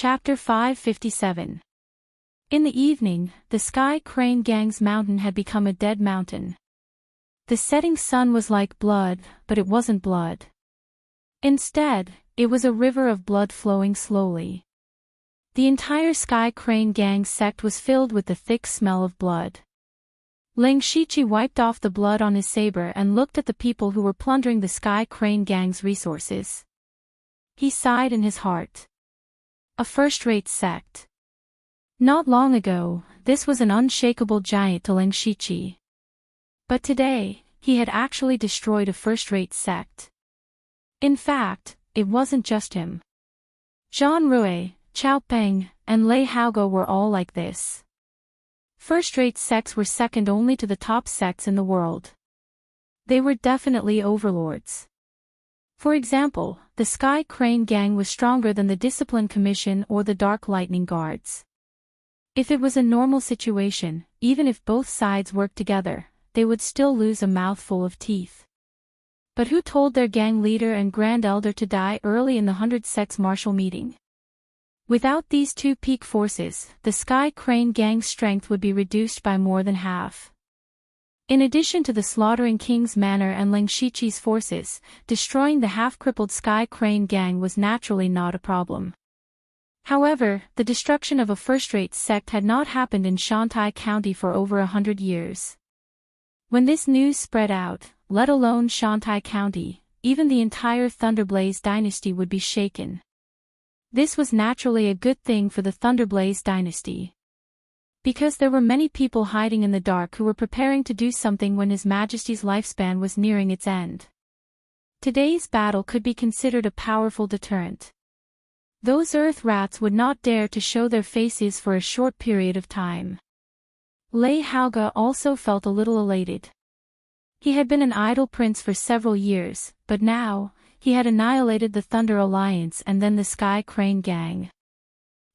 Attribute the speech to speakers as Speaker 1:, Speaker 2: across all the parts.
Speaker 1: Chapter 557. In the evening, the Sky Crane Gang's mountain had become a dead mountain. The setting sun was like blood, but it wasn't blood. Instead, it was a river of blood flowing slowly. The entire Sky Crane Gang sect was filled with the thick smell of blood. Ling Shichi wiped off the blood on his saber and looked at the people who were plundering the Sky Crane Gang's resources. He sighed in his heart. A first-rate sect. Not long ago, this was an unshakable giant to Ling Shichi. But today, he had actually destroyed a first-rate sect. In fact, it wasn't just him. Zhang Rui, Chao Peng, and Lei Haoge were all like this. First-rate sects were second only to the top sects in the world. They were definitely overlords. For example, the Sky Crane Gang was stronger than the Discipline Commission or the Dark Lightning Guards. If it was a normal situation, even if both sides worked together, they would still lose a mouthful of teeth. But who told their gang leader and Grand Elder to die early in the 100 Sects Marshal meeting? Without these two peak forces, the Sky Crane Gang's strength would be reduced by more than half. In addition to the slaughtering King's Manor and Ling Shichi's forces, destroying the half-crippled Sky Crane Gang was naturally not a problem. However, the destruction of a first-rate sect had not happened in Shantai County for over 100 years. When this news spread out, let alone Shantai County, even the entire Thunderblaze dynasty would be shaken. This was naturally a good thing for the Thunderblaze dynasty. Because there were many people hiding in the dark who were preparing to do something when His Majesty's lifespan was nearing its end. Today's battle could be considered a powerful deterrent. Those earth rats would not dare to show their faces for a short period of time. Lei Haoge also felt a little elated. He had been an idle prince for several years, but now, he had annihilated the Thunder Alliance and then the Sky Crane Gang.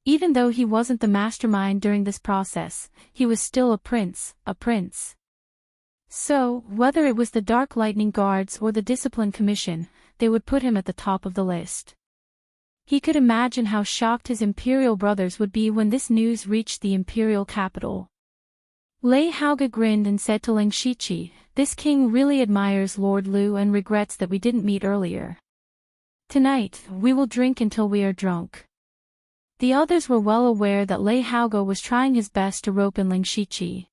Speaker 1: Even though he wasn't the mastermind during this process, he was still a prince. So, whether it was the Dark Lightning Guards or the Discipline Commission, they would put him at the top of the list. He could imagine how shocked his imperial brothers would be when this news reached the imperial capital. Lei Haoge grinned and said to Ling Shichi, "This king really admires Lord Lu and regrets that we didn't meet earlier. Tonight, we will drink until we are drunk." The others were well aware that Lei Haoge was trying his best to rope in Ling Shichi.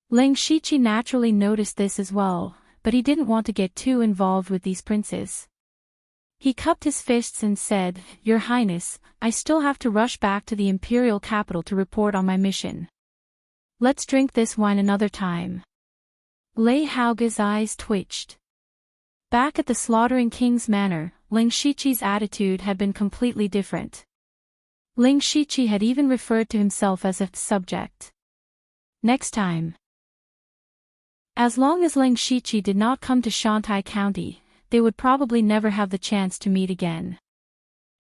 Speaker 1: Ling Shichi naturally noticed this as well, but he didn't want to get too involved with these princes. He cupped his fists and said, "Your Highness, I still have to rush back to the imperial capital to report on my mission. Let's drink this wine another time." Lei Haoge's eyes twitched. Back at the slaughtering King's Manor, Ling Shichi's attitude had been completely different. Ling Shichi had even referred to himself as a subject. Next time. As long as Ling Shichi did not come to Shantai County, they would probably never have the chance to meet again.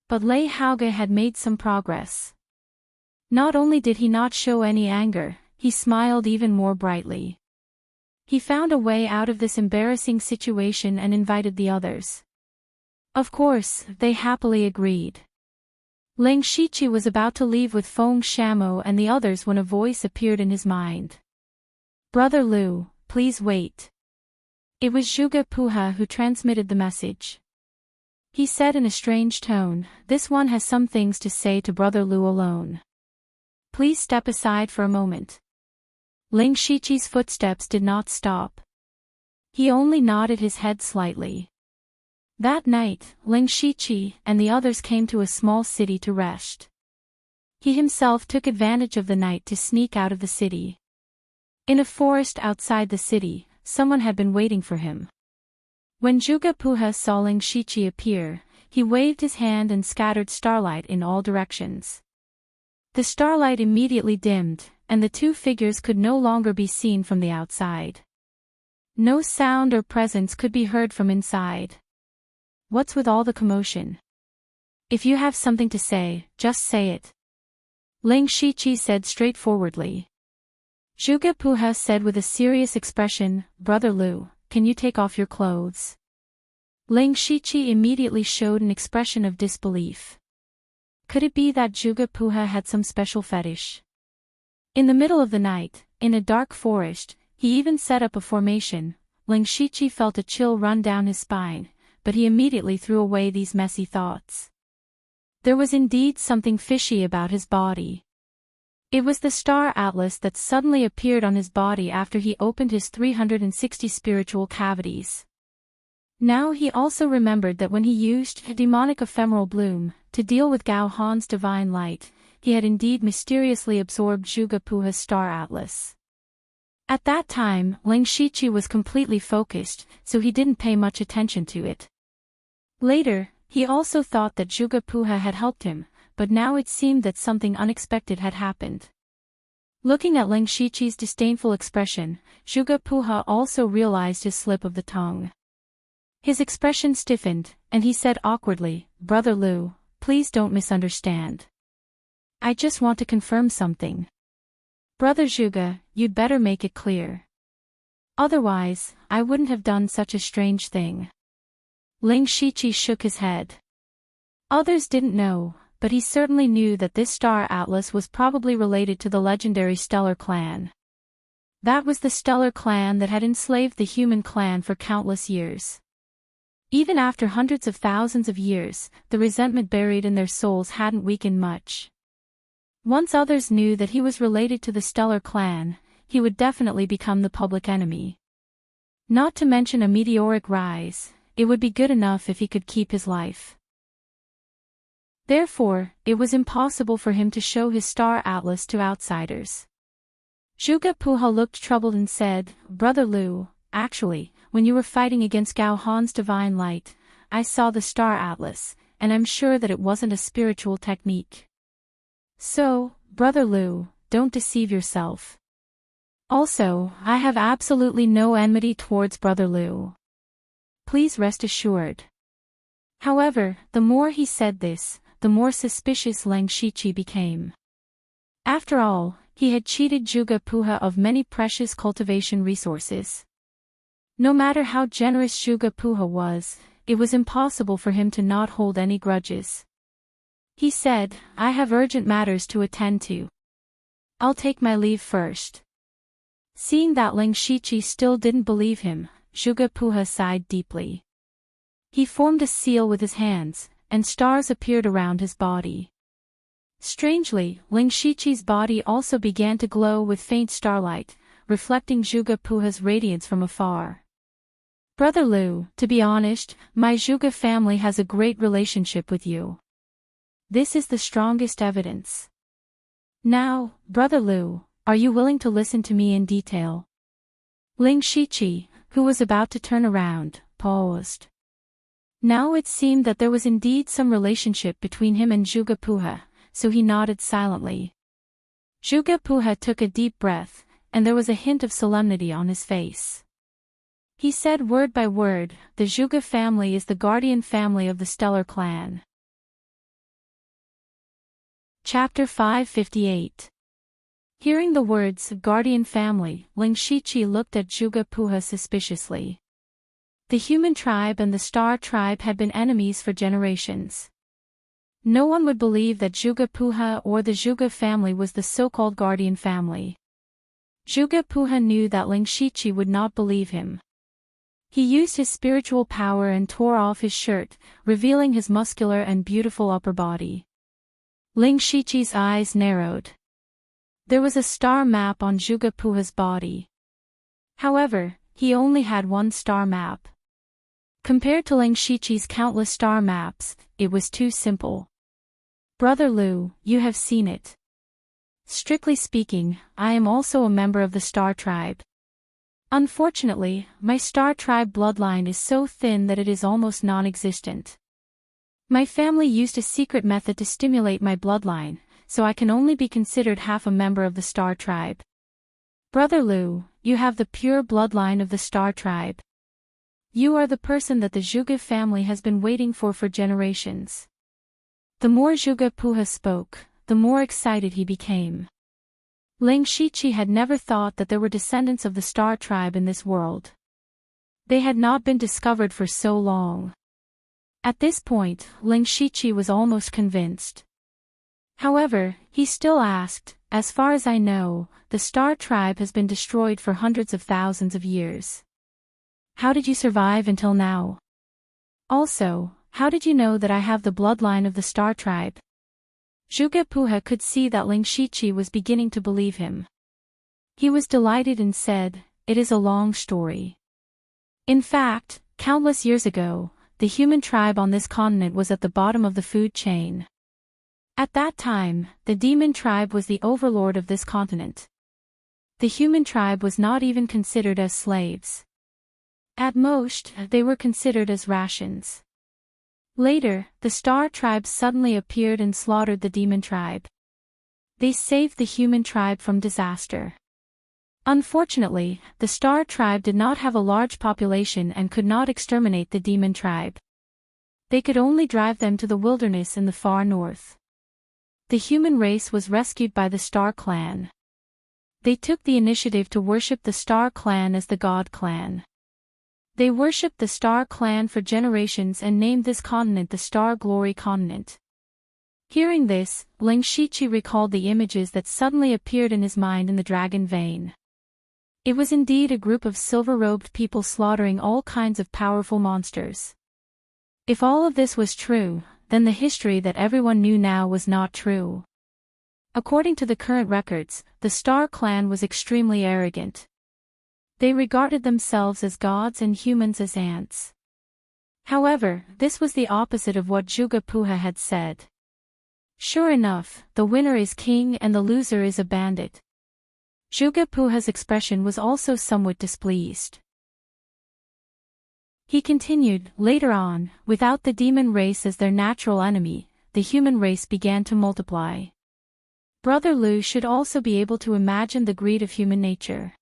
Speaker 1: But Lei Haoge had made some progress. Not only did he not show any anger, he smiled even more brightly. He found a way out of this embarrassing situation and invited the others. Of course, they happily agreed. Ling Shichi was about to leave with Feng Shamo and the others when a voice appeared in his mind. "Brother Lu, please wait." It was Zhuge Puha who transmitted the message. He said in a strange tone, "This one has some things to say to Brother Lu alone. Please step aside for a moment." Ling Shichi's footsteps did not stop. He only nodded his head slightly. That night, Ling Shichi and the others came to a small city to rest. He himself took advantage of the night to sneak out of the city. In a forest outside the city, someone had been waiting for him. When Zhuge Puha saw Ling Shichi appear, he waved his hand and scattered starlight in all directions. The starlight immediately dimmed, and the two figures could no longer be seen from the outside. No sound or presence could be heard from inside. What's with all the commotion? If you have something to say, just say it. Ling Shichi said straightforwardly. Zhuge Puha said with a serious expression, "Brother Lu, can you take off your clothes?" Ling Shichi immediately showed an expression of disbelief. Could it be that Juga had some special fetish? In the middle of the night, in a dark forest, he even set up a formation. Ling Shiqi felt a chill run down his spine, but he immediately threw away these messy thoughts. There was indeed something fishy about his body. It was the star atlas that suddenly appeared on his body after he opened his 360 spiritual cavities. Now he also remembered that when he used a demonic ephemeral bloom to deal with Gao Han's divine light, he had indeed mysteriously absorbed Juga star atlas. At that time, Ling Shiqi was completely focused, so he didn't pay much attention to it. Later, he also thought that Juga had helped him, but now it seemed that something unexpected had happened. Looking at Ling Shiqi's disdainful expression, Juga also realized his slip of the tongue. His expression stiffened, and he said awkwardly, "Brother Lu, please don't misunderstand. I just want to confirm something. Brother Juga, you'd better make it clear. Otherwise, I wouldn't have done such a strange thing." Ling Shiqi shook his head. Others didn't know, but he certainly knew that this star atlas was probably related to the legendary Stellar Clan. That was the Stellar Clan that had enslaved the human clan for countless years. Even after hundreds of thousands of years, the resentment buried in their souls hadn't weakened much. Once others knew that he was related to the Stellar Clan, he would definitely become the public enemy. Not to mention a meteoric rise, it would be good enough if he could keep his life. Therefore, it was impossible for him to show his star atlas to outsiders. Juga looked troubled and said, "Brother Lu, actually, when you were fighting against Gao Han's divine light, I saw the star atlas, and I'm sure that it wasn't a spiritual technique. So, Brother Lu, don't deceive yourself. Also, I have absolutely no enmity towards Brother Lu. Please rest assured." However, the more he said this, the more suspicious Ling Shiqi became. After all, he had cheated Juga of many precious cultivation resources. No matter how generous Juga was, it was impossible for him to not hold any grudges. He said, "I have urgent matters to attend to. I'll take my leave first." Seeing that Ling Shiqi still didn't believe him, Juga sighed deeply. He formed a seal with his hands, and stars appeared around his body. Strangely, Ling Shiqi's body also began to glow with faint starlight, reflecting Juga radiance from afar. "Brother Lu, to be honest, my Juga family has a great relationship with you. This is the strongest evidence. Now, Brother Lu, are you willing to listen to me in detail?" Ling Shiqi, who was about to turn around, paused. Now it seemed that there was indeed some relationship between him and Juga so he nodded silently. Juga took a deep breath, and there was a hint of solemnity on his face. He said word by word, "The Juga family is the guardian family of the Stellar Clan." Chapter 558. Hearing the words, "guardian family," Ling Shiqi looked at Juga suspiciously. The human tribe and the star tribe had been enemies for generations. No one would believe that Juga or the Juga family was the so-called guardian family. Juga knew that Ling Shiqi would not believe him. He used his spiritual power and tore off his shirt, revealing his muscular and beautiful upper body. Ling Shiqi's eyes narrowed. There was a star map on Juga body. However, he only had one star map. Compared to Ling Shiqi's countless star maps, it was too simple. "Brother Lu, you have seen it. Strictly speaking, I am also a member of the Star Tribe. Unfortunately, my Star Tribe bloodline is so thin that it is almost non-existent. My family used a secret method to stimulate my bloodline, so I can only be considered half a member of the Star Tribe. Brother Lu, you have the pure bloodline of the Star Tribe. You are the person that the Juga family has been waiting for generations." The more Juga spoke, the more excited he became. Ling Shiqi had never thought that there were descendants of the Star Tribe in this world. They had not been discovered for so long. At this point, Ling Shiqi was almost convinced. However, he still asked, as far as I know, the star tribe has been destroyed for hundreds of thousands of years. How did you survive until now? Also, how did you know that I have the bloodline of the star tribe? Zhuge could see that Ling Shiqi was beginning to believe him. He was delighted and said, "It is a long story. In fact, countless years ago, the human tribe on this continent was at the bottom of the food chain. At that time, the demon tribe was the overlord of this continent. The human tribe was not even considered as slaves. At most, they were considered as rations. Later, the star tribe suddenly appeared and slaughtered the demon tribe. They saved the human tribe from disaster. Unfortunately, the star tribe did not have a large population and could not exterminate the demon tribe. They could only drive them to the wilderness in the far north. The human race was rescued by the Star Clan. They took the initiative to worship the Star Clan as the God Clan. They worshipped the Star Clan for generations and named this continent the Star Glory Continent. Hearing this, Ling Shiqi recalled the images that suddenly appeared in his mind in the dragon vein. It was indeed a group of silver-robed people slaughtering all kinds of powerful monsters. If all of this was true, then the history that everyone knew now was not true. According to the current records, the Star Clan was extremely arrogant. They regarded themselves as gods and humans as ants. However, this was the opposite of what Zhuge had said. Sure enough, the winner is king and the loser is a bandit. Zhuge expression was also somewhat displeased. He continued, later on, without the demon race as their natural enemy, the human race began to multiply. Brother Liu should also be able to imagine the greed of human nature.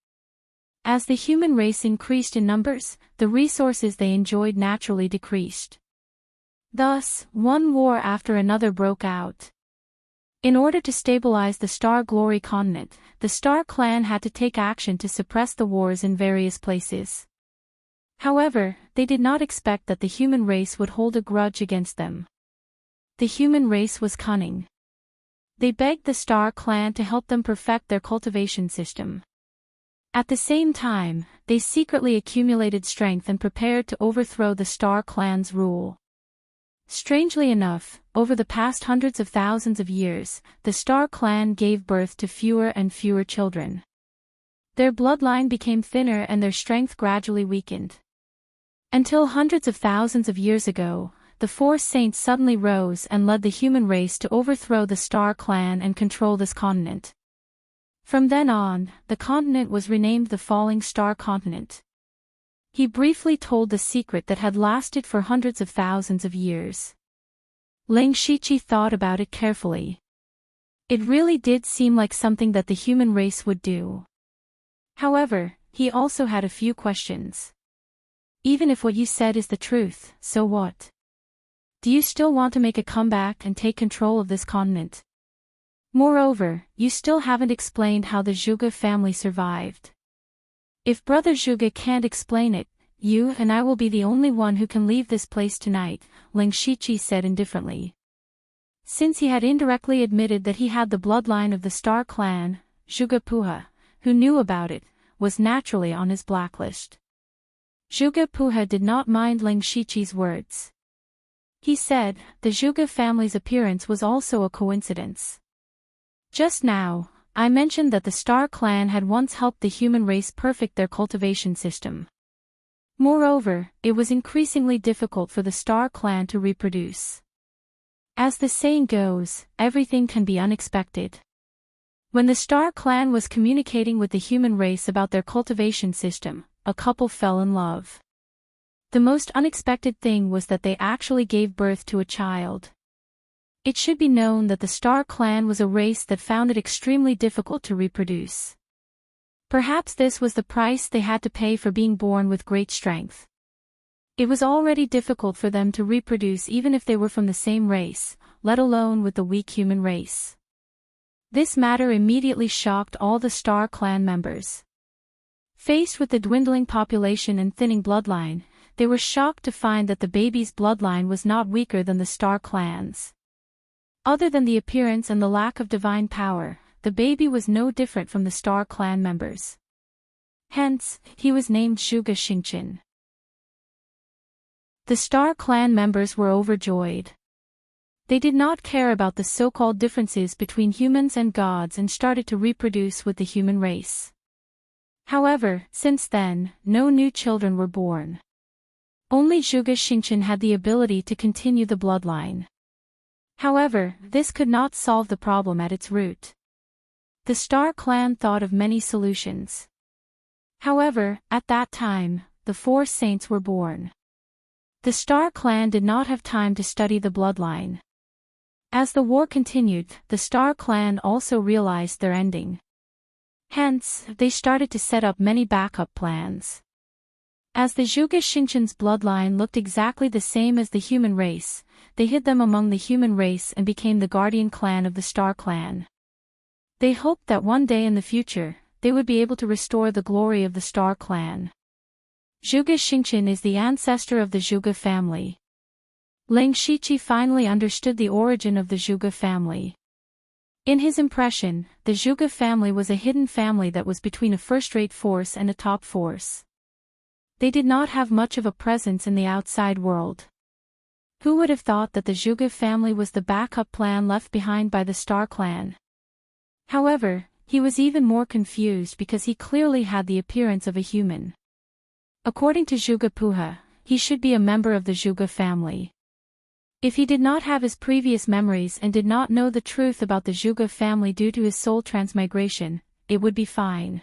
Speaker 1: As the human race increased in numbers, the resources they enjoyed naturally decreased. Thus, one war after another broke out. In order to stabilize the Star Glory Continent, the Star Clan had to take action to suppress the wars in various places. However, they did not expect that the human race would hold a grudge against them. The human race was cunning. They begged the Star Clan to help them perfect their cultivation system. At the same time, they secretly accumulated strength and prepared to overthrow the Star Clan's rule. Strangely enough, over the past hundreds of thousands of years, the Star Clan gave birth to fewer and fewer children. Their bloodline became thinner and their strength gradually weakened. Until hundreds of thousands of years ago, the four saints suddenly rose and led the human race to overthrow the Star Clan and control this continent. From then on, the continent was renamed the Falling Star Continent. He briefly told the secret that had lasted for hundreds of thousands of years. Ling Shiqi thought about it carefully. It really did seem like something that the human race would do. However, he also had a few questions. Even if what you said is the truth, so what? Do you still want to make a comeback and take control of this continent? Moreover, you still haven't explained how the Zhuge family survived. If Brother Zhuge can't explain it, you and I will be the only one who can leave this place tonight, Ling Shiqi said indifferently. Since he had indirectly admitted that he had the bloodline of the Star Clan, Zhuge who knew about it, was naturally on his blacklist. Zhuge did not mind Ling Shiqi's words. He said, the Zhuge family's appearance was also a coincidence. Just now, I mentioned that the Star Clan had once helped the human race perfect their cultivation system. Moreover, it was increasingly difficult for the Star Clan to reproduce. As the saying goes, everything can be unexpected. When the Star Clan was communicating with the human race about their cultivation system, a couple fell in love. The most unexpected thing was that they actually gave birth to a child. It should be known that the Star Clan was a race that found it extremely difficult to reproduce. Perhaps this was the price they had to pay for being born with great strength. It was already difficult for them to reproduce even if they were from the same race, let alone with the weak human race. This matter immediately shocked all the Star Clan members. Faced with the dwindling population and thinning bloodline, they were shocked to find that the baby's bloodline was not weaker than the Star Clan's. Other than the appearance and the lack of divine power, the baby was no different from the Star Clan members. Hence, he was named Zhuge Xingqian. The Star Clan members were overjoyed. They did not care about the so-called differences between humans and gods and started to reproduce with the human race. However, since then, no new children were born. Only Zhuge Xingqian had the ability to continue the bloodline. However, this could not solve the problem at its root. The Star Clan thought of many solutions. However, at that time, the 4 saints were born. The Star Clan did not have time to study the bloodline. As the war continued, the Star Clan also realized their ending. Hence, they started to set up many backup plans. As the Zhuge Xingqian's bloodline looked exactly the same as the human race, they hid them among the human race and became the guardian clan of the Star Clan. They hoped that one day in the future, they would be able to restore the glory of the Star Clan. Zhuge Xingqian is the ancestor of the Zhuge family. Ling Shiqi finally understood the origin of the Zhuge family. In his impression, the Zhuge family was a hidden family that was between a first-rate force and a top force. They did not have much of a presence in the outside world. Who would have thought that the Zhuge family was the backup plan left behind by the Star Clan? However, he was even more confused because he clearly had the appearance of a human. According to Zhuge Puha, he should be a member of the Zhuge family. If he did not have his previous memories and did not know the truth about the Zhuge family due to his soul transmigration, it would be fine.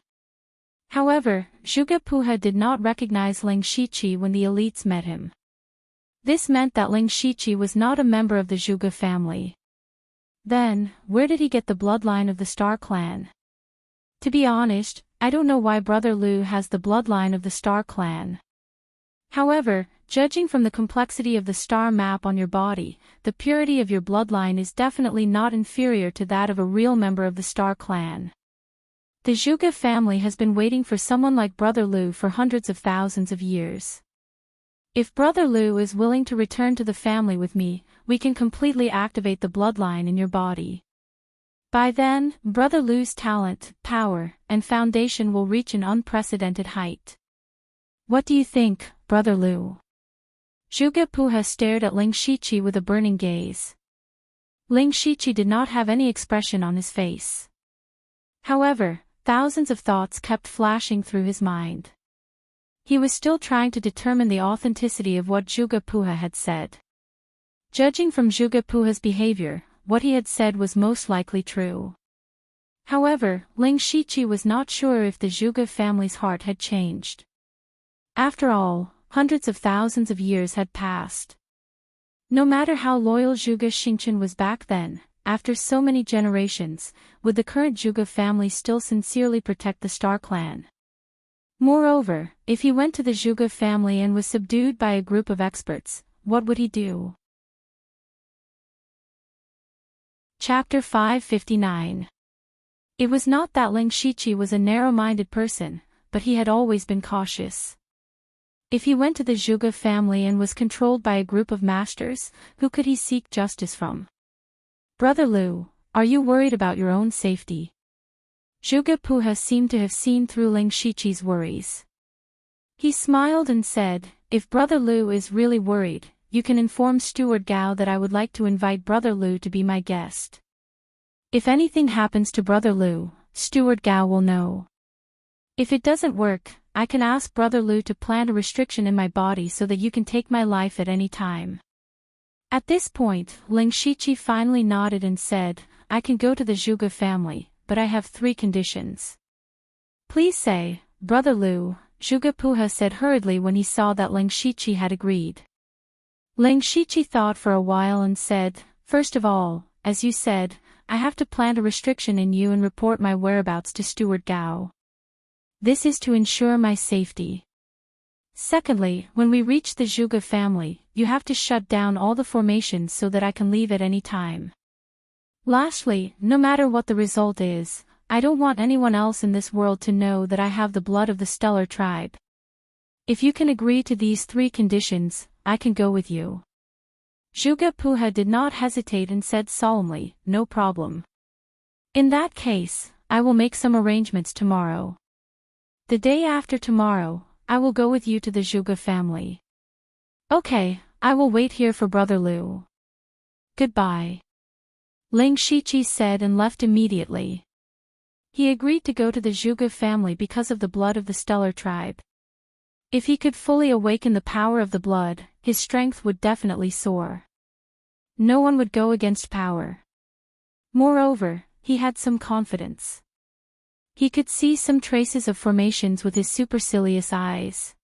Speaker 1: However, Zhuge Puha did not recognize Ling Shiqi when the elites met him. This meant that Ling Shiqi was not a member of the Zhuge family. Then, where did he get the bloodline of the Star Clan? To be honest, I don't know why Brother Lu has the bloodline of the Star Clan. However, judging from the complexity of the star map on your body, the purity of your bloodline is definitely not inferior to that of a real member of the Star Clan. The Zhuge family has been waiting for someone like Brother Lu for hundreds of thousands of years. If Brother Lu is willing to return to the family with me, we can completely activate the bloodline in your body. By then, Brother Lu's talent, power, and foundation will reach an unprecedented height. What do you think, Brother Lu? Zhuge Puha stared at Ling Shiqi with a burning gaze. Ling Shiqi did not have any expression on his face. However, thousands of thoughts kept flashing through his mind. He was still trying to determine the authenticity of what Zhuge Puha had said. Judging from Zhuge Puha's behavior, what he had said was most likely true. However, Ling Shiqi was not sure if the Zhuge family's heart had changed. After all, hundreds of thousands of years had passed. No matter how loyal Zhuge Xingqian was back then, after so many generations, would the current Zhuge family still sincerely protect the Star Clan? Moreover, if he went to the Zhuge family and was subdued by a group of experts, what would he do? Chapter 559. It was not that Ling Shiqi was a narrow-minded person, but he had always been cautious. If he went to the Zhuge family and was controlled by a group of masters, who could he seek justice from? Brother Lu, are you worried about your own safety? Zhuge Puha seemed to have seen through Ling Shiqi's worries. He smiled and said, if Brother Lu is really worried, you can inform Steward Gao that I would like to invite Brother Lu to be my guest. If anything happens to Brother Lu, Steward Gao will know. If it doesn't work, I can ask Brother Lu to plant a restriction in my body so that you can take my life at any time. At this point, Ling Shiqi finally nodded and said, I can go to the Zhuge family, but I have 3 conditions. Please say, Brother Lu, Zhuge Puha said hurriedly when he saw that Ling Shiqi had agreed. Ling Shiqi thought for a while and said, first of all, as you said, I have to plant a restriction in you and report my whereabouts to Steward Gao. This is to ensure my safety. Secondly, when we reach the Zhuge family, you have to shut down all the formations so that I can leave at any time. Lastly, no matter what the result is, I don't want anyone else in this world to know that I have the blood of the stellar tribe. If you can agree to these 3 conditions, I can go with you. Zhuge Puha did not hesitate and said solemnly, "No problem. In that case, I will make some arrangements tomorrow. The day after tomorrow, I will go with you to the Zhuge family." "Okay, I will wait here for Brother Liu. Goodbye," Ling Shiqi said and left immediately. He agreed to go to the Zhuge family because of the blood of the stellar tribe. If he could fully awaken the power of the blood, his strength would definitely soar. No one would go against power. Moreover, he had some confidence. He could see some traces of formations with his supercilious eyes.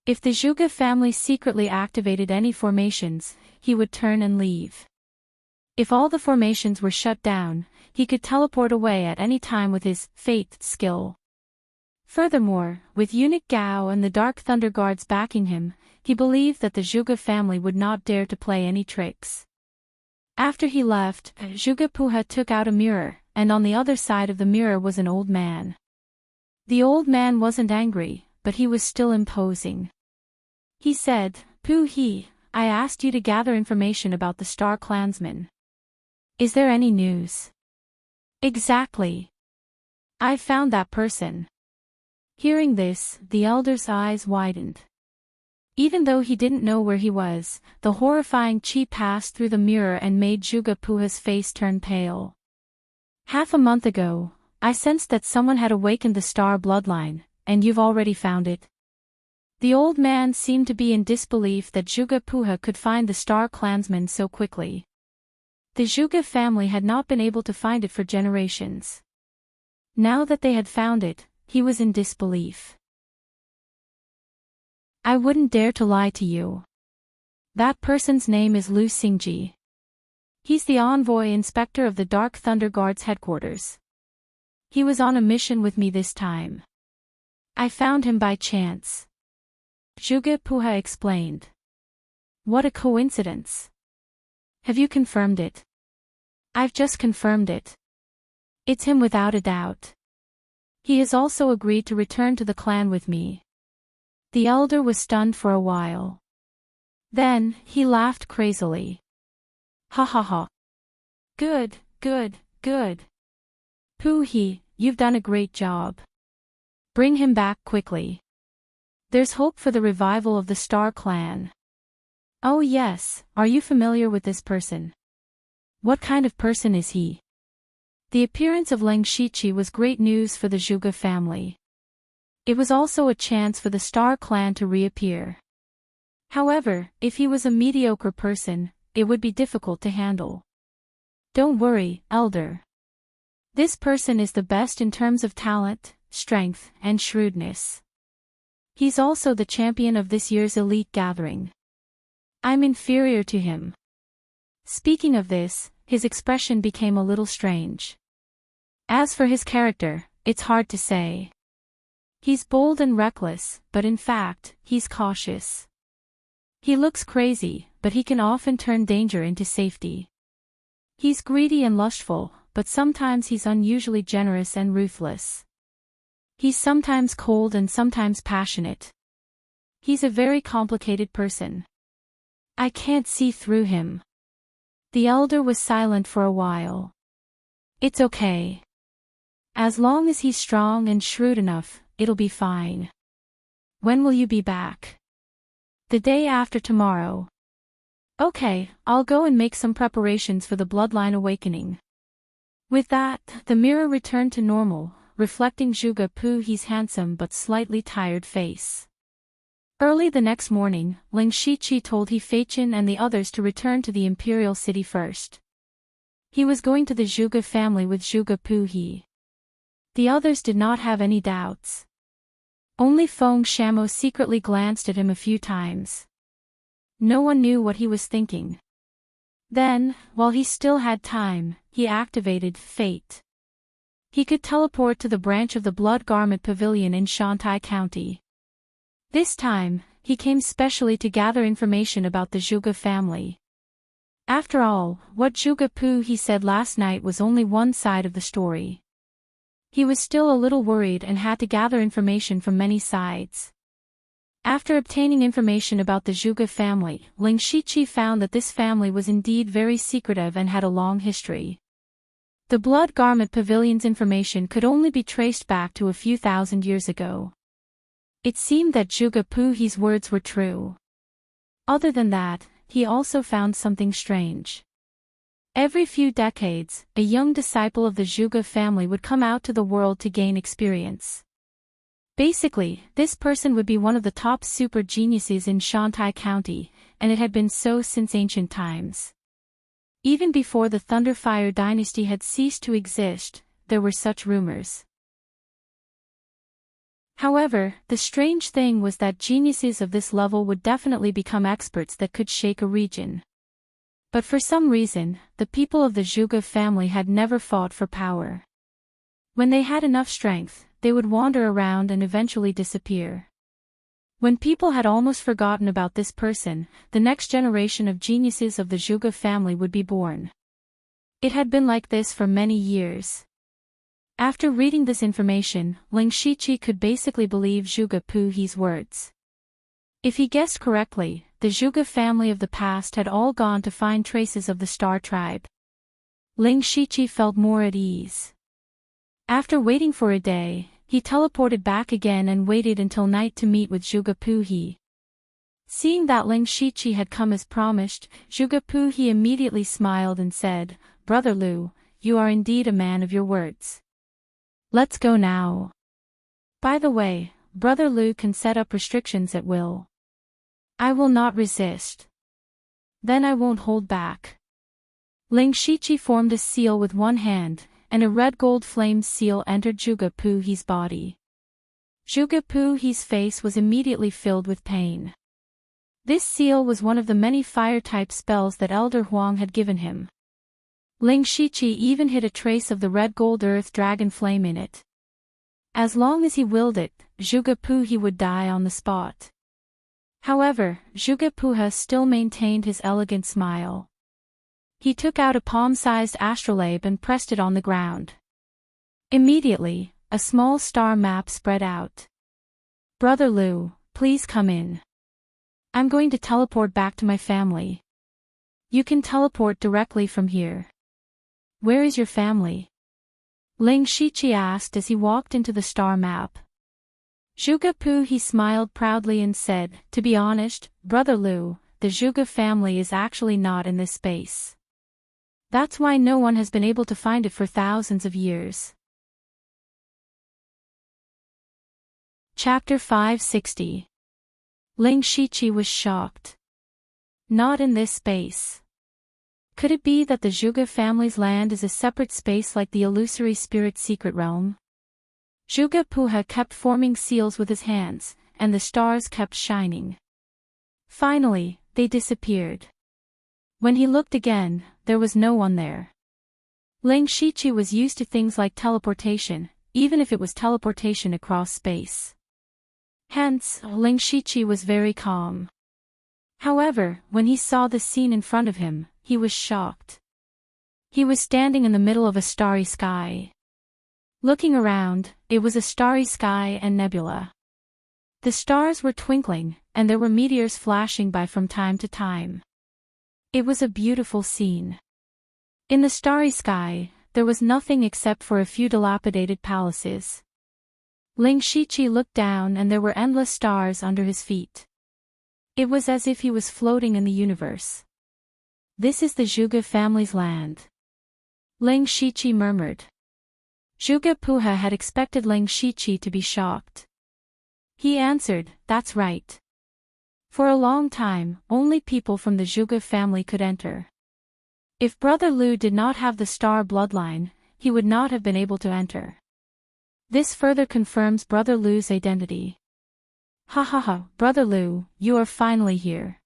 Speaker 1: If the Zhuge family secretly activated any formations, he would turn and leave. If all the formations were shut down, he could teleport away at any time with his Fate skill. Furthermore, with Eunuch Gao and the Dark Thunder Guards backing him, he believed that the Zhuge family would not dare to play any tricks. After he left, Zhuge Puha took out a mirror, and on the other side of the mirror was an old man. The old man wasn't angry, but he was still imposing. He said, "Pu He, I asked you to gather information about the Star Clansmen. Is there any news?" "Exactly. I found that person." Hearing this, the elder's eyes widened. Even though he didn't know where he was, the horrifying chi passed through the mirror and made Zhuge Puha's face turn pale. "Half a month ago, I sensed that someone had awakened the star bloodline, and you've already found it?" The old man seemed to be in disbelief that Zhuge Puha could find the Star Clansmen so quickly. The Zhuge family had not been able to find it for generations. Now that they had found it, he was in disbelief. "I wouldn't dare to lie to you. That person's name is Lu Xingji. He's the envoy inspector of the Dark Thunder Guard's headquarters. He was on a mission with me this time. I found him by chance," Zhuge Puha explained. "What a coincidence. Have you confirmed it?" "I've just confirmed it. It's him without a doubt. He has also agreed to return to the clan with me." The elder was stunned for a while. Then, he laughed crazily. "Ha ha ha. Good, good, good. Pu He, you've done a great job. Bring him back quickly. There's hope for the revival of the Star Clan." "Oh yes, are you familiar with this person?" "What kind of person is he?" The appearance of Ling Shiqi was great news for the Zhuge family. It was also a chance for the Star Clan to reappear. However, if he was a mediocre person, it would be difficult to handle. "Don't worry, Elder. This person is the best in terms of talent, strength, and shrewdness. He's also the champion of this year's elite gathering. I'm inferior to him." Speaking of this, his expression became a little strange. As for his character, it's hard to say. He's bold and reckless, but in fact, he's cautious. He looks crazy, but he can often turn danger into safety. He's greedy and lustful, but sometimes he's unusually generous and ruthless. He's sometimes cold and sometimes passionate. He's a very complicated person. I can't see through him." The elder was silent for a while. "It's okay. As long as he's strong and shrewd enough, it'll be fine." "When will you be back?" "The day after tomorrow." "Okay, I'll go and make some preparations for the bloodline awakening." With that, the mirror returned to normal, reflecting Zhuge Puha's handsome but slightly tired face. Early the next morning, Ling Shiqi told Heifeichen and the others to return to the imperial city first. He was going to the Zhuge family with Zhuge Puha. The others did not have any doubts. Only Feng Shamo secretly glanced at him a few times. No one knew what he was thinking. Then, while he still had time, he activated Fate. He could teleport to the branch of the Blood Garment Pavilion in Shantai County. This time, he came specially to gather information about the Zhuge family. After all, what Zhuge Puha said last night was only one side of the story. He was still a little worried and had to gather information from many sides. After obtaining information about the Zhuge family, Ling Shiqi found that this family was indeed very secretive and had a long history. The Blood Garment Pavilion's information could only be traced back to a few thousand years ago. It seemed that Zhuge Puhi's words were true. Other than that, he also found something strange. Every few decades, a young disciple of the Zhuge family would come out to the world to gain experience. Basically, this person would be one of the top super geniuses in Shantai County, and it had been so since ancient times. Even before the Thunderfire dynasty had ceased to exist, there were such rumors. However, the strange thing was that geniuses of this level would definitely become experts that could shake a region. But for some reason, the people of the Zhuge family had never fought for power. When they had enough strength, they would wander around and eventually disappear. When people had almost forgotten about this person, the next generation of geniuses of the Zhuge family would be born. It had been like this for many years. After reading this information, Ling Shiqi could basically believe Zhuge Puhi's words. If he guessed correctly, the Zhuge family of the past had all gone to find traces of the Star Tribe. Ling Shiqi felt more at ease. After waiting for a day, he teleported back again and waited until night to meet with Zhuge Puhi. Seeing that Ling Shiqi had come as promised, Zhuge Puhi immediately smiled and said, "Brother Lu, you are indeed a man of your words. Let's go now. By the way, Brother Lu can set up restrictions at will. I will not resist. Then I won't hold back." Ling Shiqi formed a seal with one hand, and a red gold flame seal entered Zhuge Puhi's body. Zhuge Puhi's face was immediately filled with pain. This seal was one of the many fire-type spells that Elder Huang had given him. Ling Shiqi even hid a trace of the red gold earth dragon flame in it. As long as he willed it, Zhuge Puhi would die on the spot. However, Zhuge Puha still maintained his elegant smile. He took out a palm-sized astrolabe and pressed it on the ground. Immediately, a small star map spread out. "Brother Lu, please come in. I'm going to teleport back to my family. You can teleport directly from here." "Where is your family?" Ling Shiqi asked as he walked into the star map. Zhuge Puhi smiled proudly and said, "To be honest, Brother Lu, the Zhuge family is actually not in this space. That's why no one has been able to find it for thousands of years." Chapter 560. Ling Shiqi was shocked. Not in this space. Could it be that the Zhuge family's land is a separate space like the illusory spirit secret realm? Zhuge Puha kept forming seals with his hands, and the stars kept shining. Finally, they disappeared. When he looked again, there was no one there. Ling Shiqi was used to things like teleportation, even if it was teleportation across space. Hence, Ling Shiqi was very calm. However, when he saw the scene in front of him, he was shocked. He was standing in the middle of a starry sky. Looking around, it was a starry sky and nebula. The stars were twinkling, and there were meteors flashing by from time to time. It was a beautiful scene. In the starry sky, there was nothing except for a few dilapidated palaces. Ling Shiqi looked down and there were endless stars under his feet. It was as if he was floating in the universe. "This is the Zhuge family's land," Ling Shiqi murmured. Zhuge Puha had expected Ling Shiqi to be shocked. He answered, "That's right. For a long time, only people from the Zhuge family could enter. If Brother Lu did not have the star bloodline, he would not have been able to enter. This further confirms Brother Lu's identity." "Ha ha ha, Brother Lu, you are finally here.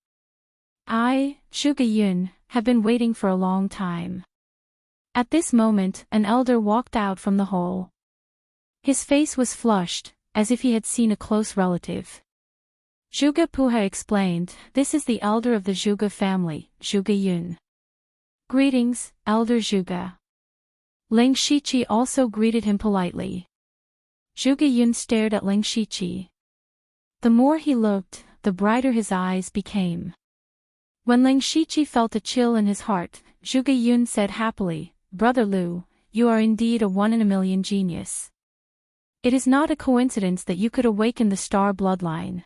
Speaker 1: I, Zhuge Yun, have been waiting for a long time." At this moment, an elder walked out from the hole. His face was flushed, as if he had seen a close relative. Zhuge Puha explained, "This is the elder of the Zhuge family, Zhuge Yun." "Greetings, Elder Zhuge." Ling Shiqi also greeted him politely. Zhuge Yun stared at Ling Shiqi. The more he looked, the brighter his eyes became. When Ling Shiqi felt a chill in his heart, Zhuge Yun said happily, "Brother Lu, you are indeed a one-in-a-million genius. It is not a coincidence that you could awaken the star bloodline.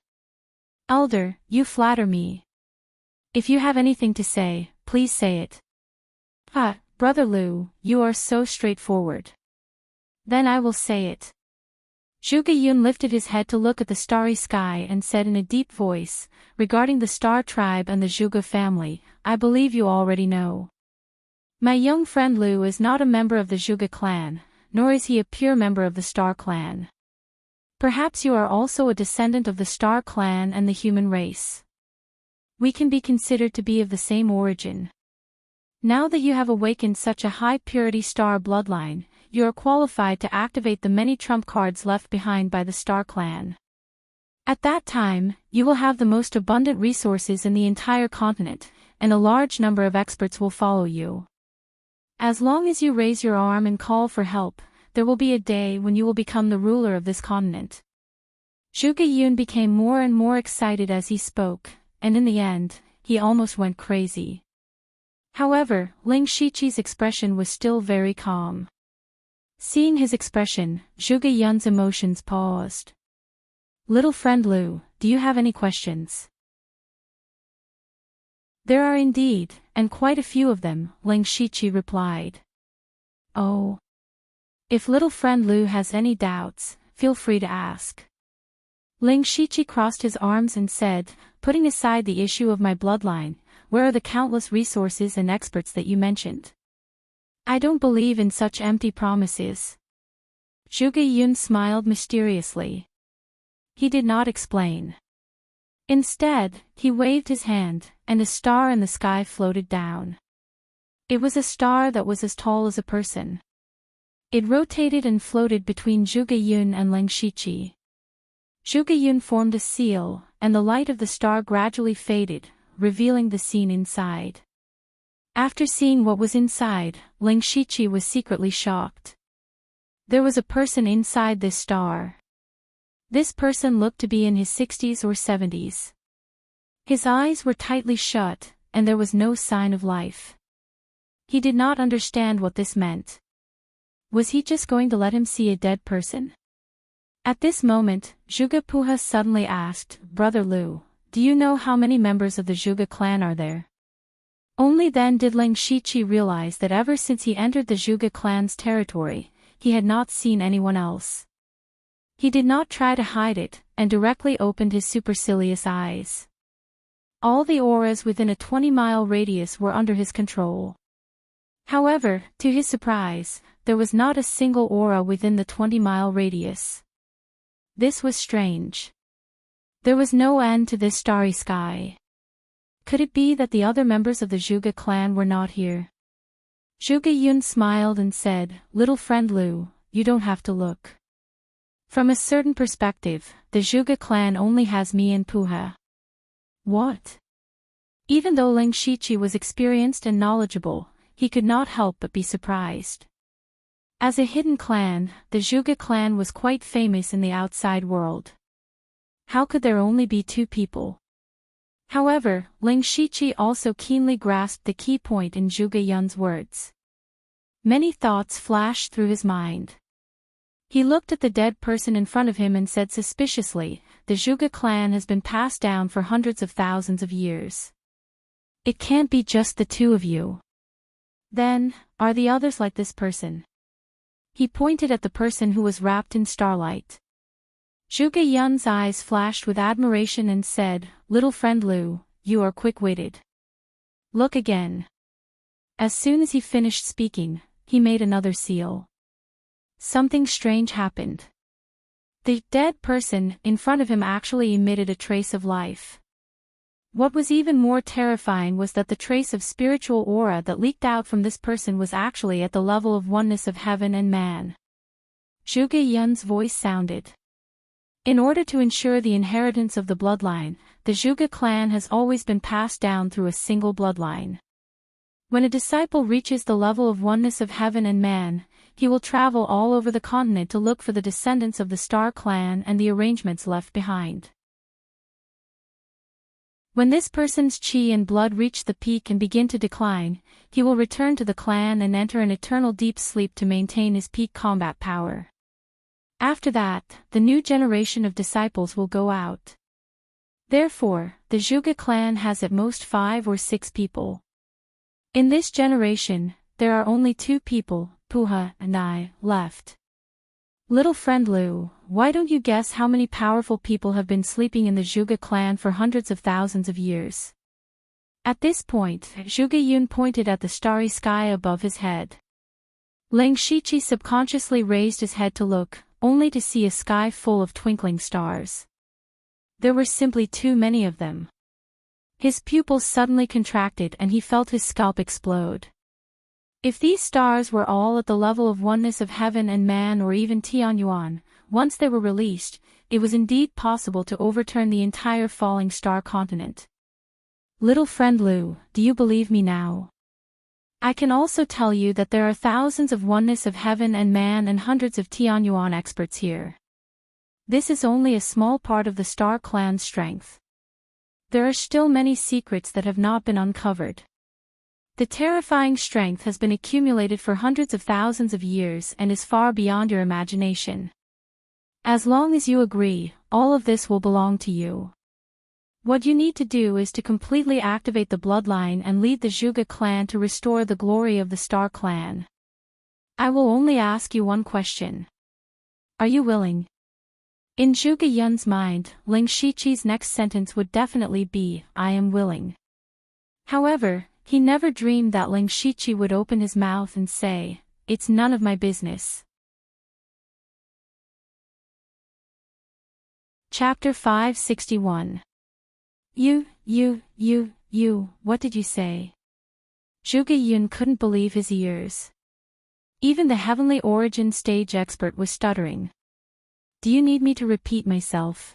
Speaker 1: Elder, you flatter me. If you have anything to say, please say it." "Ah, Brother Lu, you are so straightforward. Then I will say it." Zhuge Yun lifted his head to look at the starry sky and said in a deep voice, "Regarding the Star Tribe and the Zhuge family, I believe you already know. My young friend Lu is not a member of the Zhuge clan, nor is he a pure member of the Star clan. Perhaps you are also a descendant of the Star clan and the human race. We can be considered to be of the same origin. Now that you have awakened such a high-purity star bloodline, you are qualified to activate the many trump cards left behind by the Star clan. At that time, you will have the most abundant resources in the entire continent, and a large number of experts will follow you. As long as you raise your arm and call for help, there will be a day when you will become the ruler of this continent." Zhuge Yun became more and more excited as he spoke, and in the end, he almost went crazy. However, Ling Shiqi's expression was still very calm. Seeing his expression, Zhuge Yun's emotions paused. "Little friend Lu, do you have any questions?" "There are indeed, and quite a few of them," Ling Shiqi replied. "Oh. If little friend Lu has any doubts, feel free to ask." Ling Shiqi crossed his arms and said, "Putting aside the issue of my bloodline, where are the countless resources and experts that you mentioned? I don't believe in such empty promises." Zhuge Yun smiled mysteriously. He did not explain. Instead, he waved his hand, and a star in the sky floated down. It was a star that was as tall as a person. It rotated and floated between Zhuge Yun and Ling Shiqi. Zhuge Yun formed a seal, and the light of the star gradually faded, revealing the scene inside. After seeing what was inside, Ling Shiqi was secretly shocked. There was a person inside this star. This person looked to be in his 60s or 70s. His eyes were tightly shut, and there was no sign of life. He did not understand what this meant. Was he just going to let him see a dead person? At this moment, Zhuge Puha suddenly asked, "Brother Lu, do you know how many members of the Zhuge clan are there?" Only then did Ling Shiqi realize that ever since he entered the Zhuge clan's territory, he had not seen anyone else. He did not try to hide it, and directly opened his supercilious eyes. All the auras within a 20-mile radius were under his control. However, to his surprise, there was not a single aura within the 20-mile radius. This was strange. There was no end to this starry sky. Could it be that the other members of the Zhuge clan were not here? Zhuge Yun smiled and said, "Little friend Lu, you don't have to look. From a certain perspective, the Zhuge clan only has me and Puha." What? Even though Ling Shiqi was experienced and knowledgeable, he could not help but be surprised. As a hidden clan, the Zhuge clan was quite famous in the outside world. How could there only be two people? However, Ling Shiqi also keenly grasped the key point in Zhuge Yun's words. Many thoughts flashed through his mind. He looked at the dead person in front of him and said suspiciously, "The Zhuge clan has been passed down for hundreds of thousands of years. It can't be just the two of you. Then, are the others like this person?" He pointed at the person who was wrapped in starlight. Zhuge Yun's eyes flashed with admiration and said, "Little friend Lu, you are quick-witted. Look again." As soon as he finished speaking, he made another seal. Something strange happened. The dead person in front of him actually emitted a trace of life. What was even more terrifying was that the trace of spiritual aura that leaked out from this person was actually at the level of oneness of heaven and man. Zhuge Yun's voice sounded. In order to ensure the inheritance of the bloodline, the Zhuge clan has always been passed down through a single bloodline. When a disciple reaches the level of oneness of heaven and man, he will travel all over the continent to look for the descendants of the Star clan and the arrangements left behind. When this person's chi and blood reach the peak and begin to decline, he will return to the clan and enter an eternal deep sleep to maintain his peak combat power. After that, the new generation of disciples will go out. Therefore, the Zhuge clan has at most 5 or 6 people. In this generation, there are only 2 people, Puha and I, left. Little friend Lu, why don't you guess how many powerful people have been sleeping in the Zhuge clan for hundreds of thousands of years? At this point, Zhuge Yun pointed at the starry sky above his head. Ling Shiqi subconsciously raised his head to look, only to see a sky full of twinkling stars. There were simply too many of them. His pupils suddenly contracted and he felt his scalp explode. If these stars were all at the level of oneness of heaven and man or even Tianyuan, once they were released, it was indeed possible to overturn the entire falling star continent. Little friend Lu, do you believe me now? I can also tell you that there are thousands of oneness of heaven and man and hundreds of Tianyuan experts here. This is only a small part of the Star Clan's strength. There are still many secrets that have not been uncovered. The terrifying strength has been accumulated for hundreds of thousands of years and is far beyond your imagination. As long as you agree, all of this will belong to you. What you need to do is to completely activate the bloodline and lead the Zhuge clan to restore the glory of the Star Clan. I will only ask you one question. Are you willing? In Zhuge Yun's mind, Ling Shiqi's next sentence would definitely be, I am willing. However, he never dreamed that Ling Shiqi would open his mouth and say, it's none of my business. Chapter 561. What did you say? Zhuge Yun couldn't believe his ears. Even the heavenly origin stage expert was stuttering. Do you need me to repeat myself?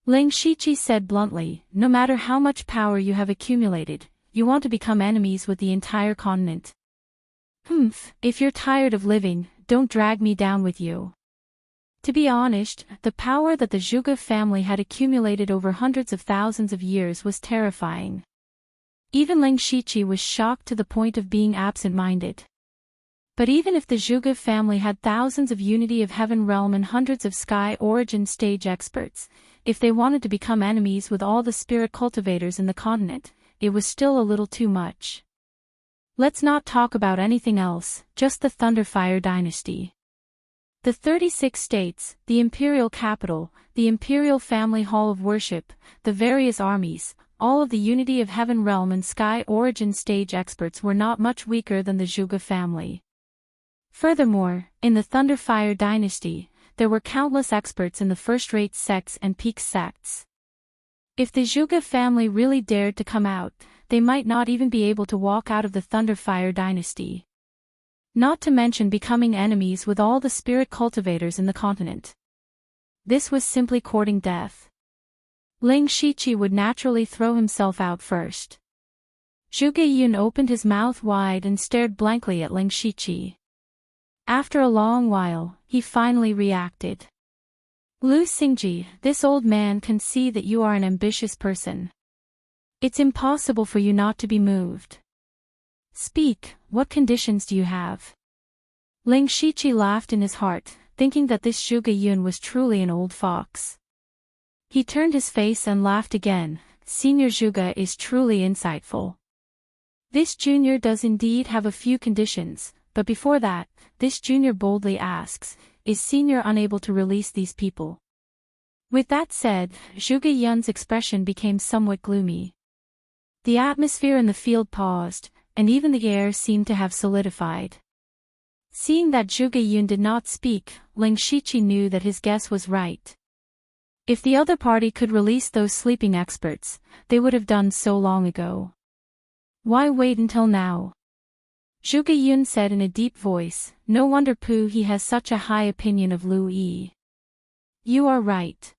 Speaker 1: Ling Shiqi said bluntly, no matter how much power you have accumulated, you want to become enemies with the entire continent. If you're tired of living, don't drag me down with you. To be honest, the power that the Zhuge family had accumulated over hundreds of thousands of years was terrifying. Even Ling Shiqi was shocked to the point of being absent-minded. But even if the Zhuge family had thousands of Unity of Heaven realm and hundreds of Sky Origin stage experts, if they wanted to become enemies with all the spirit cultivators in the continent, it was still a little too much. Let's not talk about anything else, just the Thunderfire dynasty. The 36 states, the imperial capital, the imperial family hall of worship, the various armies, all of the Unity of Heaven realm and Sky Origin stage experts were not much weaker than the Zhuge family. Furthermore, in the Thunderfire dynasty, there were countless experts in the first-rate sects and peak sects. If the Zhuge family really dared to come out, they might not even be able to walk out of the Thunderfire dynasty. Not to mention becoming enemies with all the spirit cultivators in the continent. This was simply courting death. Ling Shiqi would naturally throw himself out first. Zhuge Yun opened his mouth wide and stared blankly at Ling Shiqi. After a long while, he finally reacted. Lu Xingji, this old man can see that you are an ambitious person. It's impossible for you not to be moved. Speak, what conditions do you have? Ling Shiqi laughed in his heart, thinking that this Zhuge Yun was truly an old fox. He turned his face and laughed again. Senior Zhuge is truly insightful. This junior does indeed have a few conditions, but before that, this junior boldly asks, is senior unable to release these people? With that said, Zhuge Yun's expression became somewhat gloomy. The atmosphere in the field paused, and even the air seemed to have solidified. Seeing that Zhuge Yun did not speak, Ling Shiqi knew that his guess was right. If the other party could release those sleeping experts, they would have done so long ago. Why wait until now? Zhuge Yun said in a deep voice, no wonder he has such a high opinion of Lu Yi. You are right.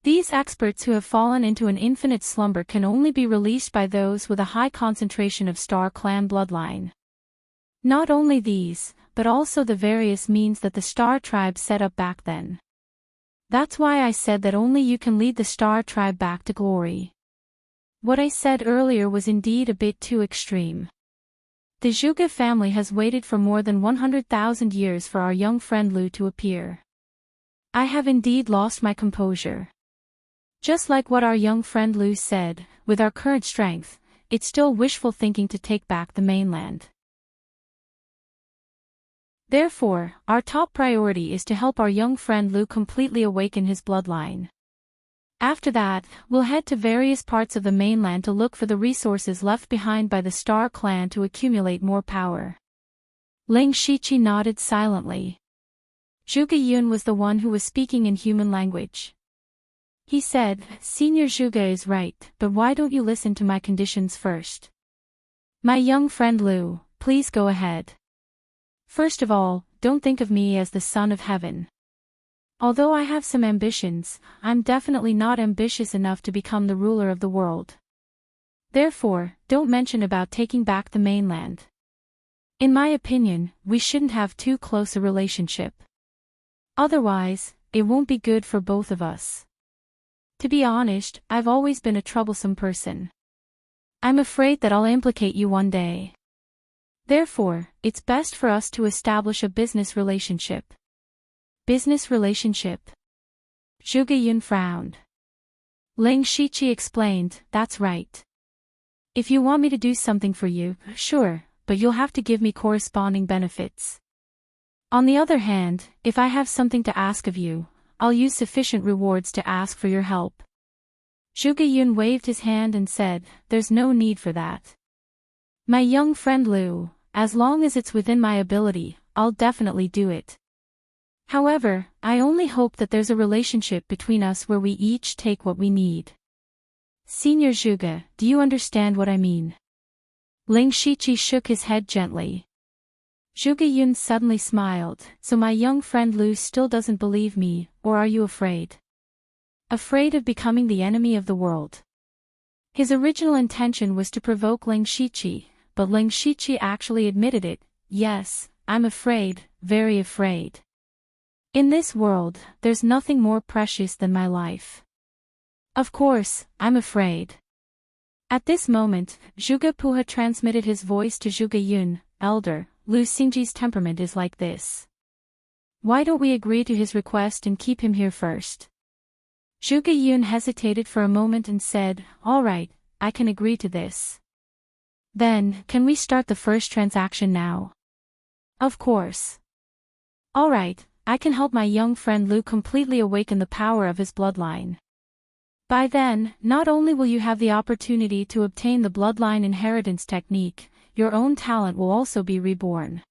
Speaker 1: These experts who have fallen into an infinite slumber can only be released by those with a high concentration of Star Clan bloodline. Not only these, but also the various means that the Star Tribe set up back then. That's why I said that only you can lead the Star Tribe back to glory. What I said earlier was indeed a bit too extreme. The Zhuge family has waited for more than 100,000 years for our young friend Lu to appear. I have indeed lost my composure. Just like what our young friend Lu said, with our current strength, it's still wishful thinking to take back the mainland. Therefore, our top priority is to help our young friend Lu completely awaken his bloodline. After that, we'll head to various parts of the mainland to look for the resources left behind by the Star Clan to accumulate more power. Ling Shiqi nodded silently. Zhuge Yun was the one who was speaking in human language. He said, Senior Zhuge is right, but why don't you listen to my conditions first? My young friend Lu, please go ahead. First of all, don't think of me as the son of heaven. Although I have some ambitions, I'm definitely not ambitious enough to become the ruler of the world. Therefore, don't mention about taking back the mainland. In my opinion, we shouldn't have too close a relationship. Otherwise, it won't be good for both of us. To be honest, I've always been a troublesome person. I'm afraid that I'll implicate you one day. Therefore, it's best for us to establish a business relationship. Business relationship? Zhuge Yun frowned. Ling Shiqi explained, that's right. If you want me to do something for you, sure, but you'll have to give me corresponding benefits. On the other hand, if I have something to ask of you, I'll use sufficient rewards to ask for your help. Zhuge Yun waved his hand and said, there's no need for that. My young friend Lu, as long as it's within my ability, I'll definitely do it. However, I only hope that there's a relationship between us where we each take what we need. Senior Zhuge, do you understand what I mean? Ling Shiqi shook his head gently. Zhuge Yun suddenly smiled, so my young friend Lu still doesn't believe me, or are you afraid? Afraid of becoming the enemy of the world? His original intention was to provoke Ling Shiqi, but Ling Shiqi actually admitted it, yes, I'm afraid, very afraid. In this world, there's nothing more precious than my life. Of course, I'm afraid. At this moment, Zhuge Puha transmitted his voice to Zhuge Yun, Elder, Lu Xingji's temperament is like this. Why don't we agree to his request and keep him here first? Zhuge Yun hesitated for a moment and said, all right, I can agree to this. Then, can we start the first transaction now? Of course. All right. I can help my young friend Lu completely awaken the power of his bloodline. By then, not only will you have the opportunity to obtain the bloodline inheritance technique, your own talent will also be reborn.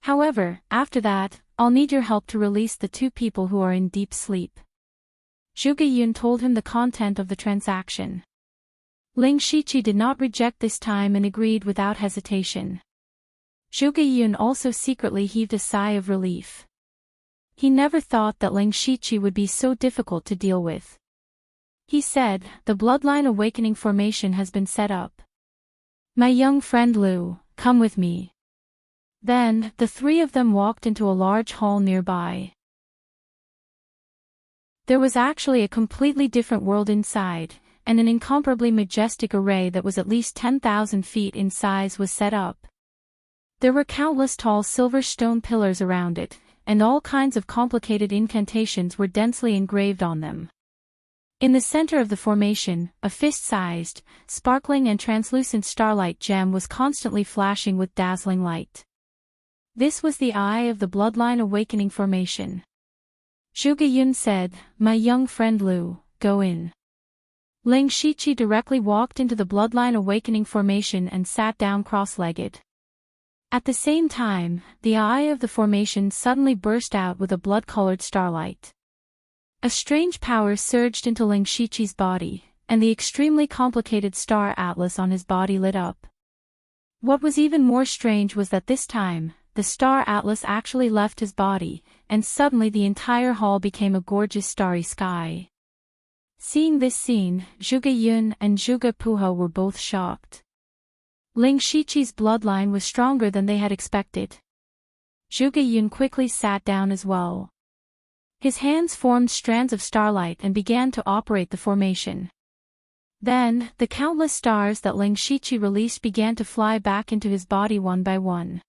Speaker 1: However, after that, I'll need your help to release the two people who are in deep sleep. Zhuge Yun told him the content of the transaction. Ling Shiqi did not reject this time and agreed without hesitation. Zhuge Yun also secretly heaved a sigh of relief. He never thought that Ling Shiqi would be so difficult to deal with. He said, the bloodline awakening formation has been set up. My young friend Lu, come with me. Then, the three of them walked into a large hall nearby. There was actually a completely different world inside, and an incomparably majestic array that was at least 10,000 feet in size was set up. There were countless tall silver stone pillars around it, and all kinds of complicated incantations were densely engraved on them. In the center of the formation, a fist-sized, sparkling and translucent starlight gem was constantly flashing with dazzling light. This was the eye of the bloodline awakening formation. Zhuge Yun said, my young friend Lu, go in. Ling Shiqi directly walked into the bloodline awakening formation and sat down cross-legged. At the same time, the eye of the formation suddenly burst out with a blood-colored starlight. A strange power surged into Ling Shiqi's body, and the extremely complicated star atlas on his body lit up. What was even more strange was that this time, the star atlas actually left his body, and suddenly the entire hall became a gorgeous starry sky. Seeing this scene, Zhuge Yun and Zhuge Puha were both shocked. Ling Shiqi's bloodline was stronger than they had expected. Zhuge Yun quickly sat down as well. His hands formed strands of starlight and began to operate the formation. Then, the countless stars that Ling Shiqi released began to fly back into his body one by one.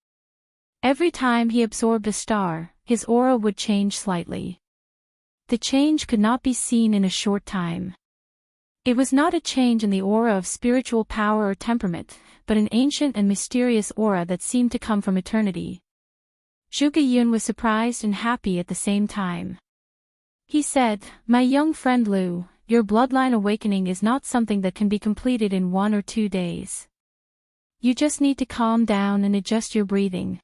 Speaker 1: Every time he absorbed a star, his aura would change slightly. The change could not be seen in a short time. It was not a change in the aura of spiritual power or temperament, but an ancient and mysterious aura that seemed to come from eternity. Zhuge Yun was surprised and happy at the same time. He said, "My young friend Liu, your bloodline awakening is not something that can be completed in 1 or 2 days. You just need to calm down and adjust your breathing."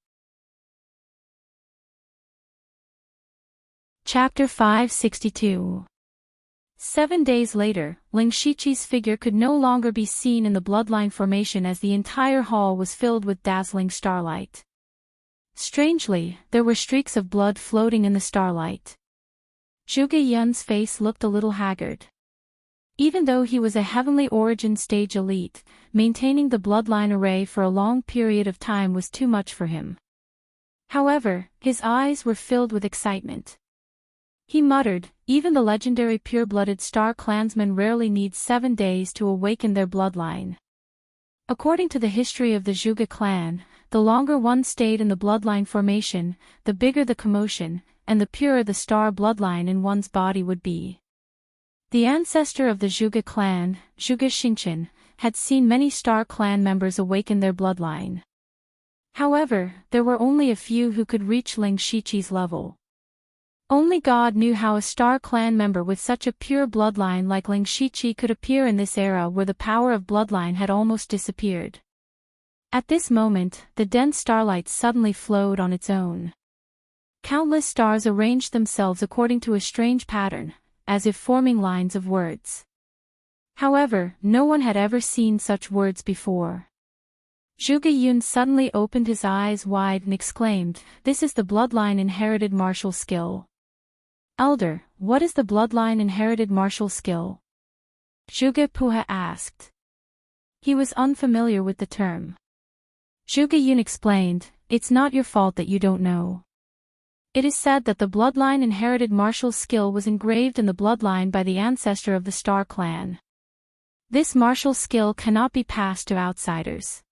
Speaker 1: Chapter 562. 7 days later, Ling Shiqi's figure could no longer be seen in the bloodline formation as the entire hall was filled with dazzling starlight. Strangely, there were streaks of blood floating in the starlight. Zhuge Yun's face looked a little haggard. Even though he was a heavenly origin stage elite, maintaining the bloodline array for a long period of time was too much for him. However, his eyes were filled with excitement. He muttered, "Even the legendary pure-blooded star clansmen rarely need 7 days to awaken their bloodline." According to the history of the Zhuge clan, the longer one stayed in the bloodline formation, the bigger the commotion, and the purer the star bloodline in one's body would be. The ancestor of the Zhuge clan, Zhuge Xingqian, had seen many star clan members awaken their bloodline. However, there were only a few who could reach Ling Shiqi's level. Only God knew how a star clan member with such a pure bloodline like Ling Shiqi could appear in this era where the power of bloodline had almost disappeared. At this moment, the dense starlight suddenly flowed on its own. Countless stars arranged themselves according to a strange pattern, as if forming lines of words. However, no one had ever seen such words before. Zhuge Yun suddenly opened his eyes wide and exclaimed, "This is the bloodline inherited martial skill." "Elder, what is the bloodline inherited martial skill?" Zhuge Puha asked. He was unfamiliar with the term. Zhuge Yun explained, "It's not your fault that you don't know. It is said that the bloodline inherited martial skill was engraved in the bloodline by the ancestor of the Star clan. This martial skill cannot be passed to outsiders.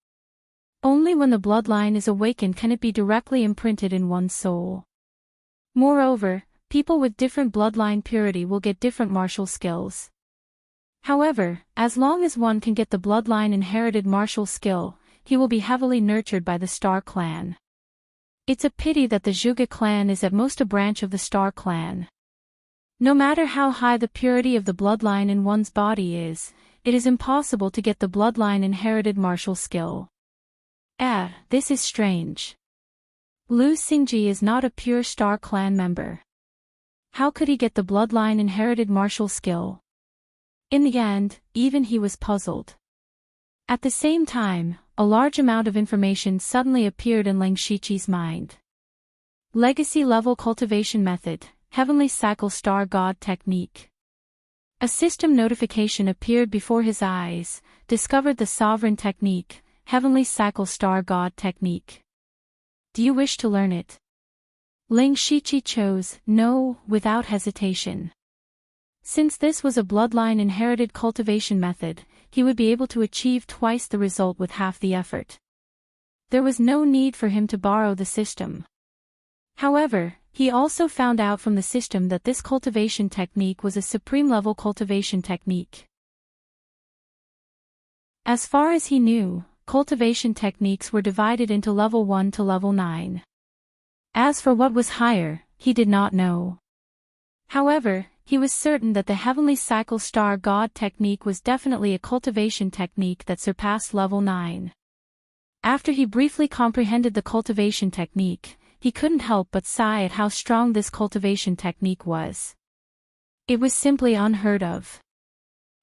Speaker 1: Only when the bloodline is awakened can it be directly imprinted in one's soul. Moreover, people with different bloodline purity will get different martial skills. However, as long as one can get the bloodline inherited martial skill, he will be heavily nurtured by the Star clan. It's a pity that the Zhuge clan is at most a branch of the Star clan. No matter how high the purity of the bloodline in one's body is, it is impossible to get the bloodline inherited martial skill. This is strange. Liu Xingji is not a pure Star clan member. How could he get the bloodline inherited martial skill? In the end, even he was puzzled. At the same time, a large amount of information suddenly appeared in Ling Shiqi's mind. Legacy level cultivation method, Heavenly Cycle Star God technique. A system notification appeared before his eyes, discovered the sovereign technique, Heavenly Cycle Star God technique. Do you wish to learn it? Ling Shiqi chose no without hesitation. Since this was a bloodline inherited cultivation method, he would be able to achieve twice the result with half the effort. There was no need for him to borrow the system. However, he also found out from the system that this cultivation technique was a supreme level cultivation technique. As far as he knew, cultivation techniques were divided into level 1 to level 9. As for what was higher, he did not know. However, he was certain that the Heavenly Cycle Star God technique was definitely a cultivation technique that surpassed level 9. After he briefly comprehended the cultivation technique, he couldn't help but sigh at how strong this cultivation technique was. It was simply unheard of.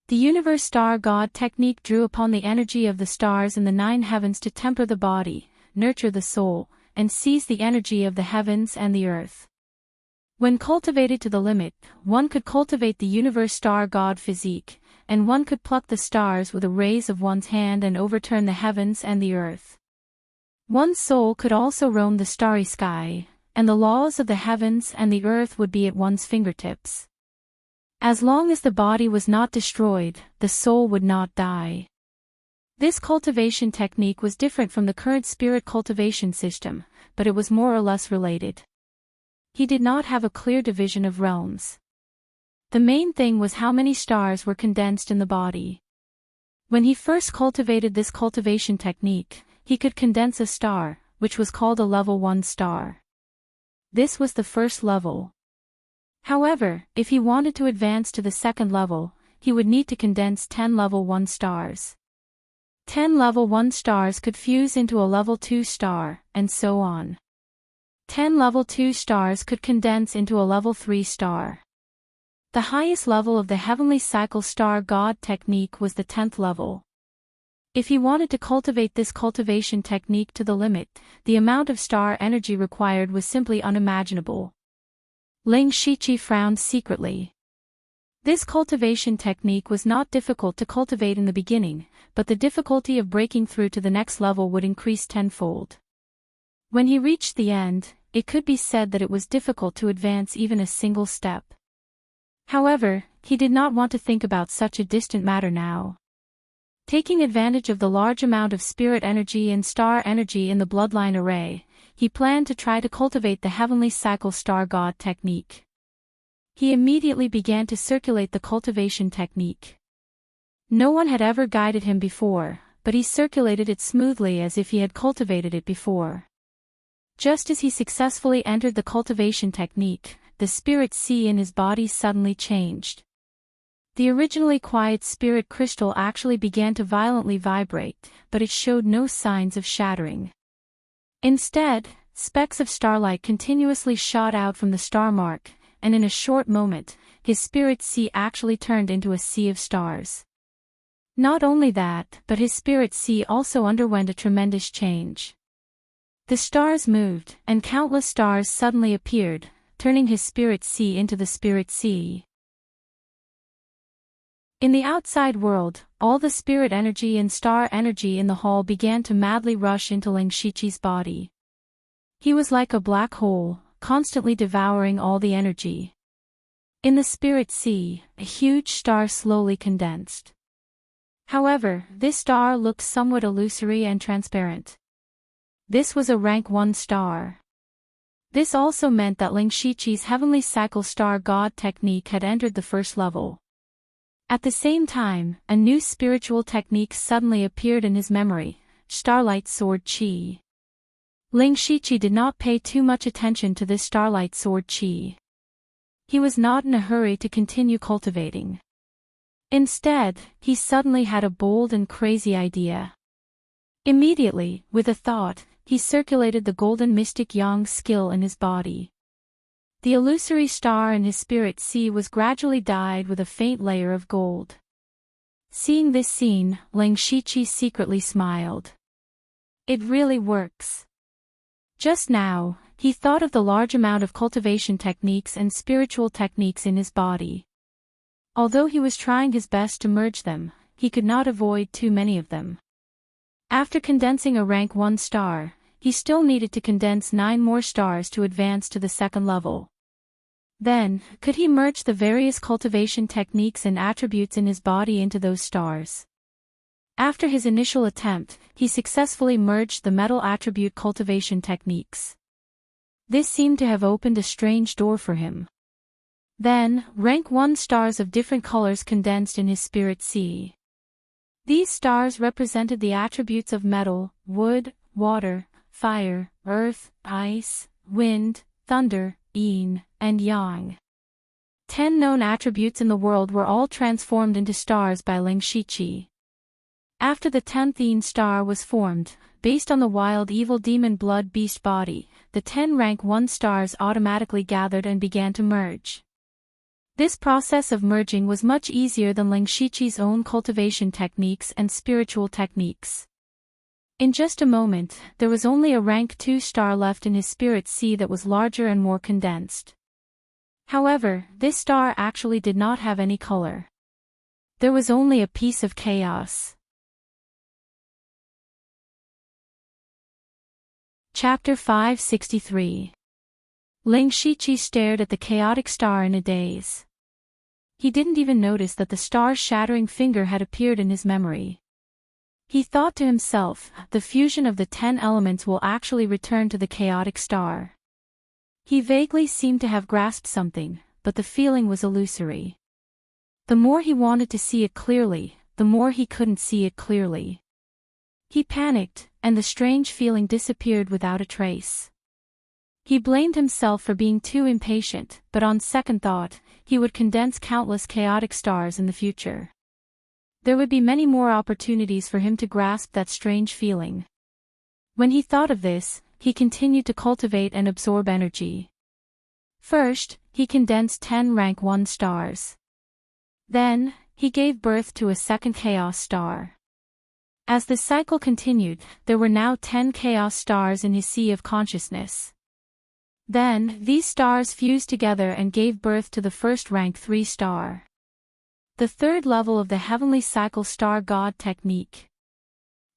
Speaker 1: The Universe Star God technique drew upon the energy of the stars in the 9 heavens to temper the body, nurture the soul, and seize the energy of the heavens and the earth. When cultivated to the limit, one could cultivate the Universe Star God physique, and one could pluck the stars with a raise of one's hand and overturn the heavens and the earth. One's soul could also roam the starry sky, and the laws of the heavens and the earth would be at one's fingertips. As long as the body was not destroyed, the soul would not die. This cultivation technique was different from the current spirit cultivation system, but it was more or less related. He did not have a clear division of realms. The main thing was how many stars were condensed in the body. When he first cultivated this cultivation technique, he could condense a star, which was called a level 1 star. This was the first level. However, if he wanted to advance to the second level, he would need to condense 10 level 1 stars. 10 level 1 stars could fuse into a level 2 star, and so on. 10 level 2 stars could condense into a level 3 star. The highest level of the heavenly cycle star god technique was the 10th level. If he wanted to cultivate this cultivation technique to the limit, the amount of star energy required was simply unimaginable. Ling Shiqi frowned secretly. This cultivation technique was not difficult to cultivate in the beginning, but the difficulty of breaking through to the next level would increase tenfold. When he reached the end, it could be said that it was difficult to advance even a single step. However, he did not want to think about such a distant matter now. Taking advantage of the large amount of spirit energy and star energy in the bloodline array, he planned to try to cultivate the heavenly cycle star god technique. He immediately began to circulate the cultivation technique. No one had ever guided him before, but he circulated it smoothly as if he had cultivated it before. Just as he successfully entered the cultivation technique, the spirit sea in his body suddenly changed. The originally quiet spirit crystal actually began to violently vibrate, but it showed no signs of shattering. Instead, specks of starlight continuously shot out from the star mark, and in a short moment, his spirit sea actually turned into a sea of stars. Not only that, but his spirit sea also underwent a tremendous change. The stars moved, and countless stars suddenly appeared, turning his spirit sea into the spirit sea. In the outside world, all the spirit energy and star energy in the hall began to madly rush into Ling Shiqi's body. He was like a black hole, constantly devouring all the energy. In the spirit sea, a huge star slowly condensed. However, this star looked somewhat illusory and transparent. This was a rank 1 star. This also meant that Ling Shiqi's heavenly cycle star god technique had entered the first level. At the same time, a new spiritual technique suddenly appeared in his memory, Starlight Sword Chi. Ling Shiqi did not pay too much attention to this Starlight Sword Chi. He was not in a hurry to continue cultivating. Instead, he suddenly had a bold and crazy idea. Immediately, with a thought, he circulated the golden mystic yang skill in his body. The illusory star in his spirit sea was gradually dyed with a faint layer of gold. Seeing this scene, Ling Shiqi secretly smiled. It really works. Just now, he thought of the large amount of cultivation techniques and spiritual techniques in his body. Although he was trying his best to merge them, he could not avoid too many of them. After condensing a rank 1 star, he still needed to condense 9 more stars to advance to the second level. Then, could he merge the various cultivation techniques and attributes in his body into those stars? After his initial attempt, he successfully merged the metal attribute cultivation techniques. This seemed to have opened a strange door for him. Then, rank 1 stars of different colors condensed in his spirit sea. These stars represented the attributes of metal, wood, water, fire, earth, ice, wind, thunder, yin, and yang. 10 known attributes in the world were all transformed into stars by Ling Shiqi. After the 10th yin star was formed, based on the wild evil demon blood beast body, the 10 rank 1 stars automatically gathered and began to merge. This process of merging was much easier than Ling Shiqi's own cultivation techniques and spiritual techniques. In just a moment, there was only a rank 2 star left in his spirit sea that was larger and more condensed. However, this star actually did not have any color. There was only a piece of chaos. Chapter 563. Ling Shiqi stared at the chaotic star in a daze. He didn't even notice that the star-shattering finger had appeared in his memory. He thought to himself, the fusion of the 10 elements will actually return to the chaotic star. He vaguely seemed to have grasped something, but the feeling was illusory. The more he wanted to see it clearly, the more he couldn't see it clearly. He panicked, and the strange feeling disappeared without a trace. He blamed himself for being too impatient, but on second thought, he would condense countless chaotic stars in the future. There would be many more opportunities for him to grasp that strange feeling. When he thought of this, he continued to cultivate and absorb energy. First, he condensed 10 rank 1 stars. Then, he gave birth to a second chaos star. As the cycle continued, there were now 10 chaos stars in his sea of consciousness. Then, these stars fused together and gave birth to the first rank 3 star. The third level of the heavenly cycle star god technique.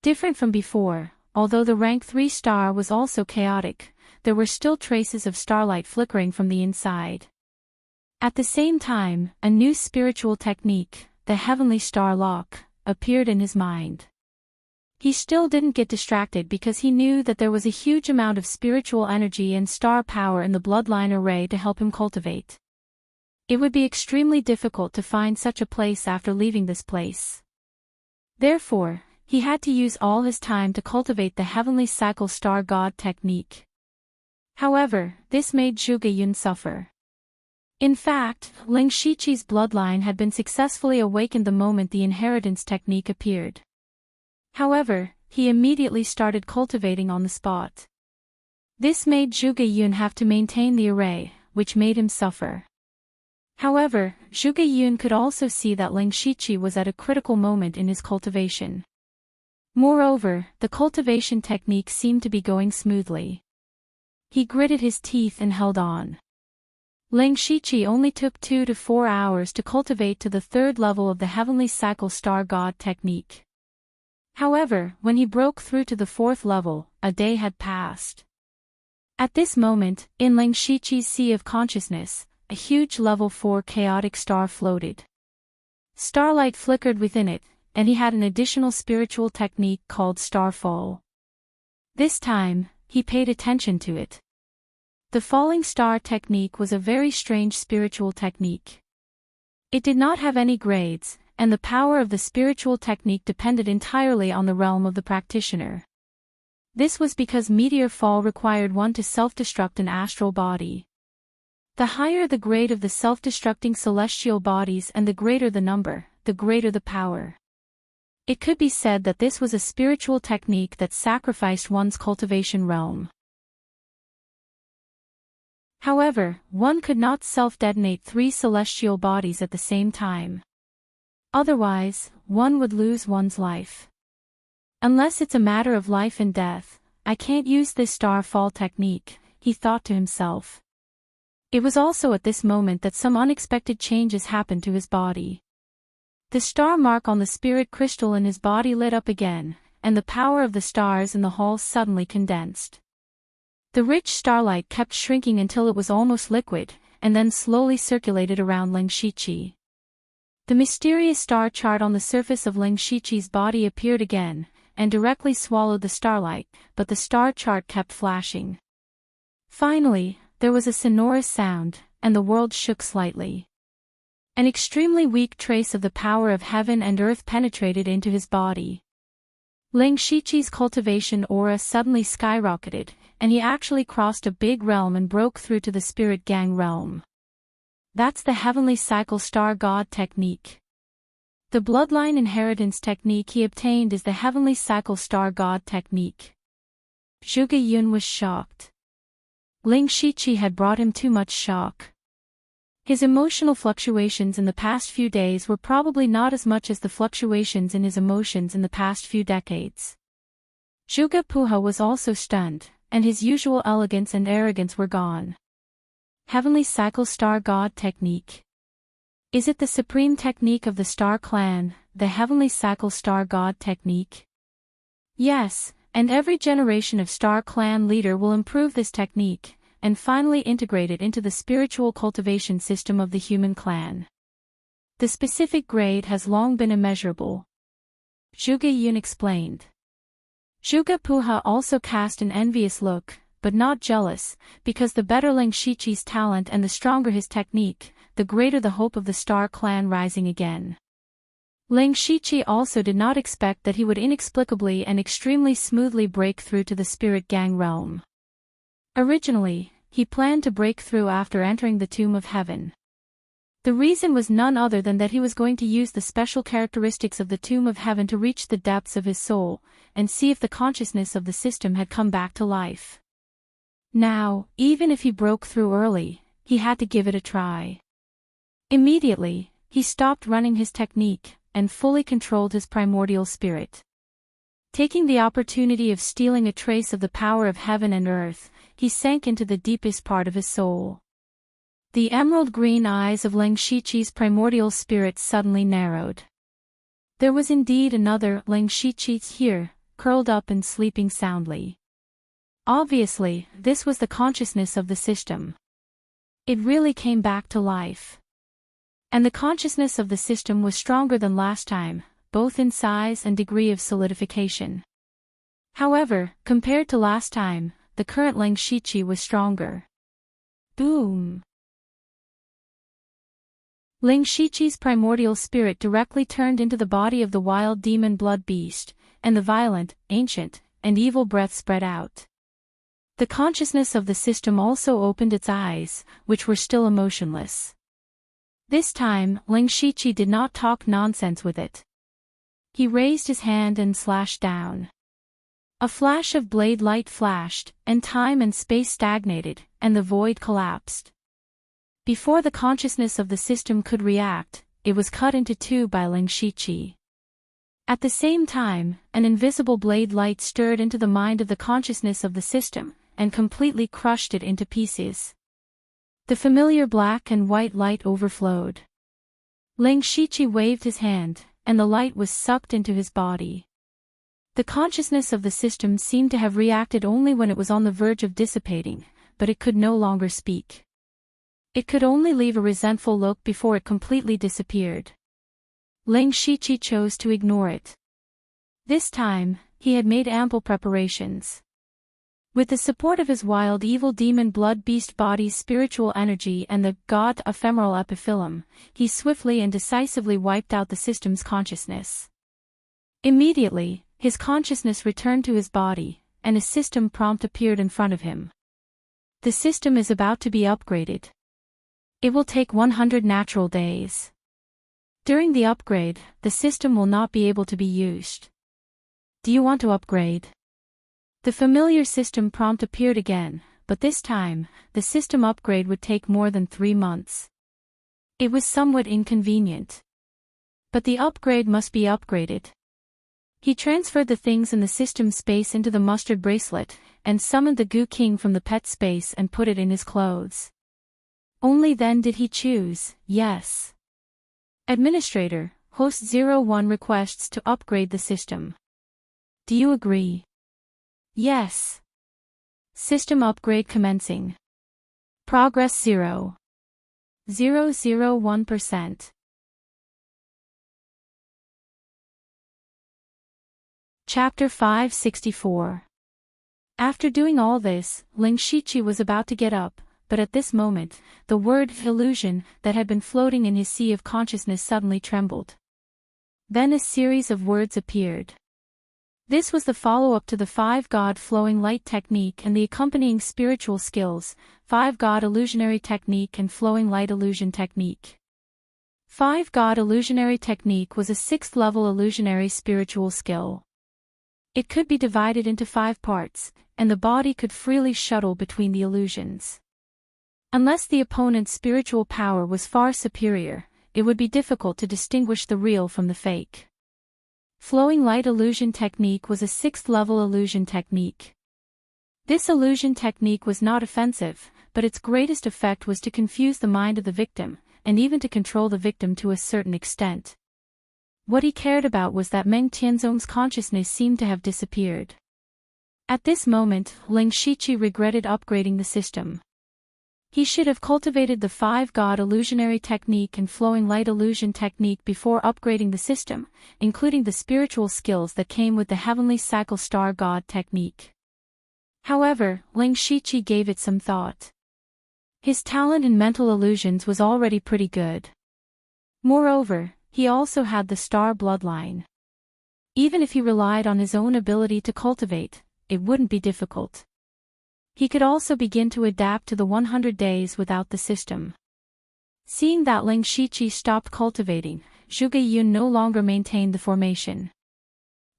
Speaker 1: Different from before, although the rank 3 star was also chaotic, there were still traces of starlight flickering from the inside. At the same time, a new spiritual technique, the heavenly star lock, appeared in his mind. He still didn't get distracted because he knew that there was a huge amount of spiritual energy and star power in the bloodline array to help him cultivate. It would be extremely difficult to find such a place after leaving this place. Therefore, he had to use all his time to cultivate the heavenly cycle star god technique. However, this made Zhuge Yun suffer. In fact, Ling Shiqi's bloodline had been successfully awakened the moment the inheritance technique appeared. However, he immediately started cultivating on the spot. This made Zhuge Yun have to maintain the array, which made him suffer. However, Zhuge Yun could also see that Ling Shiqi was at a critical moment in his cultivation. Moreover, the cultivation technique seemed to be going smoothly. He gritted his teeth and held on. Ling Shiqi only took 2 to 4 hours to cultivate to the third level of the heavenly cycle star god technique. However, when he broke through to the fourth level, a day had passed. At this moment, in Ling Shiqi's sea of consciousness, a huge level 4 chaotic star floated. Starlight flickered within it, and he had an additional spiritual technique called Starfall. This time, he paid attention to it. The falling star technique was a very strange spiritual technique. It did not have any grades, and the power of the spiritual technique depended entirely on the realm of the practitioner. This was because meteor fall required one to self-destruct an astral body. The higher the grade of the self-destructing celestial bodies and the greater the number, the greater the power. It could be said that this was a spiritual technique that sacrificed one's cultivation realm. However, one could not self-detonate 3 celestial bodies at the same time. Otherwise, one would lose one's life. Unless it's a matter of life and death, I can't use this starfall technique, he thought to himself. It was also at this moment that some unexpected changes happened to his body. The star mark on the spirit crystal in his body lit up again, and the power of the stars in the hall suddenly condensed. The rich starlight kept shrinking until it was almost liquid, and then slowly circulated around Ling Shiqi. The mysterious star chart on the surface of Ling Shiqi's body appeared again, and directly swallowed the starlight, but the star chart kept flashing. Finally, there was a sonorous sound, and the world shook slightly. An extremely weak trace of the power of heaven and earth penetrated into his body. Ling Shiqi's cultivation aura suddenly skyrocketed, and he actually crossed a big realm and broke through to the spirit gang realm. That's the heavenly cycle star god technique. The bloodline inheritance technique he obtained is the heavenly cycle star god technique. Zhuge Yun was shocked. Ling Shiqi had brought him too much shock. His emotional fluctuations in the past few days were probably not as much as the fluctuations in his emotions in the past few decades. Zhuge Puha was also stunned, and his usual elegance and arrogance were gone. Heavenly cycle star god technique. Is it the supreme technique of the star clan, the heavenly cycle star god technique? Yes, and every generation of star clan leader will improve this technique, and finally integrate it into the spiritual cultivation system of the human clan. The specific grade has long been immeasurable. Zhuge Yun explained. Zhuge Puha also cast an envious look, but not jealous, because the better Ling Shiqi's talent and the stronger his technique, the greater the hope of the Star Clan rising again. Ling Shiqi also did not expect that he would inexplicably and extremely smoothly break through to the Spirit Gang realm. Originally, he planned to break through after entering the Tomb of Heaven. The reason was none other than that he was going to use the special characteristics of the Tomb of Heaven to reach the depths of his soul, and see if the consciousness of the system had come back to life. Now, even if he broke through early, he had to give it a try. Immediately, he stopped running his technique, and fully controlled his primordial spirit. Taking the opportunity of stealing a trace of the power of heaven and earth, he sank into the deepest part of his soul. The emerald green eyes of Ling Shiqi's primordial spirit suddenly narrowed. There was indeed another Ling Shiqi here, curled up and sleeping soundly. Obviously, this was the consciousness of the system. It really came back to life. And the consciousness of the system was stronger than last time, both in size and degree of solidification. However, compared to last time, the current Ling Shiqi was stronger. Boom! Ling Shiqi's primordial spirit directly turned into the body of the wild demon blood beast, and the violent, ancient, and evil breath spread out. The consciousness of the system also opened its eyes, which were still emotionless. This time, Ling Shiqi did not talk nonsense with it. He raised his hand and slashed down. A flash of blade light flashed, and time and space stagnated, and the void collapsed. Before the consciousness of the system could react, it was cut into two by Ling Shiqi. At the same time, an invisible blade light stirred into the mind of the consciousness of the system, and completely crushed it into pieces. The familiar black and white light overflowed. Ling Shiqi waved his hand, and the light was sucked into his body. The consciousness of the system seemed to have reacted only when it was on the verge of dissipating, but it could no longer speak. It could only leave a resentful look before it completely disappeared. Ling Shiqi chose to ignore it. This time, he had made ample preparations. With the support of his wild evil demon blood beast body's spiritual energy and the god ephemeral epiphyllum, he swiftly and decisively wiped out the system's consciousness. Immediately, his consciousness returned to his body, and a system prompt appeared in front of him. The system is about to be upgraded. It will take 100 natural days. During the upgrade, the system will not be able to be used. Do you want to upgrade? The familiar system prompt appeared again, but this time, the system upgrade would take more than 3 months. It was somewhat inconvenient. But the upgrade must be upgraded. He transferred the things in the system space into the mustard bracelet, and summoned the Goo King from the pet space and put it in his clothes. Only then did he choose, yes. Administrator, Host 01 requests to upgrade the system. Do you agree? Yes. System upgrade commencing. Progress 0.001%. Chapter 564. After doing all this, Ling Shiqi was about to get up, but at this moment, the word illusion that had been floating in his sea of consciousness suddenly trembled. Then a series of words appeared. This was the follow-up to the 5-God Flowing Light Technique and the accompanying spiritual skills, 5-God Illusionary Technique and Flowing Light Illusion Technique. 5-God Illusionary Technique was a 6th-level illusionary spiritual skill. It could be divided into 5 parts, and the body could freely shuttle between the illusions. Unless the opponent's spiritual power was far superior, it would be difficult to distinguish the real from the fake. Flowing Light Illusion Technique was a 6th-level illusion technique. This illusion technique was not offensive, but its greatest effect was to confuse the mind of the victim, and even to control the victim to a certain extent. What he cared about was that Meng Tianzong's consciousness seemed to have disappeared. At this moment, Ling Shiqi regretted upgrading the system. He should have cultivated the 5-god illusionary technique and flowing light illusion technique before upgrading the system, including the spiritual skills that came with the heavenly cycle star god technique. However, Ling Shiqi gave it some thought. His talent in mental illusions was already pretty good. Moreover, he also had the star bloodline. Even if he relied on his own ability to cultivate, it wouldn't be difficult. He could also begin to adapt to the 100 days without the system. Seeing that Ling Shiqi stopped cultivating, Zhuge Yun no longer maintained the formation.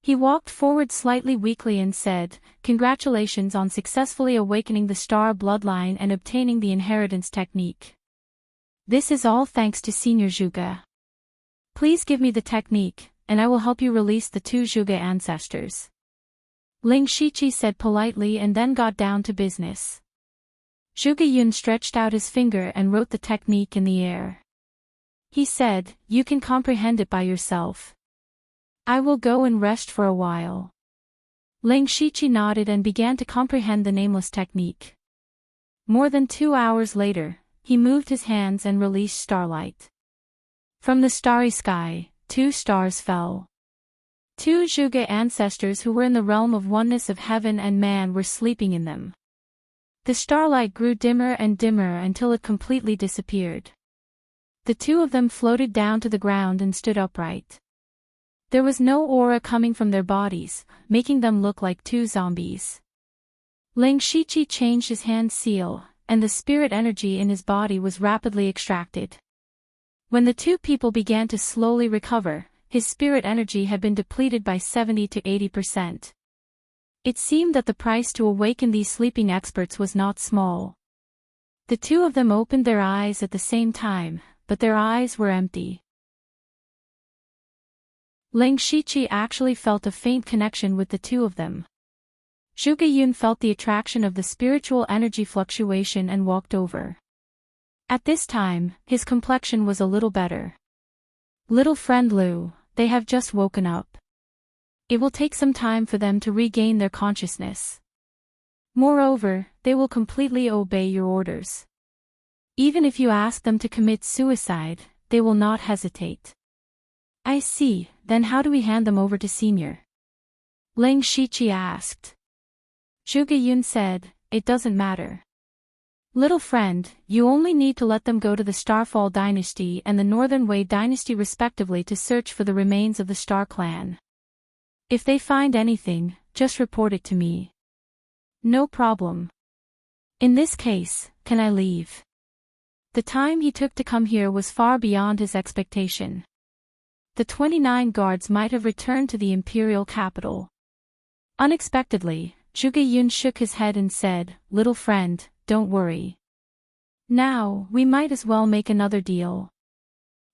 Speaker 1: He walked forward slightly weakly and said, "Congratulations on successfully awakening the star bloodline and obtaining the inheritance technique. This is all thanks to Senior Zhuge. Please give me the technique, and I will help you release the 2 Zhuge ancestors." Ling Shiqi said politely and then got down to business. Zhuge Yun stretched out his finger and wrote the technique in the air. He said, "You can comprehend it by yourself. I will go and rest for a while." Ling Shiqi nodded and began to comprehend the nameless technique. More than 2 hours later, he moved his hands and released starlight. From the starry sky, 2 stars fell. 2 Zhuge ancestors who were in the realm of oneness of heaven and man were sleeping in them. The starlight grew dimmer and dimmer until it completely disappeared. The 2 of them floated down to the ground and stood upright. There was no aura coming from their bodies, making them look like 2 zombies. Ling Shiqi changed his hand seal, and the spirit energy in his body was rapidly extracted. When the 2 people began to slowly recover, his spirit energy had been depleted by 70 to 80%. It seemed that the price to awaken these sleeping experts was not small. The 2 of them opened their eyes at the same time, but their eyes were empty. Ling Shiqi actually felt a faint connection with the 2 of them. Zhuge Yun felt the attraction of the spiritual energy fluctuation and walked over. At this time, his complexion was a little better. "Little friend Liu, they have just woken up. It will take some time for them to regain their consciousness. Moreover, they will completely obey your orders. Even if you ask them to commit suicide, they will not hesitate." "I see, then how do we hand them over to Senior?" Ling Shiqi asked. Zhuge Yun said, "It doesn't matter. Little friend, you only need to let them go to the Starfall dynasty and the Northern Wei dynasty respectively to search for the remains of the Star clan. If they find anything, just report it to me." "No problem. In this case, can I leave?" The time he took to come here was far beyond his expectation. The 29 guards might have returned to the imperial capital. Unexpectedly, Zhuge Yun shook his head and said, "Little friend, don't worry. Now, we might as well make another deal."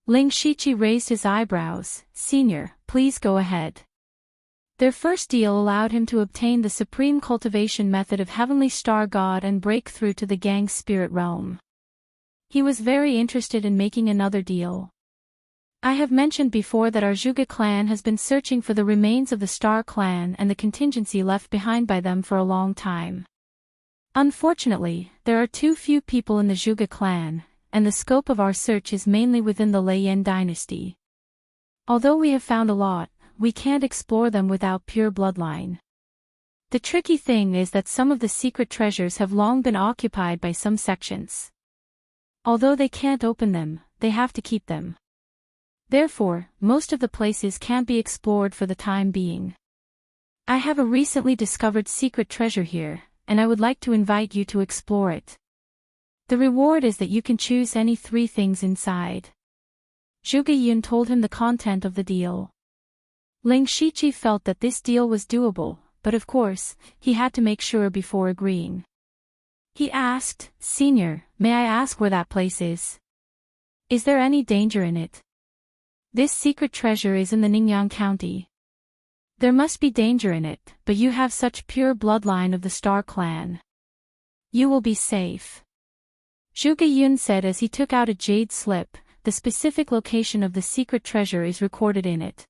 Speaker 1: Ling Shiqi raised his eyebrows. "Senior, please go ahead." Their first deal allowed him to obtain the supreme cultivation method of Heavenly Star God and break through to the Gang spirit realm. He was very interested in making another deal. "I have mentioned before that our Zhuge clan has been searching for the remains of the Star clan and the contingency left behind by them for a long time. Unfortunately, there are too few people in the Zhuge clan, and the scope of our search is mainly within the Lei Yan dynasty. Although we have found a lot, we can't explore them without pure bloodline. The tricky thing is that some of the secret treasures have long been occupied by some sections. Although they can't open them, they have to keep them. Therefore, most of the places can't be explored for the time being. I have a recently discovered secret treasure here, and I would like to invite you to explore it. The reward is that you can choose any 3 things inside." Zhuge Yun told him the content of the deal. Ling Shiqi felt that this deal was doable, but of course, he had to make sure before agreeing. He asked, "Senior, may I ask where that place is? Is there any danger in it? This secret treasure is in the Ningyang County. There must be danger in it, but you have such pure bloodline of the Star clan. You will be safe." Zhuge Yun said as he took out a jade slip. The specific location of the secret treasure is recorded in it.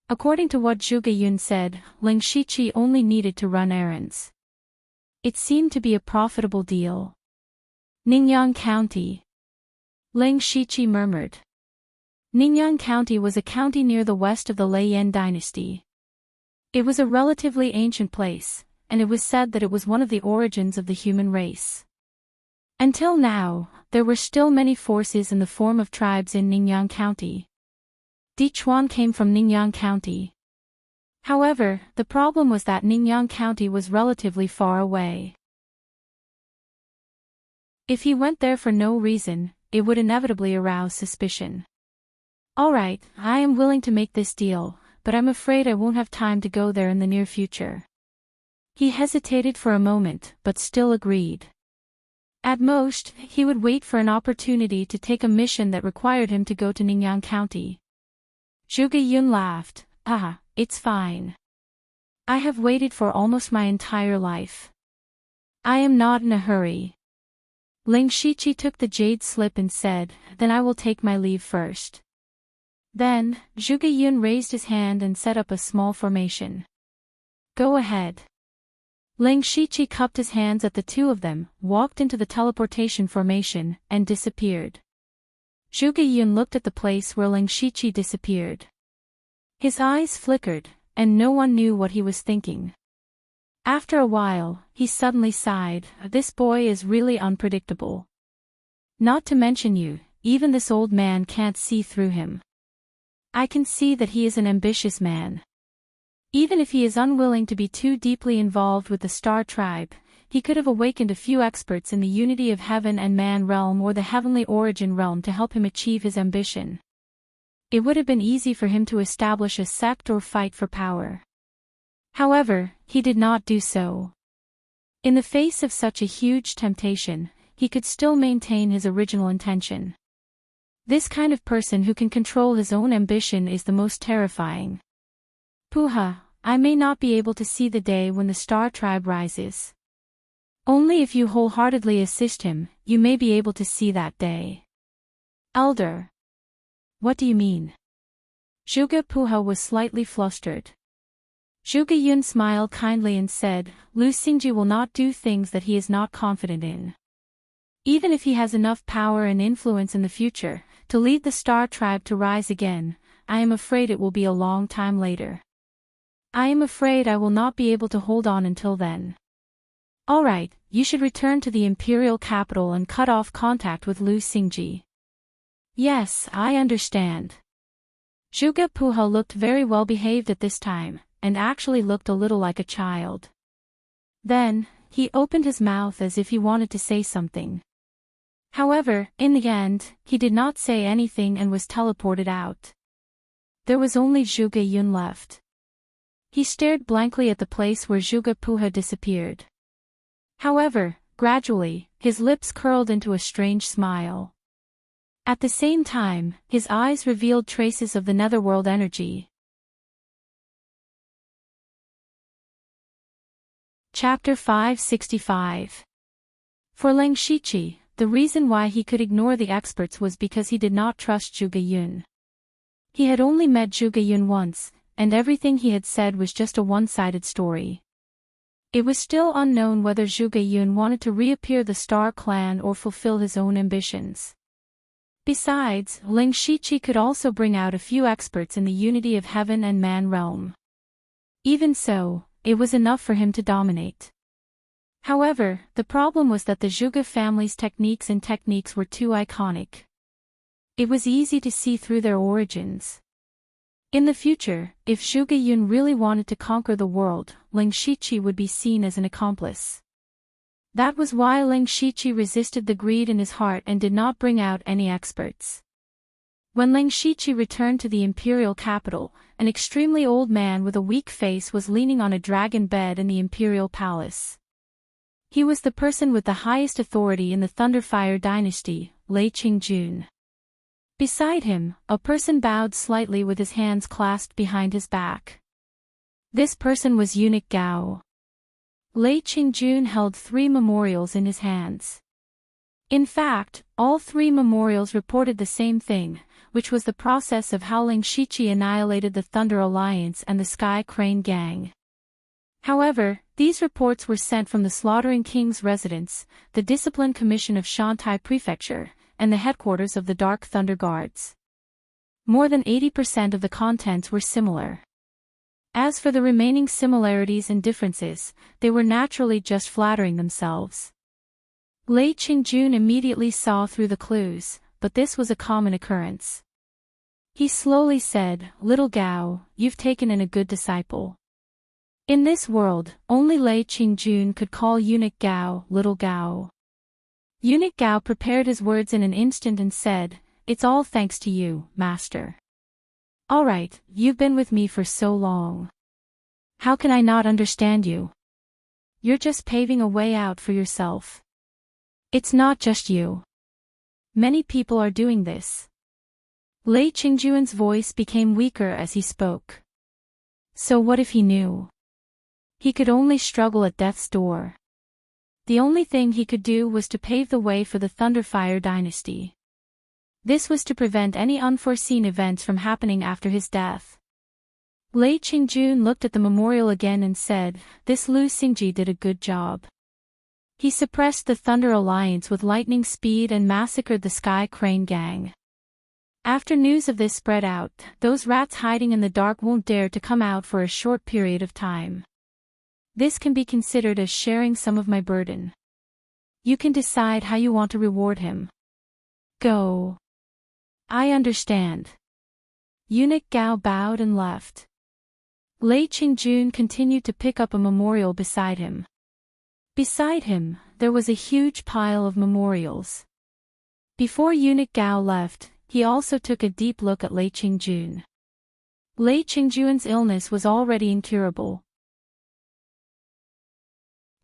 Speaker 1: According to what Zhuge Yun said, Ling Shiqi only needed to run errands. It seemed to be a profitable deal. Ningyang County. Ling Shiqi murmured. Ningyang County was a county near the west of the Lei Yan dynasty. It was a relatively ancient place, and it was said that it was one of the origins of the human race. Until now, there were still many forces in the form of tribes in Ningyang County. Dichuan came from Ningyang County. However, the problem was that Ningyang County was relatively far away. If he went there for no reason, it would inevitably arouse suspicion. Alright, I am willing to make this deal, but I'm afraid I won't have time to go there in the near future. He hesitated for a moment, but still agreed. At most, he would wait for an opportunity to take a mission that required him to go to Ningyang County. Zhuge Yun laughed. It's fine. I have waited for almost my entire life. I am not in a hurry. Ling Shiqi took the jade slip and said, then I will take my leave first. Then, Zhuge Yun raised his hand and set up a small formation. Go ahead. Ling Shiqi cupped his hands at the two of them, walked into the teleportation formation, and disappeared. Zhuge Yun looked at the place where Ling Shiqi disappeared. His eyes flickered, and no one knew what he was thinking. After a while, he suddenly sighed, this boy is really unpredictable. Not to mention you, even this old man can't see through him. I can see that he is an ambitious man. Even if he is unwilling to be too deeply involved with the Star Tribe, he could have awakened a few experts in the unity of heaven and man realm or the heavenly origin realm to help him achieve his ambition. It would have been easy for him to establish a sect or fight for power. However, he did not do so. In the face of such a huge temptation, he could still maintain his original intention. This kind of person who can control his own ambition is the most terrifying. Puha, I may not be able to see the day when the Star Tribe rises. Only if you wholeheartedly assist him, you may be able to see that day. Elder. What do you mean? Zhuge Puha was slightly flustered. Zhuge Yun smiled kindly and said, Lu Xingji will not do things that he is not confident in. Even if he has enough power and influence in the future, to lead the Star Tribe to rise again, I am afraid it will be a long time later. I am afraid I will not be able to hold on until then. Alright, you should return to the imperial capital and cut off contact with Lu Xingji. Yes, I understand. Zhuge Puha looked very well behaved at this time, and actually looked a little like a child. Then, he opened his mouth as if he wanted to say something. However, in the end, he did not say anything and was teleported out. There was only Zhuge Yun left. He stared blankly at the place where Zhuge Puha disappeared. However, gradually, his lips curled into a strange smile. At the same time, his eyes revealed traces of the netherworld energy. Chapter 565. For Ling Shiqi, the reason why he could ignore the experts was because he did not trust Zhuge Yun. He had only met Zhuge Yun once, and everything he had said was just a one-sided story. It was still unknown whether Zhuge Yun wanted to reappear the Star Clan or fulfill his own ambitions. Besides, Ling Shiqi could also bring out a few experts in the unity of heaven and man realm. Even so, it was enough for him to dominate. However, the problem was that the Zhuge family's techniques were too iconic. It was easy to see through their origins. In the future, if Zhuge Yun really wanted to conquer the world, Ling Shiqi would be seen as an accomplice. That was why Ling Shiqi resisted the greed in his heart and did not bring out any experts. When Ling Shiqi returned to the imperial capital, an extremely old man with a weak face was leaning on a dragon bed in the imperial palace. He was the person with the highest authority in the Thunderfire dynasty, Lei Qingjun. Beside him, a person bowed slightly with his hands clasped behind his back. This person was Eunuch Gao. Lei Qingjun held 3 memorials in his hands. In fact, all 3 memorials reported the same thing, which was the process of how Ling Shiqi annihilated the Thunder Alliance and the Sky Crane Gang. However, These reports were sent from the Slaughtering King's residence, the Discipline Commission of Shantai Prefecture, and the headquarters of the Dark Thunder Guards. More than 80% of the contents were similar. As for the remaining similarities and differences, they were naturally just flattering themselves. Lei Qingjun immediately saw through the clues, but this was a common occurrence. He slowly said, "Little Gao, you've taken in a good disciple." In this world, only Lei Qingjun could call Eunuch Gao, Little Gao. Eunuch Gao prepared his words in an instant and said, "It's all thanks to you, Master. All right, you've been with me for so long. How can I not understand you? You're just paving a way out for yourself. It's not just you. Many people are doing this." Lei Qingjun's voice became weaker as he spoke. So what if he knew? He could only struggle at death's door. The only thing he could do was to pave the way for the Thunderfire dynasty. This was to prevent any unforeseen events from happening after his death. Lei Qingjun looked at the memorial again and said, "This Lu Xingji did a good job. He suppressed the Thunder Alliance with lightning speed and massacred the Sky Crane Gang. After news of this spread out, those rats hiding in the dark won't dare to come out for a short period of time. This can be considered as sharing some of my burden. You can decide how you want to reward him. Go." "I understand." Eunuch Gao bowed and left. Lei Qingjun continued to pick up a memorial beside him. Beside him, there was a huge pile of memorials. Before Eunuch Gao left, he also took a deep look at Lei Qingjun. Lei Qingjun's illness was already incurable.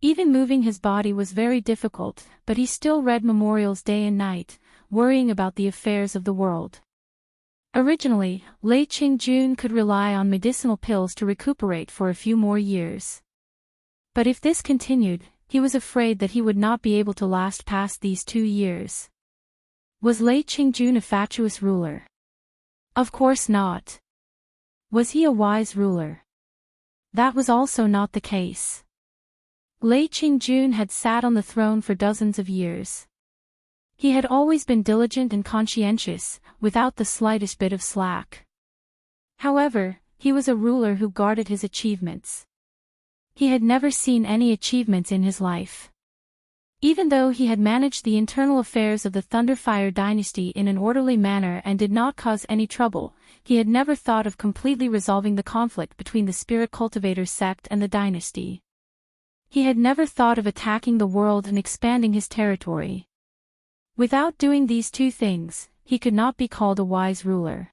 Speaker 1: Even moving his body was very difficult, but he still read memorials day and night, worrying about the affairs of the world. Originally, Lei Qingjun could rely on medicinal pills to recuperate for a few more years. But if this continued, he was afraid that he would not be able to last past these 2 years. Was Lei Qingjun a fatuous ruler? Of course not. Was he a wise ruler? That was also not the case. Lei Qingjun had sat on the throne for dozens of years. He had always been diligent and conscientious, without the slightest bit of slack. However, he was a ruler who guarded his achievements. He had never seen any achievements in his life. Even though he had managed the internal affairs of the Thunderfire dynasty in an orderly manner and did not cause any trouble, he had never thought of completely resolving the conflict between the Spirit Cultivator sect and the dynasty. He had never thought of attacking the world and expanding his territory. Without doing these 2 things, he could not be called a wise ruler.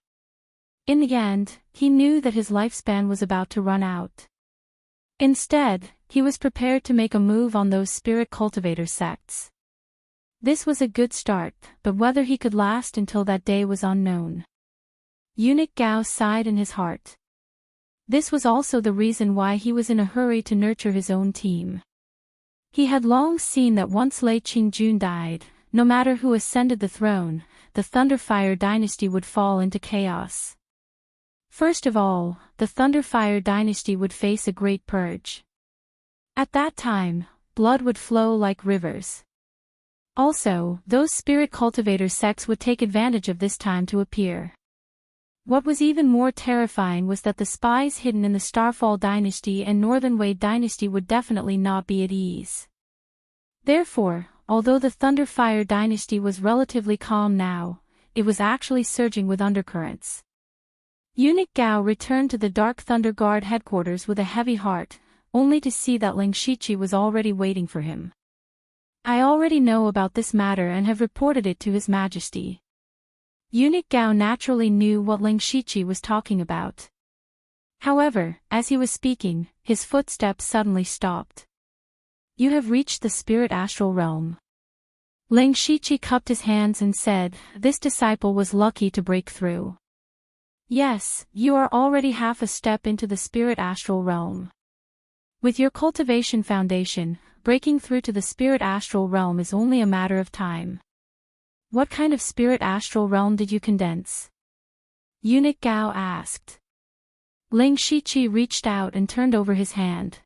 Speaker 1: In the end, he knew that his lifespan was about to run out. Instead, he was prepared to make a move on those Spirit Cultivator sects. This was a good start, but whether he could last until that day was unknown. Eunuch Gao sighed in his heart. This was also the reason why he was in a hurry to nurture his own team. He had long seen that once Lei Qingjun died, no matter who ascended the throne, the Thunderfire dynasty would fall into chaos. First of all, the Thunderfire dynasty would face a great purge. At that time, blood would flow like rivers. Also, those Spirit Cultivator sects would take advantage of this time to appear. What was even more terrifying was that the spies hidden in the Starfall dynasty and Northern Wade dynasty would definitely not be at ease. Therefore, although the Thunderfire dynasty was relatively calm now, it was actually surging with undercurrents. Eunuch Gao returned to the Dark Thunder Guard headquarters with a heavy heart, only to see that Ling Shiqi was already waiting for him. "I already know about this matter and have reported it to His Majesty." Eunuch Gao naturally knew what Ling Shiqi was talking about. However, as he was speaking, his footsteps suddenly stopped. "You have reached the spirit astral realm." Ling Shiqi cupped his hands and said, "This disciple was lucky to break through." "Yes, you are already half a step into the spirit astral realm. With your cultivation foundation, breaking through to the spirit astral realm is only a matter of time." "What kind of spirit astral realm did you condense?" Eunuch Gao asked. Ling Shiqi reached out and turned over his hand.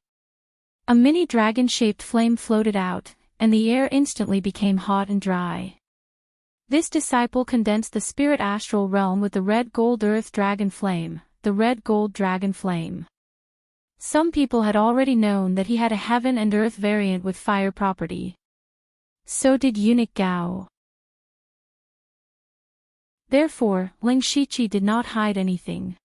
Speaker 1: A mini dragon-shaped flame floated out, and the air instantly became hot and dry. This disciple condensed the spirit astral realm with the red gold earth dragon flame, the red gold dragon flame. Some people had already known that he had a heaven and earth variant with fire property. So did eunuch Gao. Therefore, Ling Shiqi did not hide anything.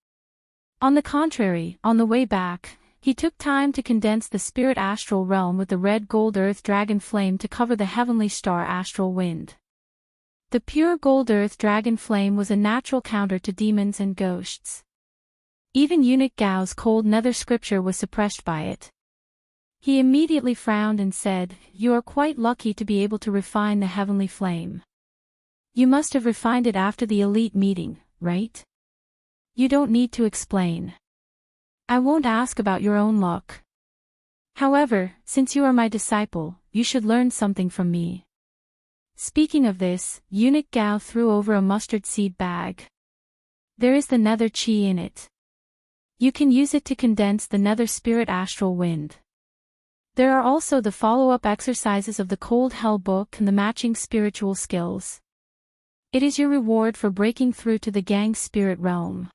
Speaker 1: On the contrary, on the way back, he took time to condense the spirit astral realm with the red gold earth dragon flame to cover the heavenly star astral wind. The pure gold earth dragon flame was a natural counter to demons and ghosts. Even eunuch Gao's cold nether scripture was suppressed by it. He immediately frowned and said, "You are quite lucky to be able to refine the heavenly flame. You must have refined it after the elite meeting, right? You don't need to explain. I won't ask about your own luck. However, since you are my disciple, you should learn something from me." Speaking of this, eunuch Gao threw over a mustard seed bag. There is the nether chi in it. You can use it to condense the nether spirit astral wind. There are also the follow-up exercises of the Cold Hell book and the matching spiritual skills. It is your reward for breaking through to the gang spirit realm.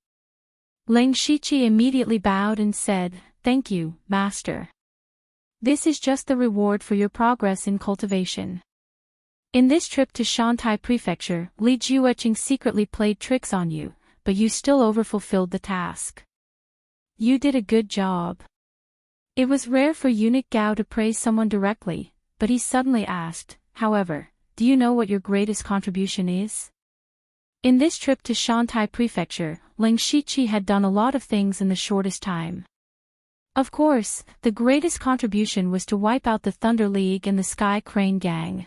Speaker 1: Ling Shiqi immediately bowed and said, "Thank you, Master. This is just the reward for your progress in cultivation." In this trip to Shantai Prefecture, Li Jueqing secretly played tricks on you, but you still overfulfilled the task. You did a good job. It was rare for eunuch Gao to praise someone directly, but he suddenly asked, "However, do you know what your greatest contribution is?" In this trip to Shantai Prefecture, Ling Shiqi had done a lot of things in the shortest time. Of course, the greatest contribution was to wipe out the Thunder League and the Sky Crane Gang.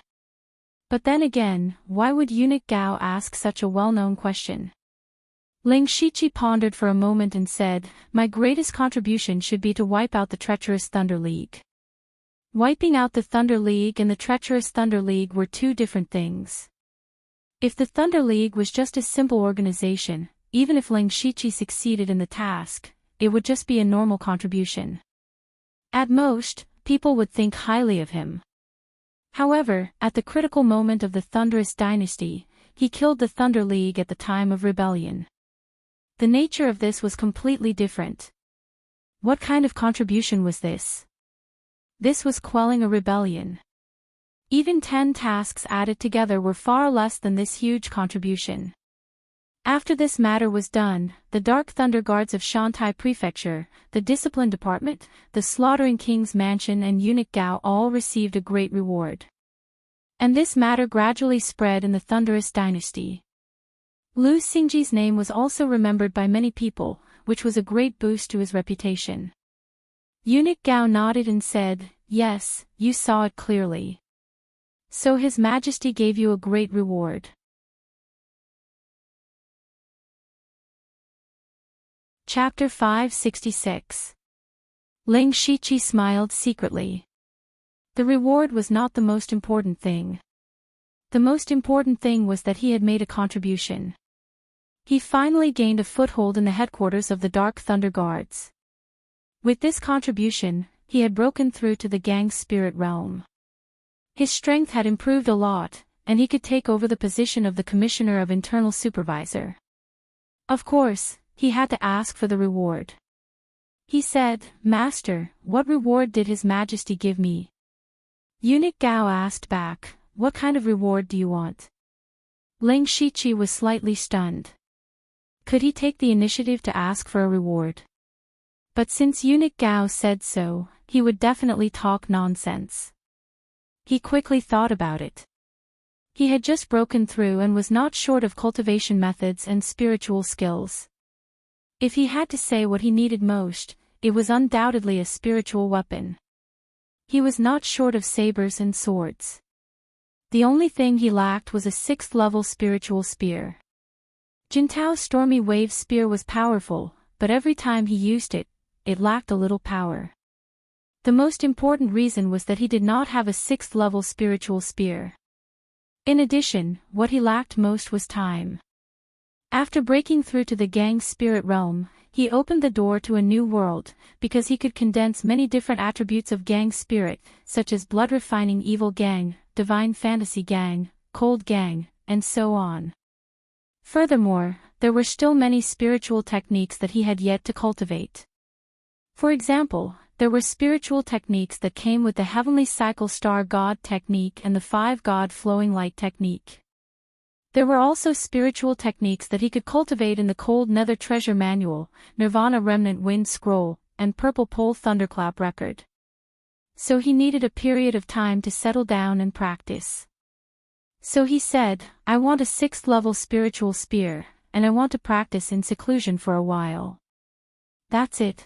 Speaker 1: But then again, why would eunuch Gao ask such a well-known question? Ling Shiqi pondered for a moment and said, "My greatest contribution should be to wipe out the treacherous Thunder League." Wiping out the Thunder League and the treacherous Thunder League were two different things. If the Thunder League was just a simple organization, even if Ling Shiqi succeeded in the task, it would just be a normal contribution. At most, people would think highly of him. However, at the critical moment of the Thunderous Dynasty, he killed the Thunder League at the time of rebellion. The nature of this was completely different. What kind of contribution was this? This was quelling a rebellion. Even 10 tasks added together were far less than this huge contribution. After this matter was done, the Dark Thunder Guards of Shantai Prefecture, the Discipline Department, the Slaughtering King's Mansion and eunuch Gao all received a great reward. And this matter gradually spread in the Thunderous Dynasty. Lu Xingji's name was also remembered by many people, which was a great boost to his reputation. Eunuch Gao nodded and said, "Yes, you saw it clearly. So His Majesty gave you a great reward." Chapter 566. Ling Shiqi smiled secretly. The reward was not the most important thing. The most important thing was that he had made a contribution. He finally gained a foothold in the headquarters of the Dark Thunder Guards. With this contribution, he had broken through to the gang's spirit realm. His strength had improved a lot, and he could take over the position of the Commissioner of Internal Supervisor. Of course, he had to ask for the reward. He said, "Master, what reward did His Majesty give me?" Eunuch Gao asked back, "What kind of reward do you want?" Ling Shiqi was slightly stunned. Could he take the initiative to ask for a reward? But since eunuch Gao said so, he would definitely talk nonsense. He quickly thought about it. He had just broken through and was not short of cultivation methods and spiritual skills. If he had to say what he needed most, it was undoubtedly a spiritual weapon. He was not short of sabers and swords. The only thing he lacked was a 6th-level spiritual spear. Jintao's Stormy Wave spear was powerful, but every time he used it, it lacked a little power. The most important reason was that he did not have a 6th-level spiritual spear. In addition, what he lacked most was time. After breaking through to the gang's spirit realm, He opened the door to a new world, because he could condense many different attributes of gang spirit, such as blood-refining evil gang, divine fantasy gang, cold gang, and so on. Furthermore, there were still many spiritual techniques that he had yet to cultivate. For example, there were spiritual techniques that came with the Heavenly Cycle Star God technique and the 5-God Flowing Light technique. There were also spiritual techniques that he could cultivate in the Cold Nether Treasure Manual, Nirvana Remnant Wind Scroll, and Purple Pole Thunderclap Record. So he needed a period of time to settle down and practice. So he said, I want a 6th level spiritual spear, and I want to practice in seclusion for a while. That's it.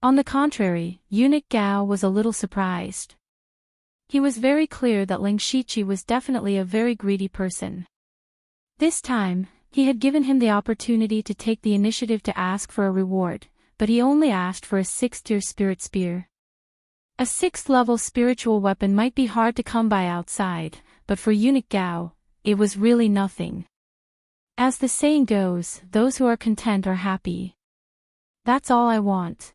Speaker 1: On the contrary, Eunuch Gao was a little surprised. He was very clear that Ling Shiqi was definitely a very greedy person. This time, he had given him the opportunity to take the initiative to ask for a reward, but he only asked for a 6th-tier spirit spear. A 6th-level spiritual weapon might be hard to come by outside, but for Eunuch Gao, it was really nothing. As the saying goes, those who are content are happy. That's all I want.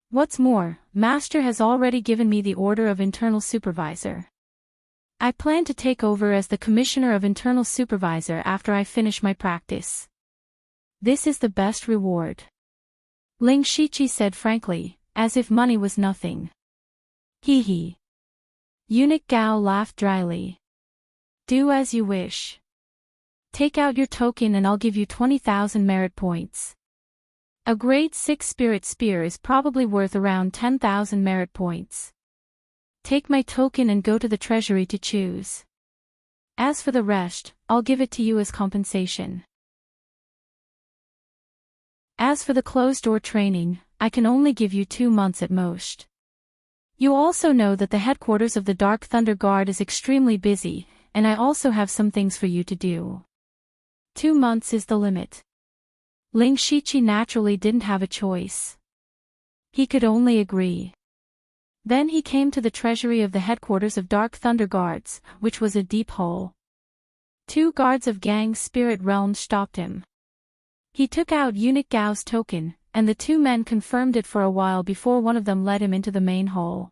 Speaker 1: What's more, Master has already given me the order of Internal Supervisor. I plan to take over as the Commissioner of Internal Supervisor after I finish my practice. This is the best reward. Ling Shiqi said frankly, as if money was nothing. Hee hee. Eunuch Gao laughed dryly. Do as you wish. Take out your token and I'll give you 20,000 merit points. A grade 6 spirit spear is probably worth around 10,000 merit points. Take my token and go to the treasury to choose. As for the rest, I'll give it to you as compensation. As for the closed-door training, I can only give you 2 months at most. You also know that the headquarters of the Dark Thunder Guard is extremely busy, and I also have some things for you to do. 2 months is the limit. Ling Shiqi naturally didn't have a choice. He could only agree. Then he came to the treasury of the headquarters of Dark Thunder Guards, which was a deep hole. 2 guards of Gang Spirit Realm stopped him. He took out Eunuch Gao's token, and the 2 men confirmed it for a while before one of them led him into the main hall.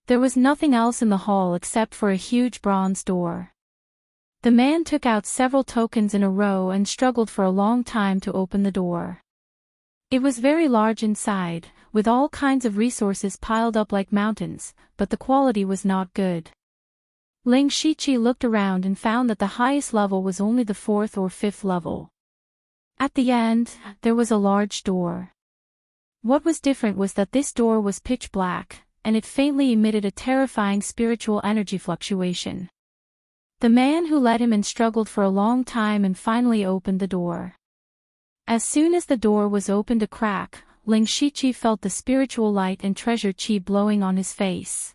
Speaker 1: There was nothing else in the hall except for a huge bronze door. The man took out several tokens in a row and struggled for a long time to open the door. It was very large inside, with all kinds of resources piled up like mountains, but the quality was not good. Ling Shiqi looked around and found that the highest level was only the 4th or 5th level. At the end, there was a large door. What was different was that this door was pitch black, and it faintly emitted a terrifying spiritual energy fluctuation. The man who led him struggled for a long time and finally opened the door. As soon as the door was opened a crack, Ling Shiqi felt the spiritual light and treasure chi blowing on his face.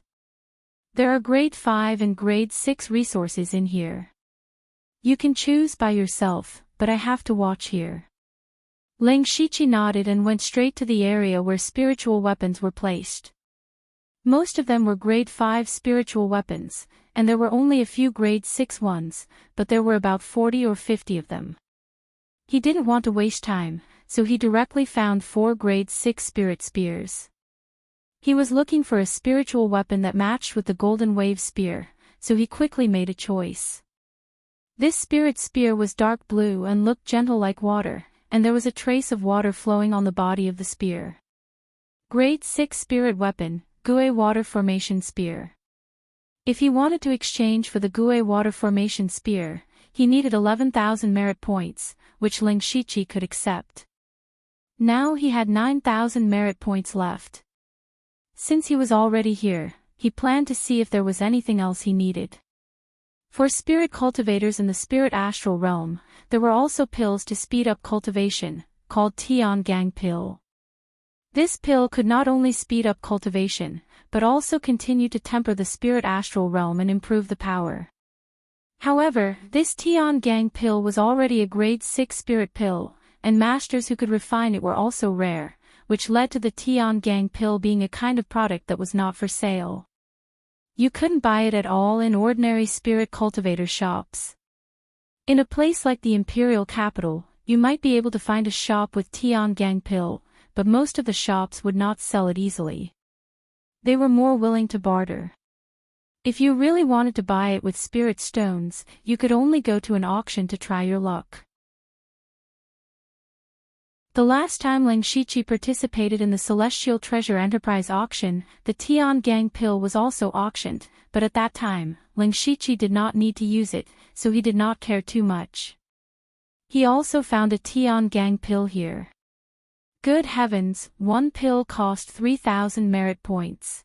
Speaker 1: There are grade 5 and grade 6 resources in here. You can choose by yourself, but I have to watch here. Ling Shiqi nodded and went straight to the area where spiritual weapons were placed. Most of them were grade 5 spiritual weapons, and there were only a few grade 6 ones, but there were about 40 or 50 of them. He didn't want to waste time, so he directly found 4 grade 6 spirit spears. He was looking for a spiritual weapon that matched with the Golden Wave spear, so he quickly made a choice. This spirit spear was dark blue and looked gentle like water, and there was a trace of water flowing on the body of the spear. Grade 6 spirit weapon, Gue Water Formation Spear. If he wanted to exchange for the Gue Water Formation Spear, he needed 11,000 merit points, which Ling Shiqi could accept. Now he had 9,000 merit points left. Since he was already here, he planned to see if there was anything else he needed. For spirit cultivators in the spirit astral realm, there were also pills to speed up cultivation, called Tian Gang Pill. This pill could not only speed up cultivation, but also continue to temper the spirit astral realm and improve the power. However, this Tian Gang Pill was already a grade 6 spirit pill, and masters who could refine it were also rare, which led to the Tian Gang Pill being a kind of product that was not for sale. You couldn't buy it at all in ordinary spirit cultivator shops. In a place like the imperial capital, You might be able to find a shop with Tiangang pill, but most of the shops would not sell it easily. They were more willing to barter. If you really wanted to buy it with spirit stones, you could only go to an auction to try your luck. The last time Ling Shiqi participated in the Celestial Treasure Enterprise auction, the Tiangang pill was also auctioned, but at that time, Ling Shiqi did not need to use it, so he did not care too much. He also found a Tiangang pill here. Good heavens, one pill cost 3,000 merit points.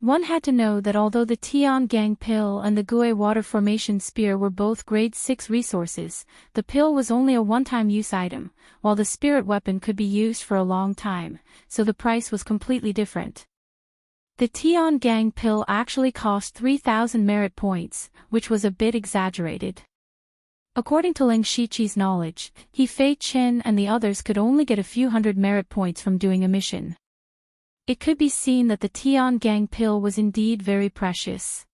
Speaker 1: One had to know that although the Tiangang pill and the Gue water formation spear were both grade 6 resources, the pill was only a one-time use item, while the spirit weapon could be used for a long time, so the price was completely different. The Tiangang pill actually cost 3,000 merit points, which was a bit exaggerated. According to Ling Shiqi's knowledge, he Fei Qin and the others could only get a few hundred merit points from doing a mission. It could be seen that the Tiangang pill was indeed very precious.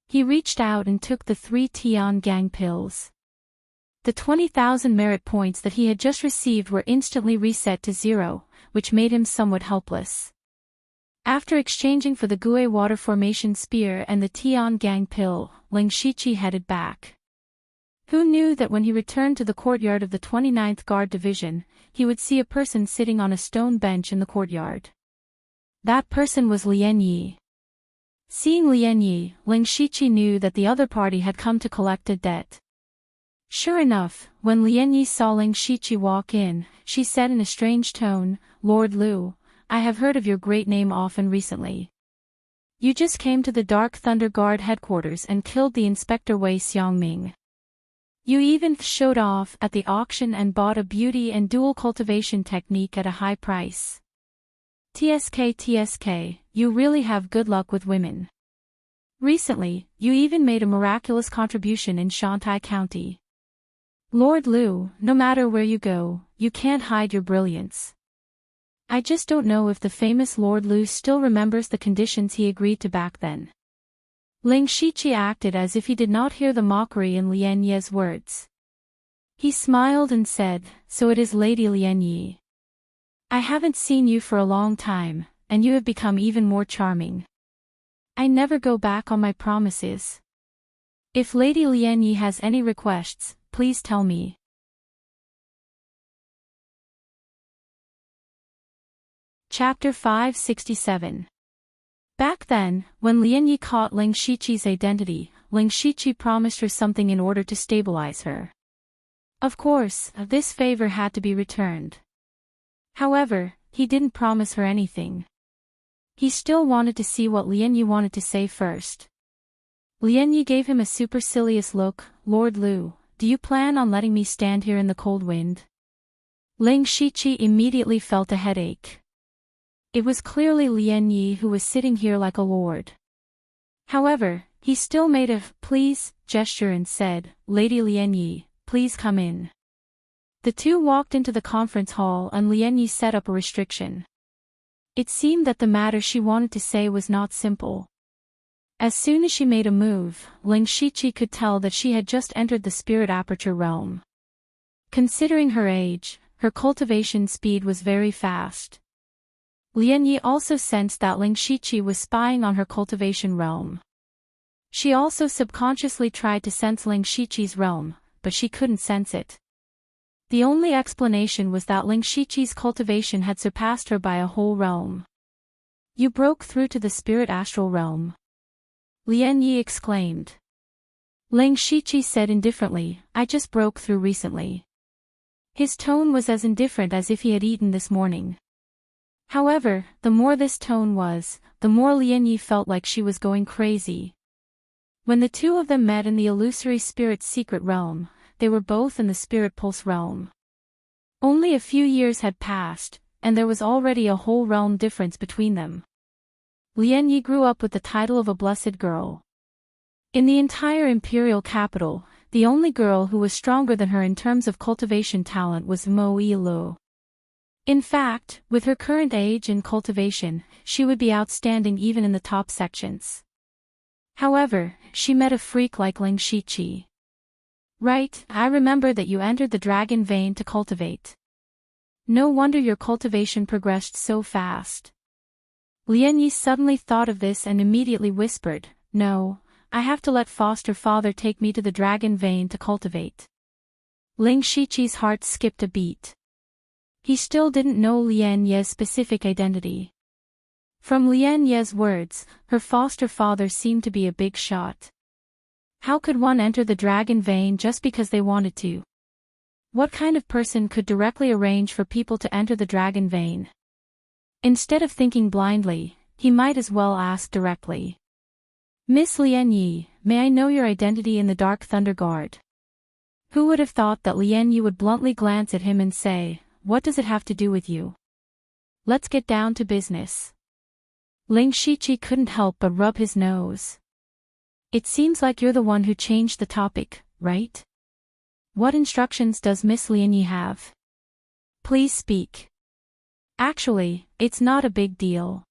Speaker 1: He reached out and took the 3 Tiangang pills. The 20,000 merit points that he had just received were instantly reset to 0, which made him somewhat helpless. After exchanging for the Gue water formation spear and the Tiangang pill, Ling Shiqi headed back. Who knew that when he returned to the courtyard of the 29th Guard Division, he would see a person sitting on a stone bench in the courtyard. That person was Lian Yi. Seeing Lian Yi, Ling Shiqi knew that the other party had come to collect a debt. Sure enough, when Lian Yi saw Ling Shiqi walk in, she said in a strange tone, "Lord Lu, I have heard of your great name often recently. You just came to the Dark Thunder Guard headquarters and killed the Inspector Wei Xiangming. You even showed off at the auction and bought a beauty and dual cultivation technique at a high price. TSK, you really have good luck with women. Recently, you even made a miraculous contribution in Shantai County. Lord Lu, no matter where you go, you can't hide your brilliance. I just don't know if the famous Lord Lu still remembers the conditions he agreed to back then." Ling Shiqi acted as if he did not hear the mockery in Lian Ye's words. He smiled and said, "So it is Lady Lian Yi. I haven't seen you for a long time, and you have become even more charming. I never go back on my promises. If Lady Lian Yi has any requests, please tell me." Chapter 567. Back then, when Lian Yi caught Ling Shiqi's identity, Ling Shiqi promised her something in order to stabilize her. Of course, this favor had to be returned. However, he didn't promise her anything. He still wanted to see what Lian Yi wanted to say first. Lian Yi gave him a supercilious look. "Lord Lu, do you plan on letting me stand here in the cold wind?" Ling Shiqi immediately felt a headache. It was clearly Lian Yi who was sitting here like a lord. However, he still made a "please" gesture and said, "Lady Lian Yi, please come in." The two walked into the conference hall and Lian Yi set up a restriction. It seemed that the matter she wanted to say was not simple. As soon as she made a move, Ling Shiqi could tell that she had just entered the spirit aperture realm. Considering her age, her cultivation speed was very fast. Lian Yi also sensed that Ling Shiqi was spying on her cultivation realm. She also subconsciously tried to sense Ling Shiqi's realm, but she couldn't sense it. The only explanation was that Ling Shiqi's cultivation had surpassed her by a whole realm. "You broke through to the spirit astral realm," Lian Yi exclaimed. Ling Shiqi said indifferently, "I just broke through recently." His tone was as indifferent as if he had eaten this morning. However, the more this tone was, the more Lian Yi felt like she was going crazy. When the two of them met in the illusory spirit's secret realm, they were both in the spirit pulse realm. Only a few years had passed, and there was already a whole realm difference between them. Lian Yi grew up with the title of a blessed girl. In the entire imperial capital, the only girl who was stronger than her in terms of cultivation talent was Mo Yilu. In fact, with her current age and cultivation, she would be outstanding even in the top sections. However, she met a freak like Ling Shiqi. Right, I remember that you entered the dragon vein to cultivate. No wonder your cultivation progressed so fast. Lian Yi suddenly thought of this and immediately whispered, no, I have to let foster father take me to the dragon vein to cultivate. Ling Shiqi's heart skipped a beat. He still didn't know Lian Ye's specific identity. From Lian Ye's words, her foster father seemed to be a big shot. How could one enter the dragon vein just because they wanted to? What kind of person could directly arrange for people to enter the dragon vein? Instead of thinking blindly, he might as well ask directly. Miss Lian Yi, may I know your identity in the Dark Thunder Guard? Who would have thought that Lian Yi would bluntly glance at him and say, what does it have to do with you? Let's get down to business. Ling Shiqi couldn't help but rub his nose. It seems like you're the one who changed the topic, right? What instructions does Miss Lian Yi have? Please speak. Actually, it's not a big deal.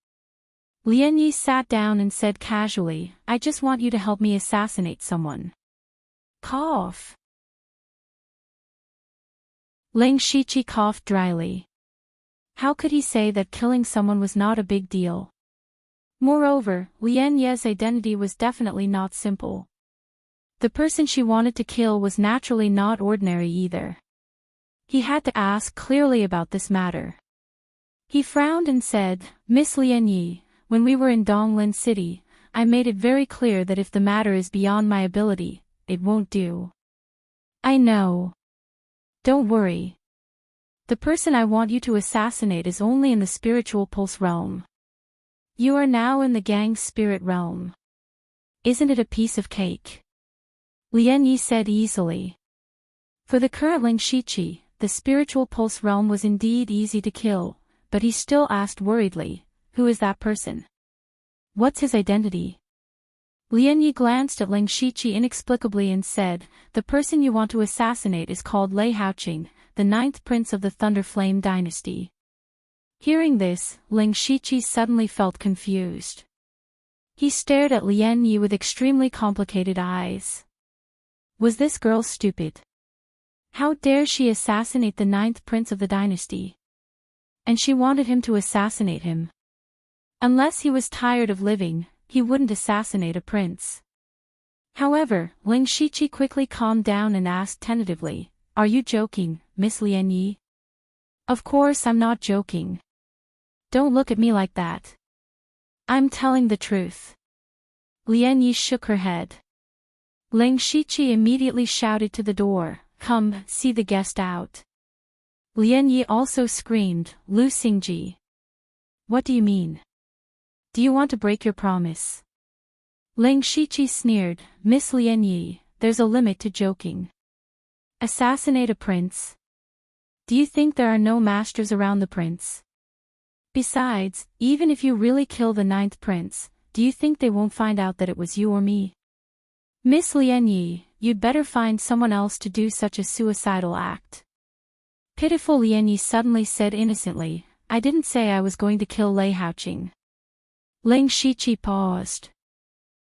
Speaker 1: Lian Yi sat down and said casually, I just want you to help me assassinate someone. Cough. Ling Shiqi coughed dryly. How could he say that killing someone was not a big deal? Moreover, Lian Ye's identity was definitely not simple. The person she wanted to kill was naturally not ordinary either. He had to ask clearly about this matter. He frowned and said, Miss Lian Yi, when we were in Donglin City, I made it very clear that if the matter is beyond my ability, it won't do. I know. Don't worry. The person I want you to assassinate is only in the spiritual pulse realm. You are now in the gang's spirit realm. Isn't it a piece of cake? Lian Yi said easily. For the current Ling Shiqi, the spiritual pulse realm was indeed easy to kill, but he still asked worriedly, who is that person? What's his identity? Lian Yi glanced at Ling Shiqi inexplicably and said, the person you want to assassinate is called Lei Haoqing, the 9th prince of the Thunder Flame dynasty. Hearing this, Ling Shiqi suddenly felt confused. He stared at Lian Yi with extremely complicated eyes. Was this girl stupid? How dare she assassinate the 9th prince of the dynasty? And she wanted him to assassinate him. Unless he was tired of living, he wouldn't assassinate a prince. However, Ling Shiqi quickly calmed down and asked tentatively, are you joking, Miss Lian Yi? Of course I'm not joking. Don't look at me like that. I'm telling the truth. Lian Yi shook her head. Ling Shiqi immediately shouted to the door, come, see the guest out. Lian Yi also screamed, Lu Xingji. What do you mean? Do you want to break your promise? Ling Shiqi sneered, Miss Lian Yi, there's a limit to joking. Assassinate a prince? Do you think there are no masters around the prince? Besides, even if you really kill the 9th prince, do you think they won't find out that it was you or me? Miss Lian Yi, you'd better find someone else to do such a suicidal act. Pitiful Lian Yi suddenly said innocently, I didn't say I was going to kill Lei Haoqing. Ling Shiqi paused.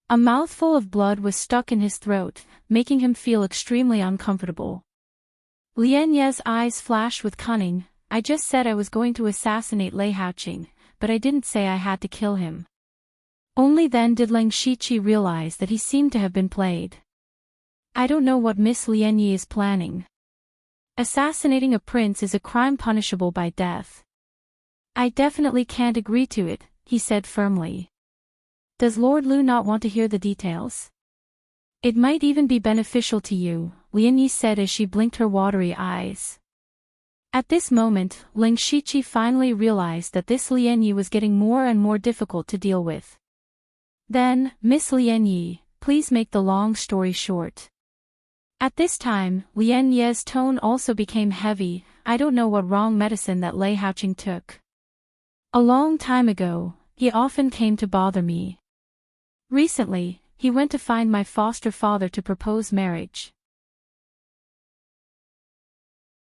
Speaker 1: A mouthful of blood was stuck in his throat, making him feel extremely uncomfortable. Lian Ye's eyes flashed with cunning, I just said I was going to assassinate Lei Haoqing, but I didn't say I had to kill him. Only then did Ling Shiqi realize that he seemed to have been played. I don't know what Miss Lian Yi is planning. Assassinating a prince is a crime punishable by death. I definitely can't agree to it, he said firmly. Does Lord Lu not want to hear the details? It might even be beneficial to you, Lian Yi said as she blinked her watery eyes. At this moment, Ling Shiqi finally realized that this Lian Yi was getting more and more difficult to deal with. Then, Miss Lian Yi, please make the long story short. At this time, Lian Ye's tone also became heavy, I don't know what wrong medicine that Lei Haoqing took. A long time ago, he often came to bother me. Recently, he went to find my foster father to propose marriage.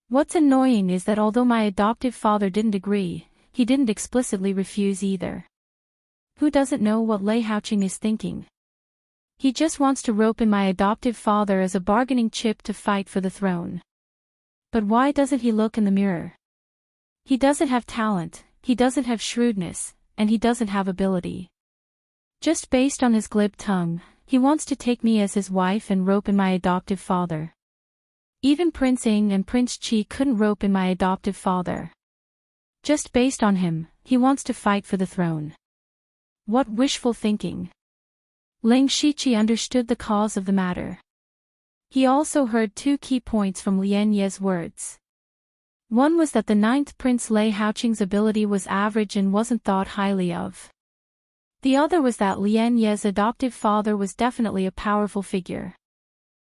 Speaker 1: What's annoying is that although my adoptive father didn't agree, he didn't explicitly refuse either. Who doesn't know what Lei Haoqing is thinking? He just wants to rope in my adoptive father as a bargaining chip to fight for the throne. But why doesn't he look in the mirror? He doesn't have talent, he doesn't have shrewdness, and he doesn't have ability. Just based on his glib tongue, he wants to take me as his wife and rope in my adoptive father. Even Prince Ing and Prince Chi couldn't rope in my adoptive father. Just based on him, he wants to fight for the throne. What wishful thinking. Ling Shiqi understood the cause of the matter. He also heard two key points from Lian Ye's words. One was that the ninth Prince Lei Haoqing's ability was average and wasn't thought highly of. The other was that Lian Ye's adoptive father was definitely a powerful figure.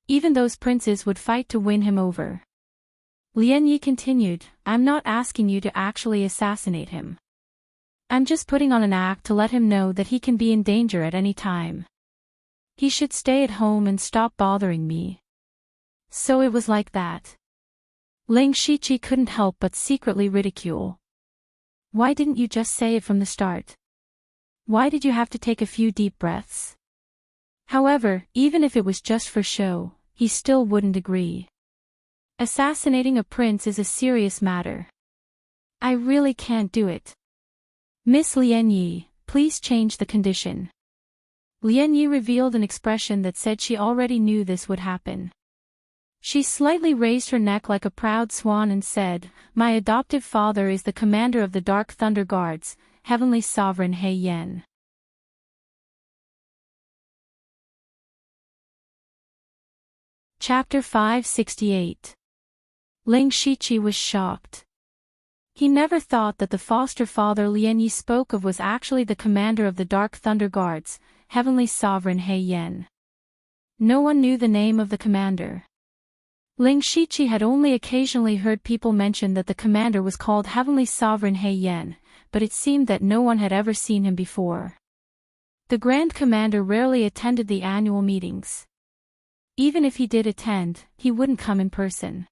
Speaker 1: Even those princes would fight to win him over. Lian Yi continued, I'm not asking you to actually assassinate him. I'm just putting on an act to let him know that he can be in danger at any time. He should stay at home and stop bothering me. So it was like that. Ling Shiqi couldn't help but secretly ridicule. Why didn't you just say it from the start? Why did you have to take a few deep breaths? However, even if it was just for show, he still wouldn't agree. Assassinating a prince is a serious matter. I really can't do it. Miss Lian Yi, please change the condition. Lian Yi revealed an expression that said she already knew this would happen. She slightly raised her neck like a proud swan and said, My adoptive father is the commander of the Dark Thunder Guards, Heavenly Sovereign He Yan. Chapter 568. Ling Shiqi was shocked. He never thought that the foster father Lian Yi spoke of was actually the commander of the Dark Thunder Guards, Heavenly Sovereign He Yan. No one knew the name of the commander. Ling Shiqi had only occasionally heard people mention that the commander was called Heavenly Sovereign He Yan, but it seemed that no one had ever seen him before. The Grand Commander rarely attended the annual meetings. Even if he did attend, he wouldn't come in person.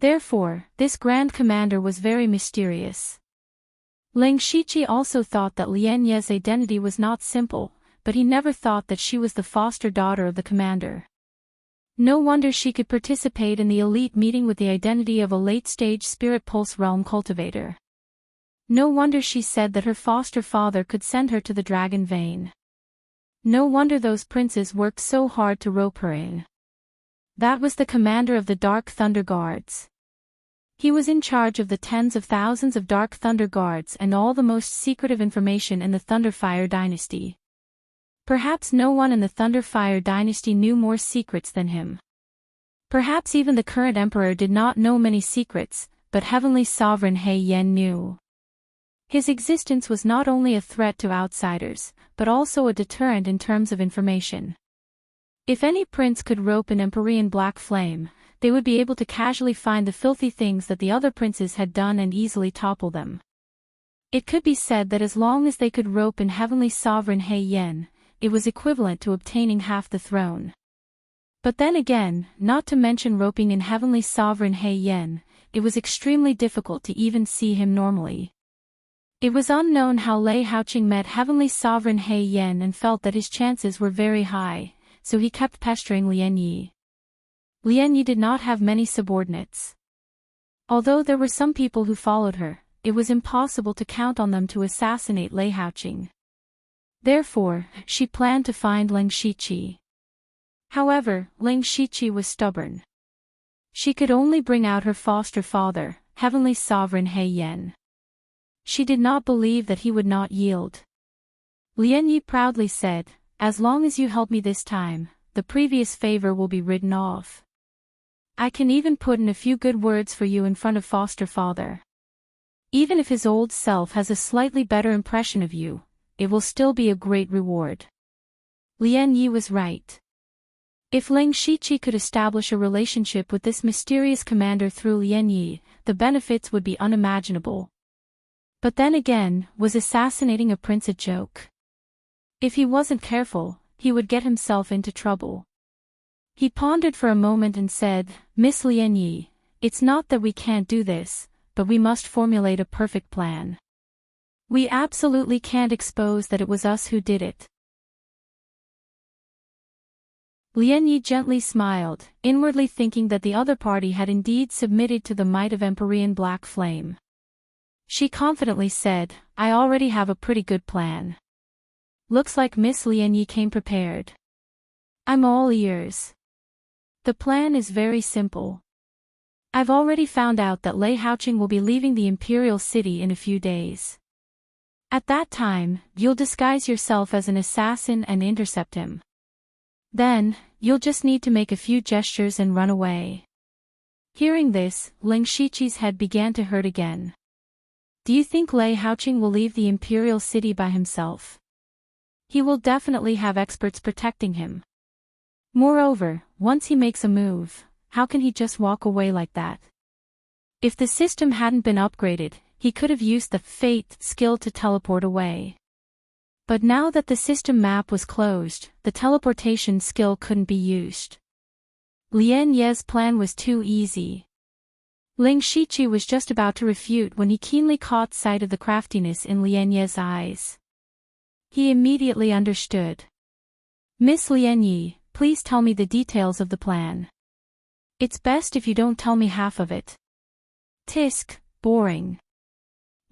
Speaker 1: Therefore, this Grand Commander was very mysterious. Ling Shiqi also thought that Lian Ye's identity was not simple, but he never thought that she was the foster daughter of the commander. No wonder she could participate in the elite meeting with the identity of a late-stage Spirit Pulse Realm cultivator. No wonder she said that her foster father could send her to the Dragon Vein. No wonder those princes worked so hard to rope her in. That was the commander of the Dark Thunder Guards. He was in charge of the tens of thousands of Dark Thunder Guards and all the most secretive information in the Thunderfire dynasty. Perhaps no one in the Thunderfire dynasty knew more secrets than him. Perhaps even the current emperor did not know many secrets, but Heavenly Sovereign He Yan knew. His existence was not only a threat to outsiders, but also a deterrent in terms of information. If any prince could rope an Empyrean black flame, they would be able to casually find the filthy things that the other princes had done and easily topple them. It could be said that as long as they could rope in Heavenly Sovereign He Yan, it was equivalent to obtaining half the throne. But then again, not to mention roping in Heavenly Sovereign He Yan, it was extremely difficult to even see him normally. It was unknown how Lei Haoqing met Heavenly Sovereign He Yan and felt that his chances were very high, so he kept pestering Lian Yi. Lian Yi did not have many subordinates. Although there were some people who followed her, it was impossible to count on them to assassinate Lei Haoqing. Therefore, she planned to find Ling Shiqi. However, Ling Shiqi was stubborn. She could only bring out her foster father, Heavenly Sovereign He Yan. She did not believe that he would not yield. Lian Yi proudly said, As long as you help me this time, the previous favor will be written off. I can even put in a few good words for you in front of foster father. Even if his old self has a slightly better impression of you, it will still be a great reward. Lian Yi was right. If Ling Shiqi could establish a relationship with this mysterious commander through Lian Yi, the benefits would be unimaginable. But then again, was assassinating a prince a joke? If he wasn't careful, he would get himself into trouble. He pondered for a moment and said, Miss Lian Yi, it's not that we can't do this, but we must formulate a perfect plan. We absolutely can't expose that it was us who did it. Lian Yi gently smiled, inwardly thinking that the other party had indeed submitted to the might of Empyrean Black Flame. She confidently said, I already have a pretty good plan. Looks like Miss Lian Yi came prepared. I'm all ears. The plan is very simple. I've already found out that Lei Haoqing will be leaving the Imperial City in a few days. At that time, you'll disguise yourself as an assassin and intercept him. Then, you'll just need to make a few gestures and run away. Hearing this, Ling Shiqi's head began to hurt again. Do you think Lei Haoqing will leave the Imperial City by himself? He will definitely have experts protecting him. Moreover, once he makes a move, how can he just walk away like that? If the system hadn't been upgraded, he could have used the Fate skill to teleport away. But now that the system map was closed, the teleportation skill couldn't be used. Lian Ye's plan was too easy. Ling Shiqi was just about to refute when he keenly caught sight of the craftiness in Lian Ye's eyes. He immediately understood. Miss Lian Yi, please tell me the details of the plan. It's best if you don't tell me half of it. Tisk, boring.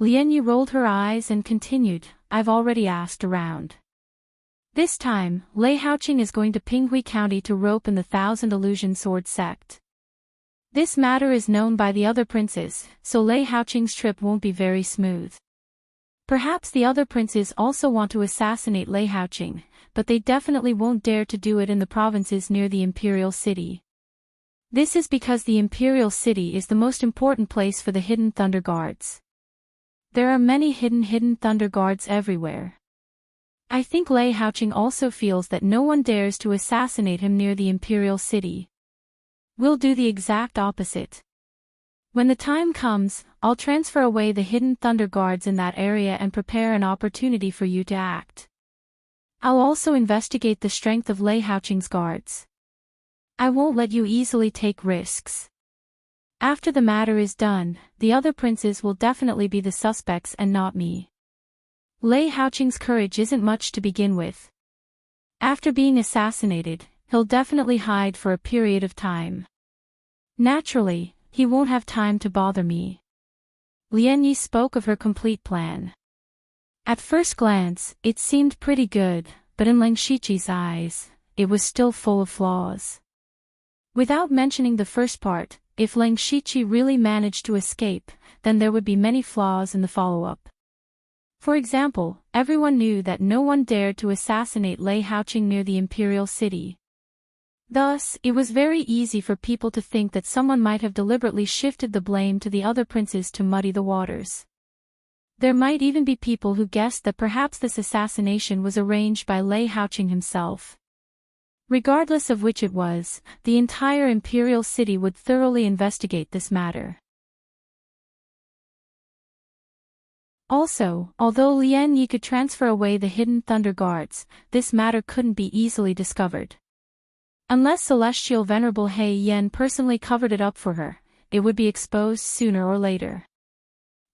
Speaker 1: Lian Yi rolled her eyes and continued, I've already asked around. This time, Lei Haoqing is going to Pinghui County to rope in the Thousand Illusion Sword sect. This matter is known by the other princes, so Lei Haoqing's trip won't be very smooth. Perhaps the other princes also want to assassinate Lei Haoqing, but they definitely won't dare to do it in the provinces near the Imperial City. This is because the Imperial City is the most important place for the hidden Thunder Guards. There are many hidden Thunder Guards everywhere. I think Lei Haoqing also feels that no one dares to assassinate him near the Imperial City. We'll do the exact opposite. When the time comes, I'll transfer away the hidden Thunder Guards in that area and prepare an opportunity for you to act. I'll also investigate the strength of Lei Haoqing's guards. I won't let you easily take risks. After the matter is done, the other princes will definitely be the suspects and not me. Lei Haoqing's courage isn't much to begin with. After being assassinated, he'll definitely hide for a period of time. Naturally, he won't have time to bother me. Lian Yi spoke of her complete plan. At first glance, it seemed pretty good, but in Ling Shiqi's eyes, it was still full of flaws. Without mentioning the first part, if Ling Shiqi really managed to escape, then there would be many flaws in the follow-up. For example, everyone knew that no one dared to assassinate Lei Haoqing near the Imperial City. Thus, it was very easy for people to think that someone might have deliberately shifted the blame to the other princes to muddy the waters. There might even be people who guessed that perhaps this assassination was arranged by Lei Haoqing himself. Regardless of which it was, the entire Imperial City would thoroughly investigate this matter. Also, although Lian Yi could transfer away the hidden Thunder Guards, this matter couldn't be easily discovered. Unless Celestial Venerable He Yen personally covered it up for her, it would be exposed sooner or later.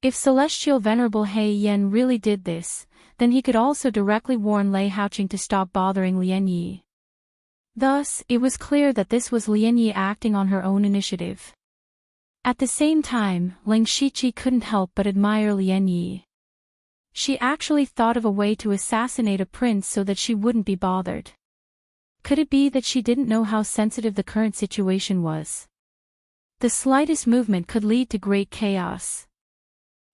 Speaker 1: If Celestial Venerable He Yen really did this, then he could also directly warn Lei Haoqing to stop bothering Lian Yi. Thus, it was clear that this was Lian Yi acting on her own initiative. At the same time, Ling Shiqi couldn't help but admire Lian Yi. She actually thought of a way to assassinate a prince so that she wouldn't be bothered. Could it be that she didn't know how sensitive the current situation was? The slightest movement could lead to great chaos.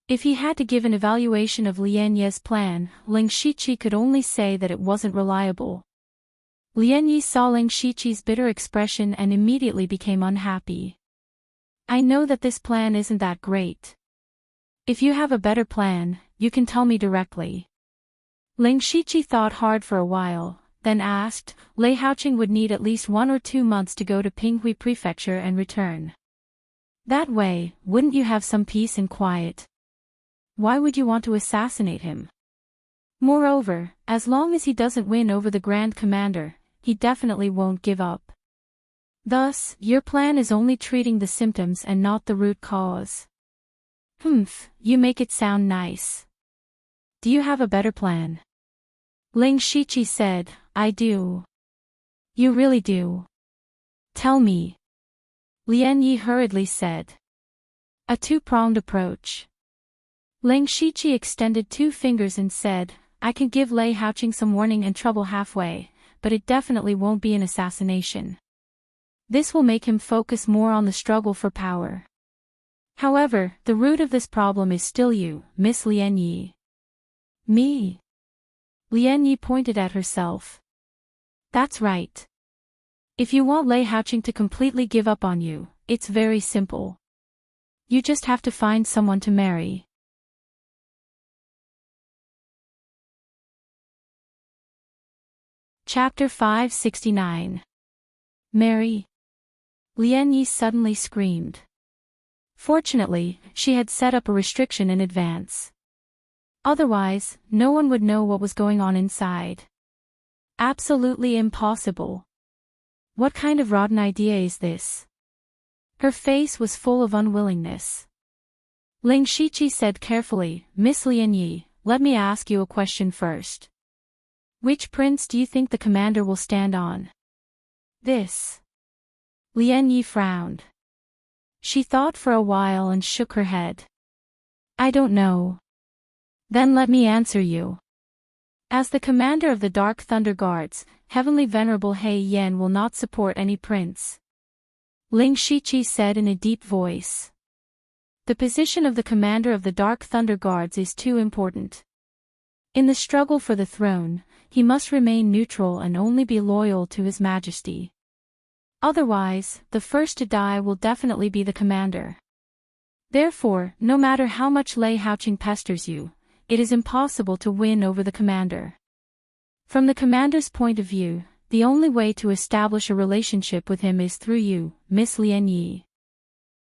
Speaker 1: If he had to give an evaluation of Lian Yi's plan, Ling Shiqi could only say that it wasn't reliable. Lian Yi saw Ling Shiqi's bitter expression and immediately became unhappy. I know that this plan isn't that great. If you have a better plan, you can tell me directly. Ling Shiqi thought hard for a while, then asked, Lei Haoqing would need at least 1 or 2 months to go to Pinghui Prefecture and return. That way, wouldn't you have some peace and quiet? Why would you want to assassinate him? Moreover, as long as he doesn't win over the Grand Commander, he definitely won't give up. Thus, your plan is only treating the symptoms and not the root cause. You make it sound nice. Do you have a better plan? Ling Shiqi said, I do. You really do. Tell me. Lian Yi hurriedly said. A two-pronged approach. Ling Shiqi extended 2 fingers and said, I can give Lei Haoqing some warning and trouble halfway, but it definitely won't be an assassination. This will make him focus more on the struggle for power. However, the root of this problem is still you, Miss Lian Yi. Me? Lian Yi pointed at herself. That's right. If you want Lei Haoqing to completely give up on you, it's very simple. You just have to find someone to marry. Chapter 569. Marry? Lian Yi suddenly screamed. Fortunately, she had set up a restriction in advance. Otherwise, no one would know what was going on inside. Absolutely impossible. What kind of rotten idea is this? Her face was full of unwillingness. Ling Shiqi said carefully, Miss Lian Yi, let me ask you a question first. Which prince do you think the commander will stand on? This. Lian Yi frowned. She thought for a while and shook her head. I don't know. Then let me answer you. As the commander of the Dark Thunder Guards, Heavenly Venerable He Yan will not support any prince. Ling Shiqi said in a deep voice. The position of the commander of the Dark Thunder Guards is too important. In the struggle for the throne, he must remain neutral and only be loyal to His Majesty. Otherwise, the first to die will definitely be the commander. Therefore, no matter how much Lei Haoqing pesters you, it is impossible to win over the commander. From the commander's point of view, the only way to establish a relationship with him is through you, Miss Lian Yi.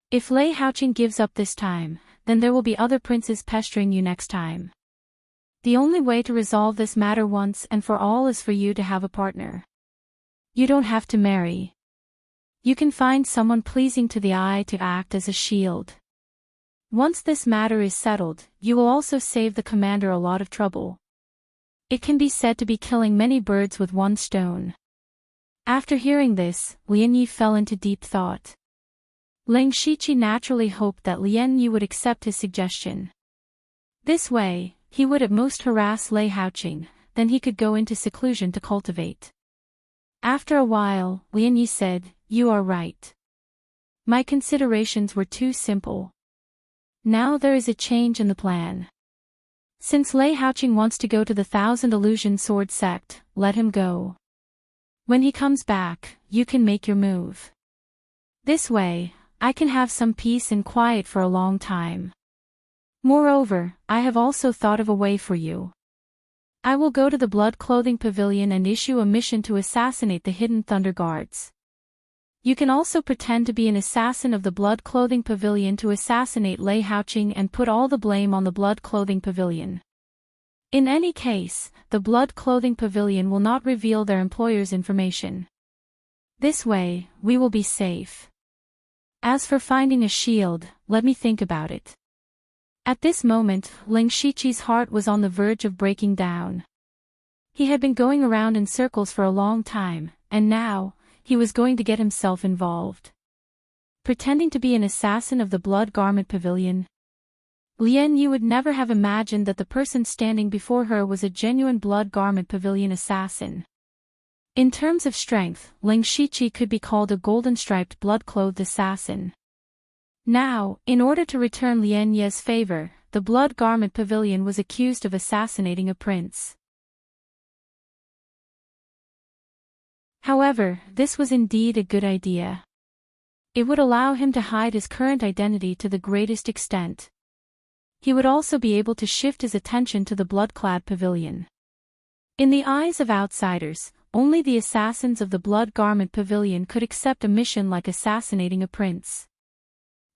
Speaker 1: If Lei Haoqing gives up this time, then there will be other princes pestering you next time. The only way to resolve this matter once and for all is for you to have a partner. You don't have to marry. You can find someone pleasing to the eye to act as a shield. Once this matter is settled, you will also save the commander a lot of trouble. It can be said to be killing many birds with one stone. After hearing this, Lian Yi fell into deep thought. Ling Shiqi naturally hoped that Lian Yi would accept his suggestion. This way, he would at most harass Lei Haoqing, then he could go into seclusion to cultivate. After a while, Lian Yi said, You are right. My considerations were too simple. Now there is a change in the plan. Since Lei Haoqing wants to go to the Thousand Illusion Sword sect, let him go. When he comes back, you can make your move. This way, I can have some peace and quiet for a long time. Moreover, I have also thought of a way for you. I will go to the Blood Clothing Pavilion and issue a mission to assassinate the hidden Thunder Guards. You can also pretend to be an assassin of the Blood Clothing Pavilion to assassinate Lei Haoqing and put all the blame on the Blood Clothing Pavilion. In any case, the Blood Clothing Pavilion will not reveal their employer's information. This way, we will be safe. As for finding a shield, let me think about it. At this moment, Ling Shiqi's heart was on the verge of breaking down. He had been going around in circles for a long time, and now, he was going to get himself involved. Pretending to be an assassin of the Blood Garment Pavilion. Lian Yi would never have imagined that the person standing before her was a genuine Blood Garment Pavilion assassin. In terms of strength, Ling Shiqi could be called a golden-striped blood-clothed assassin. Now, in order to return Lian Yi's favor, the Blood Garment Pavilion was accused of assassinating a prince. However, this was indeed a good idea. It would allow him to hide his current identity to the greatest extent. He would also be able to shift his attention to the blood-clad pavilion. In the eyes of outsiders, only the assassins of the Blood Garment Pavilion could accept a mission like assassinating a prince.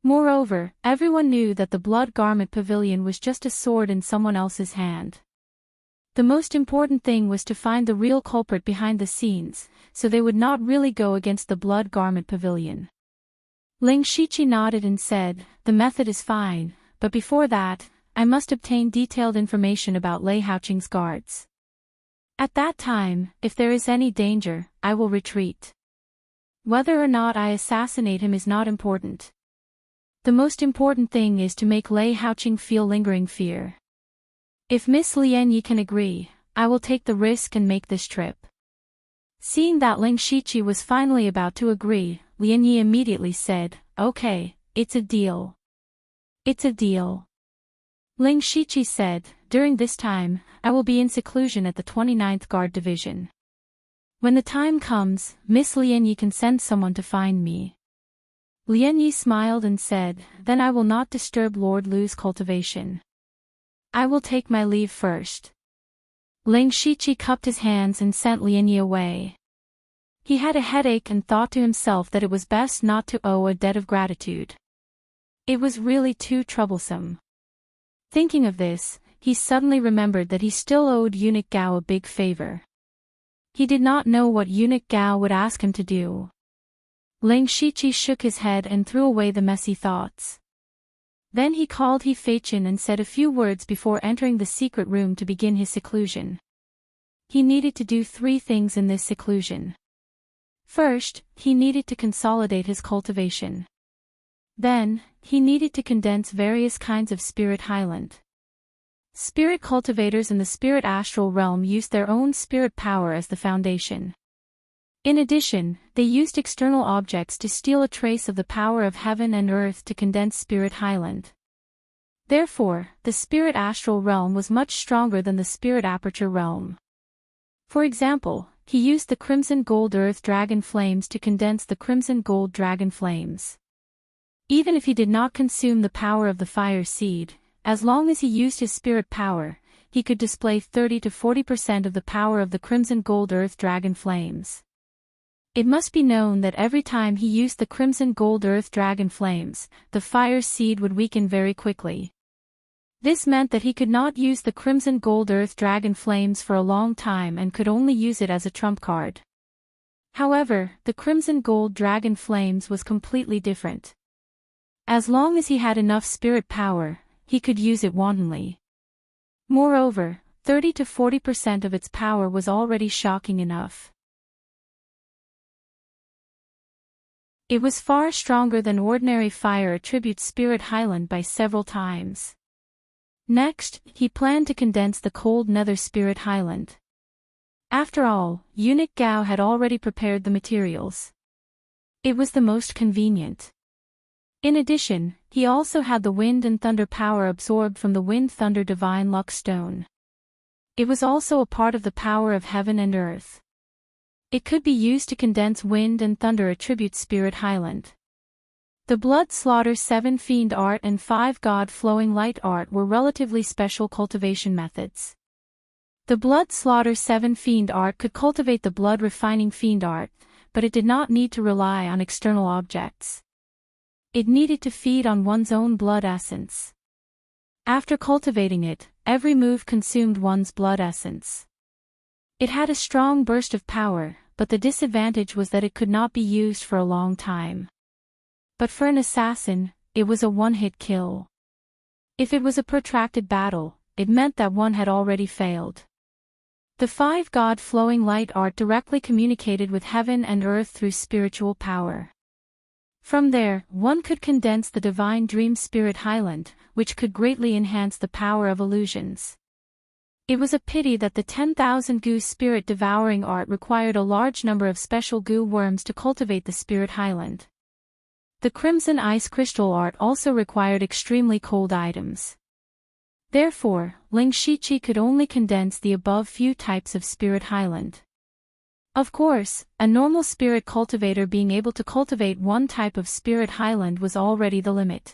Speaker 1: Moreover, everyone knew that the Blood Garment Pavilion was just a sword in someone else's hand. The most important thing was to find the real culprit behind the scenes, so they would not really go against the Blood Garment Pavilion. Ling Shiqi nodded and said, The method is fine, but before that, I must obtain detailed information about Lei Haoqing's guards. At that time, if there is any danger, I will retreat. Whether or not I assassinate him is not important. The most important thing is to make Lei Haoqing feel lingering fear. If Miss Lianyi can agree, I will take the risk and make this trip. Seeing that Ling Shiqi was finally about to agree, Lianyi immediately said, "Okay, it's a deal. It's a deal." Ling Shiqi said, "During this time, I will be in seclusion at the 29th Guard Division. When the time comes, Miss Lianyi can send someone to find me." Lianyi smiled and said, "Then I will not disturb Lord Lu's cultivation. I will take my leave first." Ling Shiqi cupped his hands and sent Lianyi away. He had a headache and thought to himself that it was best not to owe a debt of gratitude. It was really too troublesome. Thinking of this, he suddenly remembered that he still owed Eunuch Gao a big favor. He did not know what Eunuch Gao would ask him to do. Ling Shiqi shook his head and threw away the messy thoughts. Then he called He Feichen and said a few words before entering the secret room to begin his seclusion. He needed to do 3 things in this seclusion. First, he needed to consolidate his cultivation. Then, he needed to condense various kinds of spirit highland. Spirit cultivators in the spirit astral realm used their own spirit power as the foundation. In addition, they used external objects to steal a trace of the power of heaven and earth to condense spirit highland. Therefore, the spirit astral realm was much stronger than the spirit aperture realm. For example, he used the crimson gold earth dragon flames to condense the crimson gold dragon flames. Even if he did not consume the power of the fire seed, as long as he used his spirit power, he could display 30 to 40% of the power of the crimson gold earth dragon flames. It must be known that every time he used the crimson gold earth dragon flames, the fire seed would weaken very quickly. This meant that he could not use the crimson gold earth dragon flames for a long time and could only use it as a trump card. However, the crimson gold dragon flames was completely different. As long as he had enough spirit power, he could use it wantonly. Moreover, 30 to 40% of its power was already shocking enough. It was far stronger than ordinary fire attributes spirit highland by several times. Next, he planned to condense the cold nether spirit highland. After all, Eunuch Gao had already prepared the materials. It was the most convenient. In addition, he also had the wind and thunder power absorbed from the wind-thunder divine luck stone. It was also a part of the power of heaven and earth. It could be used to condense wind and thunder attribute spirit highland. The Blood Slaughter 7 Fiend Art and 5 God Flowing Light Art were relatively special cultivation methods. The Blood Slaughter 7 Fiend Art could cultivate the Blood Refining Fiend Art, but it did not need to rely on external objects. It needed to feed on one's own blood essence. After cultivating it, every move consumed one's blood essence. It had a strong burst of power, but the disadvantage was that it could not be used for a long time. But for an assassin, it was a one-hit kill. If it was a protracted battle, it meant that one had already failed. The 5 God Flowing Light Art directly communicated with heaven and earth through spiritual power. From there, one could condense the divine dream spirit highland, which could greatly enhance the power of illusions. It was a pity that the 10,000 goo spirit devouring art required a large number of special goo worms to cultivate the spirit highland. The crimson ice crystal art also required extremely cold items. Therefore, Ling Shiqi could only condense the above few types of spirit highland. Of course, a normal spirit cultivator being able to cultivate one type of spirit highland was already the limit.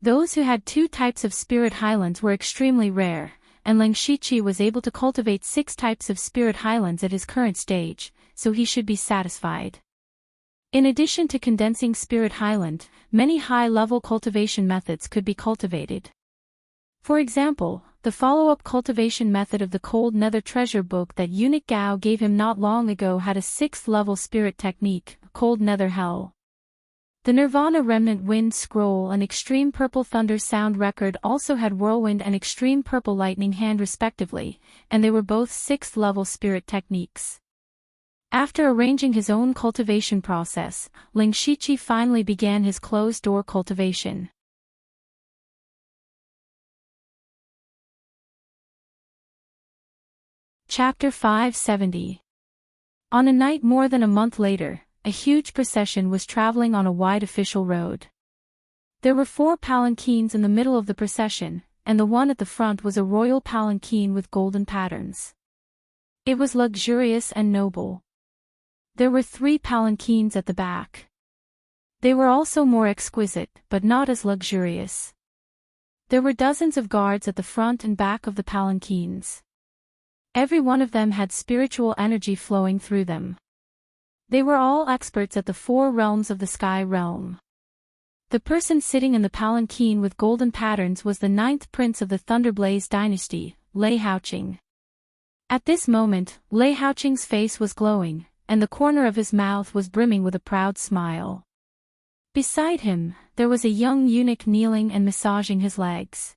Speaker 1: Those who had 2 types of spirit highlands were extremely rare, and Ling Shiqi was able to cultivate 6 types of spirit highlands at his current stage, so he should be satisfied. In addition to condensing spirit highland, many high-level cultivation methods could be cultivated. For example, the follow-up cultivation method of the Cold Nether treasure book that Eunuch Gao gave him not long ago had a 6th-level spirit technique, Cold Nether Hell. The Nirvana Remnant Wind Scroll and Extreme Purple Thunder Sound Record also had Whirlwind and Extreme Purple Lightning Hand respectively, and they were both 6th level spirit techniques. After arranging his own cultivation process, Ling Shiqi finally began his closed-door cultivation. Chapter 570. On a night more than a month later, a huge procession was traveling on a wide official road. There were 4 palanquins in the middle of the procession, and the one at the front was a royal palanquin with golden patterns. It was luxurious and noble. There were 3 palanquins at the back. They were also more exquisite, but not as luxurious. There were dozens of guards at the front and back of the palanquins. Every one of them had spiritual energy flowing through them. They were all experts at the 4 realms of the Sky Realm. The person sitting in the palanquin with golden patterns was the 9th prince of the Thunderblaze dynasty, Lei Haoqing. At this moment, Lei Haoqing's face was glowing, and the corner of his mouth was brimming with a proud smile. Beside him, there was a young eunuch kneeling and massaging his legs.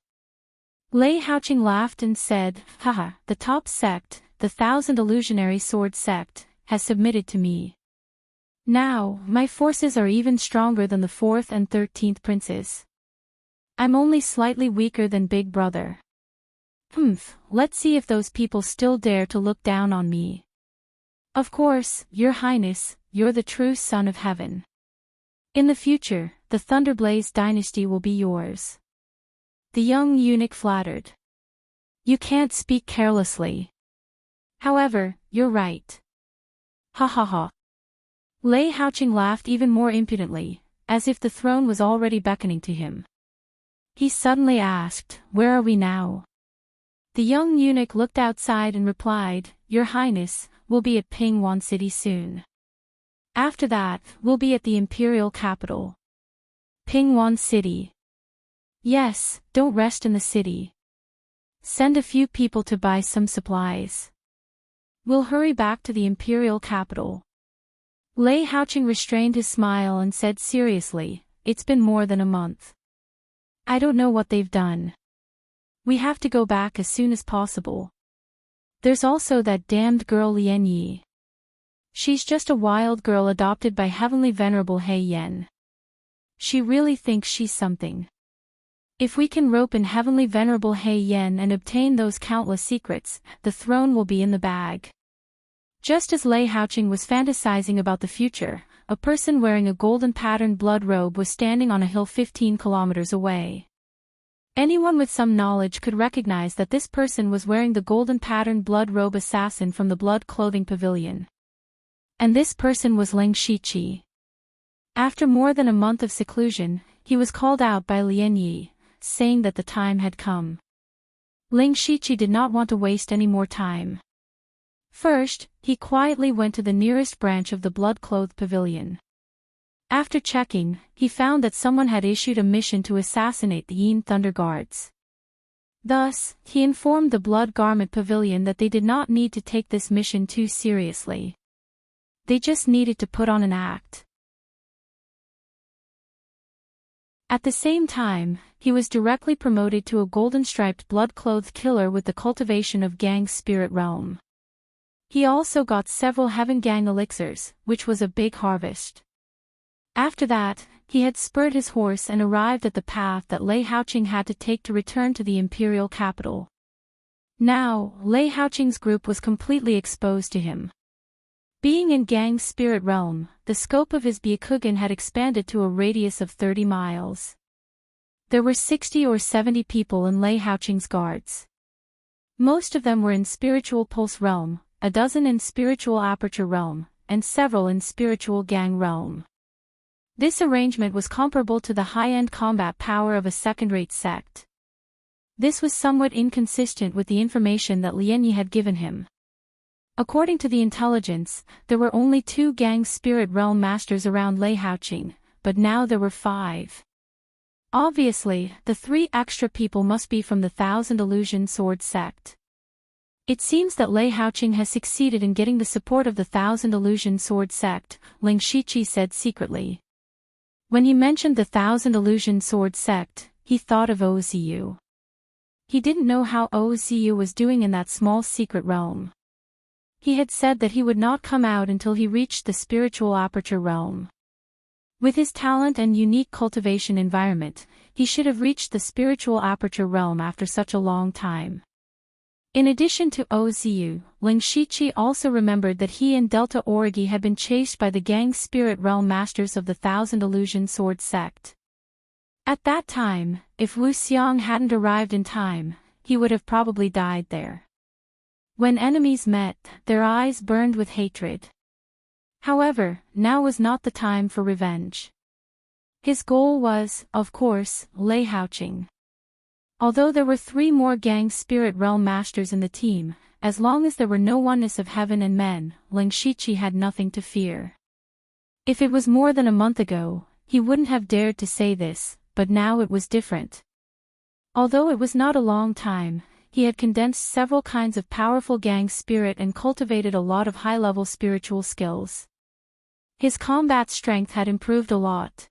Speaker 1: Lei Haoqing laughed and said, "Haha, the top sect, the 1000 Illusionary Sword sect, has submitted to me. Now, my forces are even stronger than the 4th and 13th princes. I'm only slightly weaker than Big Brother. Let's see if those people still dare to look down on me. Of course, Your Highness, you're the true son of heaven. In the future, the Thunderblaze dynasty will be yours." The young eunuch flattered. "You can't speak carelessly. However, you're right." Ha ha ha. Lei Haoqing laughed even more impudently, as if the throne was already beckoning to him. He suddenly asked, "Where are we now?" The young eunuch looked outside and replied, "Your Highness, we'll be at Pingwan City soon. After that, we'll be at the imperial capital." Pingwan City. Yes, don't rest in the city. Send a few people to buy some supplies. We'll hurry back to the imperial capital. Lei Haoqing restrained his smile and said seriously, "It's been more than a month. I don't know what they've done. We have to go back as soon as possible. There's also that damned girl Lian Yi. She's just a wild girl adopted by Heavenly Venerable He Yen. She really thinks she's something. If we can rope in Heavenly Venerable He Yen and obtain those countless secrets, the throne will be in the bag." Just as Lei Haoqing was fantasizing about the future, a person wearing a golden patterned blood robe was standing on a hill 15 kilometers away. Anyone with some knowledge could recognize that this person was wearing the golden patterned blood robe assassin from the blood clothing pavilion. And this person was Ling Shiqi. After more than a month of seclusion, he was called out by Lian Yi, saying that the time had come. Ling Shiqi did not want to waste any more time. First, he quietly went to the nearest branch of the blood-clothed pavilion. After checking, he found that someone had issued a mission to assassinate the Yin Thunder Guards. Thus, he informed the Blood Garment Pavilion that they did not need to take this mission too seriously. They just needed to put on an act. At the same time, he was directly promoted to a golden-striped blood-clothed killer with the cultivation of Gang's spirit realm. He also got several Heaven Gang elixirs, which was a big harvest. After that, he had spurred his horse and arrived at the path that Lei Haoqing had to take to return to the imperial capital. Now, Lei Haoqing's group was completely exposed to him. Being in Gang's spirit realm, the scope of his Byakugan had expanded to a radius of 30 miles. There were 60 or 70 people in Lei Haoqing's guards. Most of them were in spiritual pulse realm, a dozen in spiritual aperture realm, and several in spiritual gang realm. This arrangement was comparable to the high-end combat power of a second-rate sect. This was somewhat inconsistent with the information that Lian Yi had given him. According to the intelligence, there were only 2 gang spirit realm masters around Lei Haoqing, but now there were 5. Obviously, the 3 extra people must be from the 1000 Illusion Sword sect. It seems that Lei Haoqing has succeeded in getting the support of the 1000 Illusion Sword sect, Ling Shiqi said secretly. When he mentioned the Thousand Illusion Sword sect, he thought of Ozu. He didn't know how Ozu was doing in that small secret realm. He had said that he would not come out until he reached the spiritual aperture realm. With his talent and unique cultivation environment, he should have reached the spiritual aperture realm after such a long time. In addition to Ozu, Ling Shichi also remembered that he and Delta Origi had been chased by the gang spirit realm masters of the Thousand Illusion Sword sect. At that time, if Wu Xiang hadn't arrived in time, he would have probably died there. When enemies met, their eyes burned with hatred. However, now was not the time for revenge. His goal was, of course, Lei Haoqing. Although there were 3 more gang spirit realm masters in the team, as long as there were no oneness of heaven and men, Ling Shichi had nothing to fear. If it was more than a month ago, he wouldn't have dared to say this, but now it was different. Although it was not a long time, he had condensed several kinds of powerful gang spirit and cultivated a lot of high-level spiritual skills. His combat strength had improved a lot.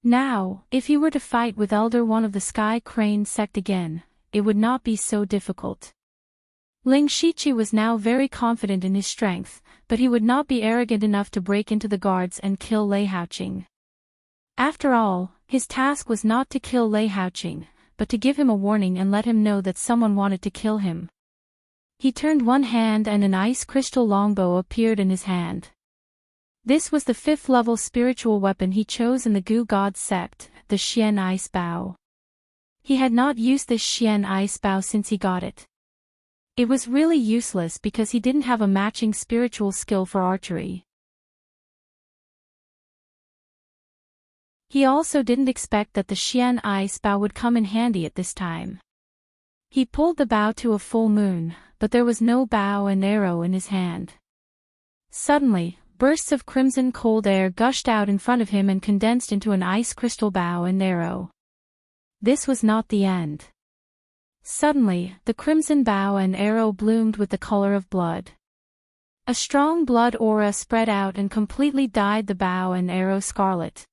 Speaker 1: Now, if he were to fight with Elder One of the Sky Crane sect again, it would not be so difficult. Ling Shichi was now very confident in his strength, but he would not be arrogant enough to break into the guards and kill Lei Haoqing. After all, his task was not to kill Lei Haoqing, but to give him a warning and let him know that someone wanted to kill him. He turned one hand and an ice crystal longbow appeared in his hand. This was the 5th level spiritual weapon he chose in the Gu God sect, the Xian Ice Bow. He had not used this Xian Ice Bow since he got it. It was really useless because he didn't have a matching spiritual skill for archery. He also didn't expect that the Xian Ice Bow would come in handy at this time. He pulled the bow to a full moon, but there was no bow and arrow in his hand. Suddenly, bursts of crimson cold air gushed out in front of him and condensed into an ice crystal bow and arrow. This was not the end. Suddenly, the crimson bow and arrow bloomed with the color of blood. A strong blood aura spread out and completely dyed the bow and arrow scarlet.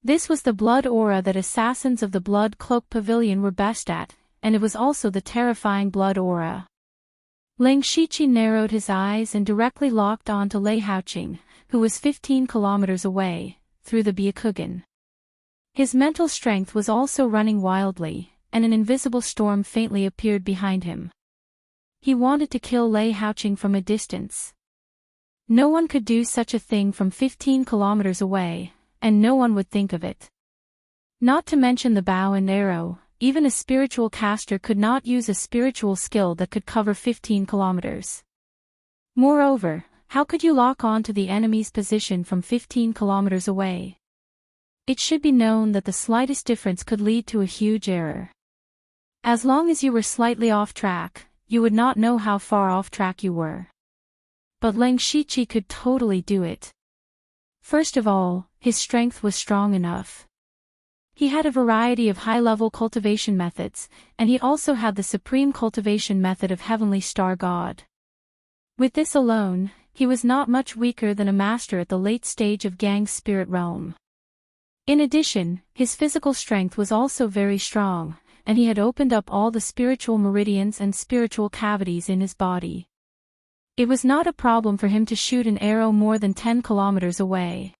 Speaker 1: This was the blood aura that assassins of the Blood Cloak Pavilion were best at, and it was also the terrifying blood aura. Ling Shichi narrowed his eyes and directly locked on to Lei Haoqing, who was 15 kilometers away, through the Byakugan. His mental strength was also running wildly, and an invisible storm faintly appeared behind him. He wanted to kill Lei Haoqing from a distance. No one could do such a thing from 15 kilometers away, and no one would think of it. Not to mention the bow and arrow, even a spiritual caster could not use a spiritual skill that could cover 15 kilometers. Moreover, how could you lock on to the enemy's position from 15 kilometers away? It should be known that the slightest difference could lead to a huge error. As long as you were slightly off track, you would not know how far off track you were. But Ling Shichi could totally do it. First of all, his strength was strong enough. He had a variety of high-level cultivation methods, and he also had the supreme cultivation method of Heavenly Star God. With this alone, he was not much weaker than a master at the late stage of Gang's spirit realm. In addition, his physical strength was also very strong, and he had opened up all the spiritual meridians and spiritual cavities in his body. It was not a problem for him to shoot an arrow more than 10 kilometers away.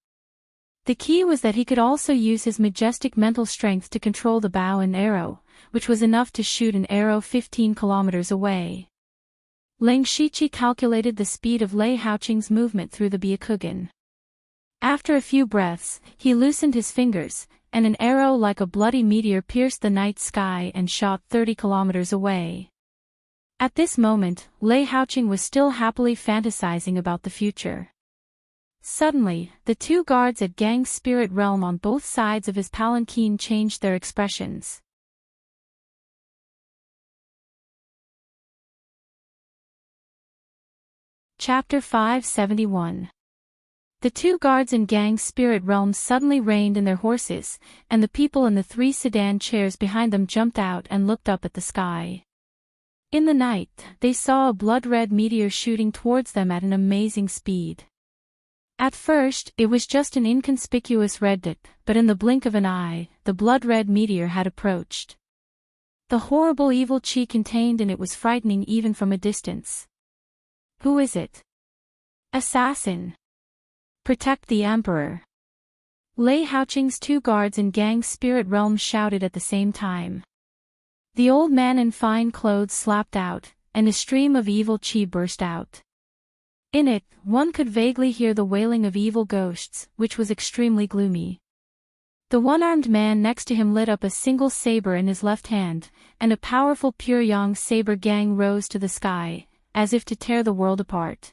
Speaker 1: The key was that he could also use his majestic mental strength to control the bow and arrow, which was enough to shoot an arrow 15 kilometers away. Ling Shichi calculated the speed of Lei Haoqing's movement through the Byakugan. After a few breaths, he loosened his fingers, and an arrow like a bloody meteor pierced the night sky and shot 30 kilometers away. At this moment, Lei Haoqing was still happily fantasizing about the future. Suddenly, the 2 guards at Gang's spirit realm on both sides of his palanquin changed their expressions. Chapter 571. The 2 guards in Gang's spirit realm suddenly reined in their horses, and the people in the 3 sedan chairs behind them jumped out and looked up at the sky. In the night, they saw a blood-red meteor shooting towards them at an amazing speed. At first, it was just an inconspicuous red dot, but in the blink of an eye, the blood-red meteor had approached. The horrible evil chi contained in it was frightening even from a distance. Who is it? Assassin. Protect the Emperor. Lei Haoqing's two guards in Gang's spirit realm shouted at the same time. The old man in fine clothes slapped out, and a stream of evil chi burst out. In it, one could vaguely hear the wailing of evil ghosts, which was extremely gloomy. The one-armed man next to him lit up a single saber in his left hand, and a powerful pure yang saber gang rose to the sky, as if to tear the world apart.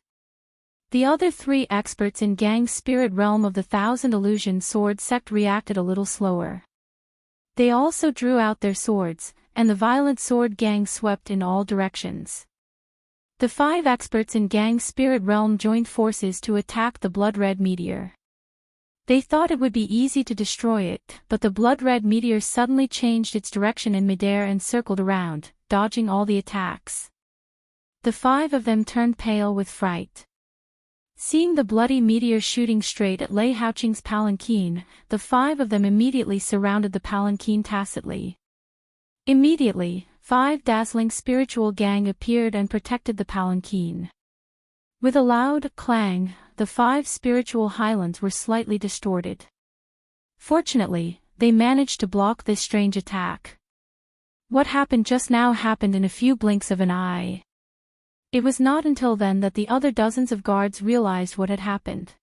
Speaker 1: The other three experts in Gang's spirit realm of the Thousand Illusion Sword sect reacted a little slower. They also drew out their swords, and the violent sword gang swept in all directions. The 5 experts in Gang's spirit realm joined forces to attack the blood-red meteor. They thought it would be easy to destroy it, but the blood-red meteor suddenly changed its direction in midair and circled around, dodging all the attacks. The 5 of them turned pale with fright. Seeing the bloody meteor shooting straight at Lei Haoqing's palanquin, the 5 of them immediately surrounded the palanquin tacitly. Immediately, 5 dazzling spiritual gang appeared and protected the palanquin. With a loud clang, the 5 spiritual highlands were slightly distorted. Fortunately, they managed to block this strange attack. What happened just now happened in a few blinks of an eye. It was not until then that the other dozens of guards realized what had happened.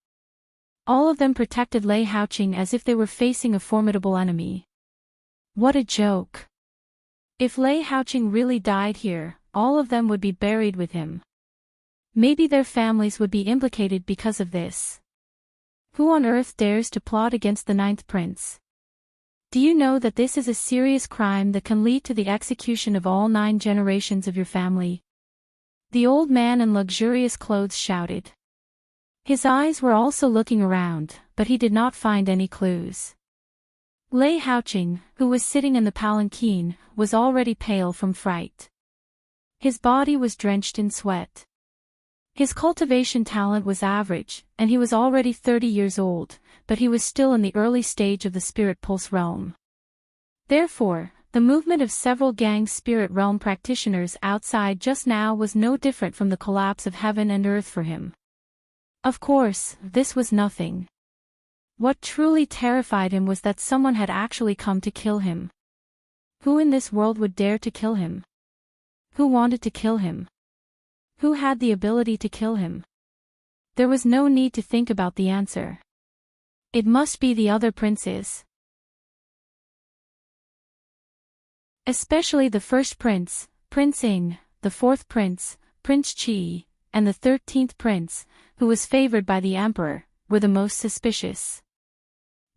Speaker 1: All of them protected Lei Haoqing as if they were facing a formidable enemy. What a joke! If Lei Haoqing really died here, all of them would be buried with him. Maybe their families would be implicated because of this. Who on earth dares to plot against the 9th prince? Do you know that this is a serious crime that can lead to the execution of all 9 generations of your family? The old man in luxurious clothes shouted. His eyes were also looking around, but he did not find any clues. Lei Haoqing, who was sitting in the palanquin, was already pale from fright. His body was drenched in sweat. His cultivation talent was average, and he was already 30 years old, but he was still in the early stage of the spirit pulse realm. Therefore, the movement of several Gang spirit realm practitioners outside just now was no different from the collapse of heaven and earth for him. Of course, this was nothing. What truly terrified him was that someone had actually come to kill him. Who in this world would dare to kill him? Who wanted to kill him? Who had the ability to kill him? There was no need to think about the answer. It must be the other princes. Especially the first prince, Prince Ing, the 4th prince, Prince Qi, and the 13th prince, who was favored by the emperor, were the most suspicious.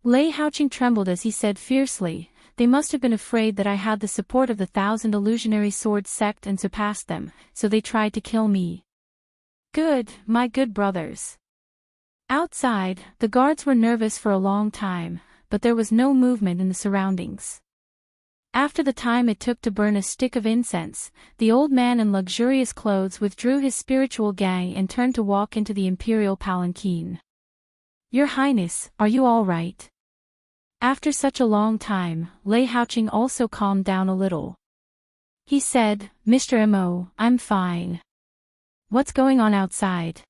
Speaker 1: Lei Haoqing trembled as he said fiercely, "They must have been afraid that I had the support of the 1000 illusionary sword sect and surpassed them, so they tried to kill me. Good, my good brothers." Outside, the guards were nervous for a long time, but there was no movement in the surroundings. After the time it took to burn a stick of incense, the old man in luxurious clothes withdrew his spiritual gang and turned to walk into the imperial palanquin. "Your Highness, are you all right?" After such a long time, Lei Haoqing also calmed down a little. He said, "Mr. Mo, I'm fine. What's going on outside?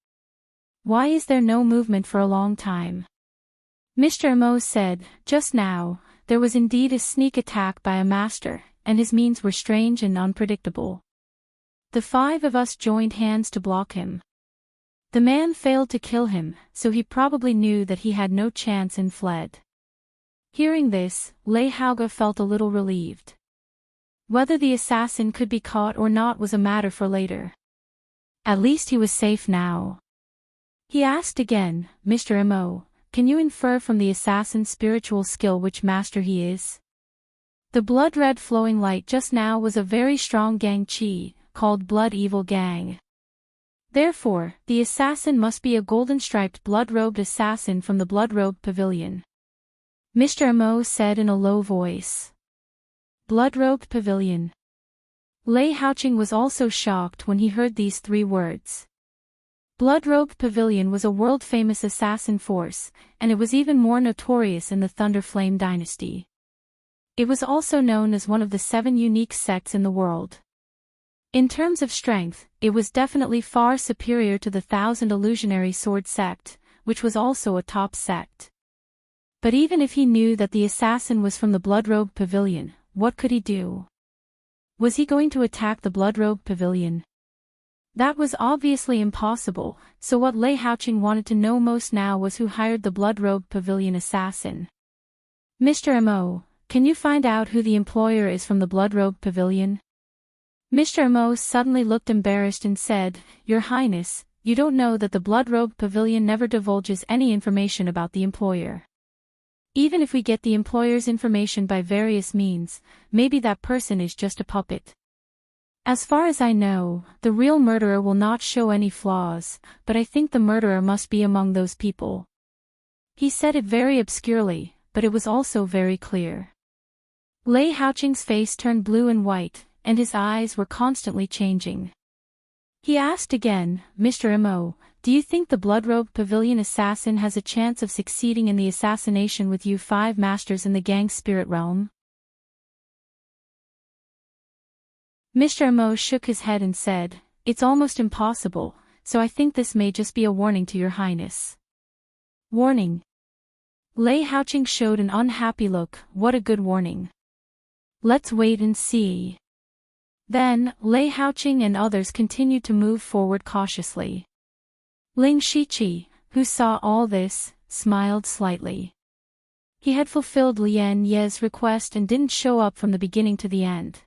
Speaker 1: Why is there no movement for a long time?" Mr. Mo said, "Just now, there was indeed a sneak attack by a master, and his means were strange and unpredictable. The 5 of us joined hands to block him. The man failed to kill him, so he probably knew that he had no chance and fled." Hearing this, Lei Haoge felt a little relieved. Whether the assassin could be caught or not was a matter for later. At least he was safe now. He asked again, "Mr. Mo, can you infer from the assassin's spiritual skill which master he is?" The blood-red flowing light just now was a very strong gang chi, called Blood Evil Gang. Therefore, the assassin must be a golden-striped blood-robed assassin from the blood-robed pavilion. Mr. Mo said in a low voice. Blood-robed pavilion. Lei Haoqing was also shocked when he heard these 3 words. Blood-Robed Pavilion was a world-famous assassin force, and it was even more notorious in the Thunder Flame dynasty. It was also known as one of the 7 unique sects in the world. In terms of strength, it was definitely far superior to the Thousand Illusionary Sword sect, which was also a top sect. But even if he knew that the assassin was from the Blood-Robed Pavilion, what could he do? Was he going to attack the Blood-Robed Pavilion? That was obviously impossible, so what Lei Haoqing wanted to know most now was who hired the Blood-Robed Pavilion assassin. Mr. Mo, can you find out who the employer is from the Blood-Robed Pavilion? Mr. Mo suddenly looked embarrassed and said, Your Highness, you don't know that the Blood-Robed Pavilion never divulges any information about the employer. Even if we get the employer's information by various means, maybe that person is just a puppet. As far as I know, the real murderer will not show any flaws, but I think the murderer must be among those people. He said it very obscurely, but it was also very clear. Lei Haoqing's face turned blue and white, and his eyes were constantly changing. He asked again, Mr. Mo, do you think the Blood-Robed Pavilion assassin has a chance of succeeding in the assassination with you 5 masters in the gang spirit realm? Mr. Mo shook his head and said, It's almost impossible, so I think this may just be a warning to your highness. Warning. Lei Haoqing showed an unhappy look. What a good warning. Let's wait and see. Then, Lei Haoqing and others continued to move forward cautiously. Ling Shiqi, who saw all this, smiled slightly. He had fulfilled Lian Ye's request and didn't show up from the beginning to the end.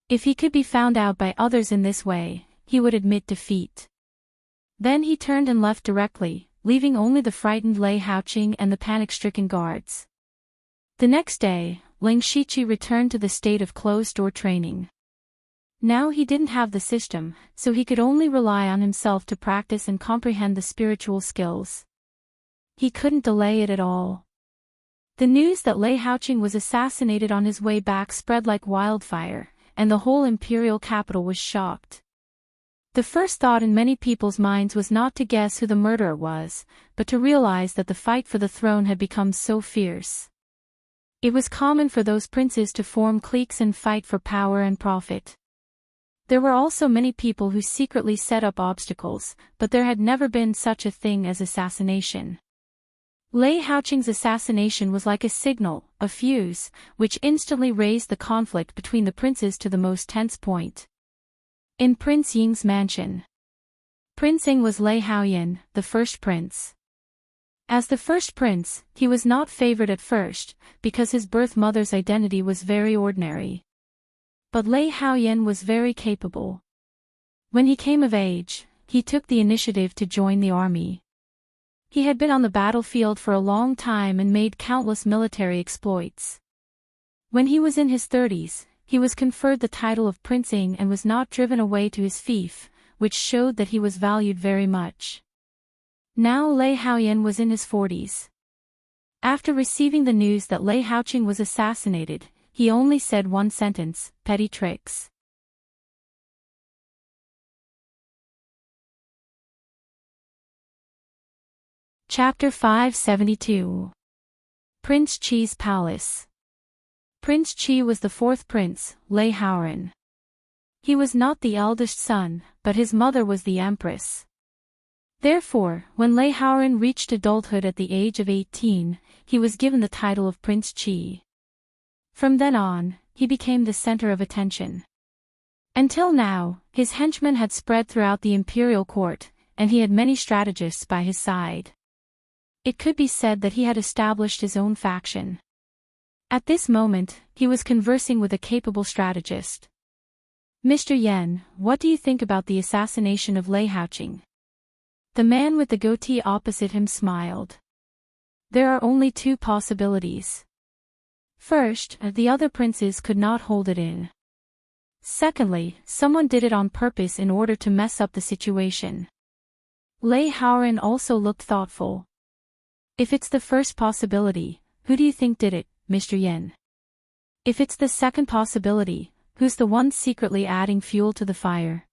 Speaker 1: If he could be found out by others in this way, he would admit defeat. Then he turned and left directly, leaving only the frightened Lei Haoqing and the panic-stricken guards. The next day, Ling Shiqi returned to the state of closed-door training. Now he didn't have the system, so he could only rely on himself to practice and comprehend the spiritual skills. He couldn't delay it at all. The news that Lei Haoqing was assassinated on his way back spread like wildfire, and the whole imperial capital was shocked. The first thought in many people's minds was not to guess who the murderer was, but to realize that the fight for the throne had become so fierce. It was common for those princes to form cliques and fight for power and profit. There were also many people who secretly set up obstacles, but there had never been such a thing as assassination. Lei Haoqing's assassination was like a signal, a fuse, which instantly raised the conflict between the princes to the most tense point. In Prince Ying's mansion. Prince Ying was Lei Haoyan, the first prince. As the first prince, he was not favored at first, because his birth mother's identity was very ordinary. But Lei Haoyan was very capable. When he came of age, he took the initiative to join the army. He had been on the battlefield for a long time and made countless military exploits. When he was in his 30s, he was conferred the title of Prince Ying and was not driven away to his fief, which showed that he was valued very much. Now Lei Haoyan was in his 40s. After receiving the news that Lei Haoqing was assassinated, he only said one sentence, petty tricks. Chapter 572. Prince Qi's Palace. Prince Qi was the 4th prince, Lei Haoran. He was not the eldest son, but his mother was the empress. Therefore, when Lei Haoran reached adulthood at the age of 18, he was given the title of Prince Qi. From then on, he became the center of attention. Until now, his henchmen had spread throughout the imperial court, and he had many strategists by his side. It could be said that he had established his own faction. At this moment, he was conversing with a capable strategist. Mr. Yan, what do you think about the assassination of Lei Haoqing? The man with the goatee opposite him smiled. There are only 2 possibilities. First, the other princes could not hold it in. Secondly, someone did it on purpose in order to mess up the situation. Lei Haoran also looked thoughtful. If it's the first possibility, who do you think did it, Mr. Yan? If it's the second possibility, who's the one secretly adding fuel to the fire?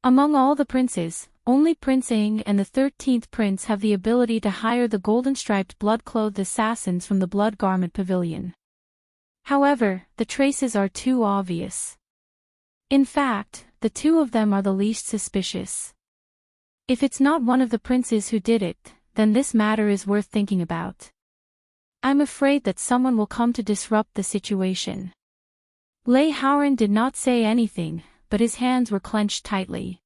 Speaker 1: Among all the princes, only Prince Ing and the 13th Prince have the ability to hire the golden-striped blood-clothed assassins from the Blood Garment Pavilion. However, the traces are too obvious. In fact, the two of them are the least suspicious. If it's not one of the princes who did it, then this matter is worth thinking about. I'm afraid that someone will come to disrupt the situation. Lei Haoran did not say anything, but his hands were clenched tightly.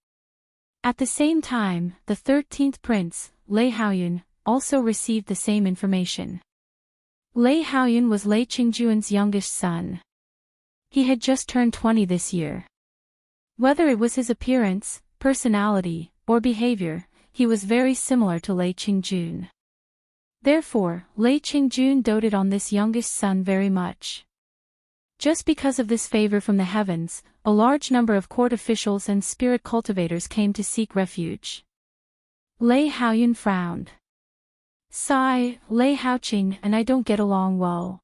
Speaker 1: At the same time, the 13th Prince, Lei Haoyun, also received the same information. Lei Haoyun was Lei Qingjuan's youngest son. He had just turned 20 this year. Whether it was his appearance, personality, or behavior, he was very similar to Lei Qingjun. Therefore, Lei Qingjun doted on this youngest son very much. Just because of this favor from the heavens, a large number of court officials and spirit cultivators came to seek refuge. Lei Haoyun frowned. Sigh, Lei Haoqing and I don't get along well.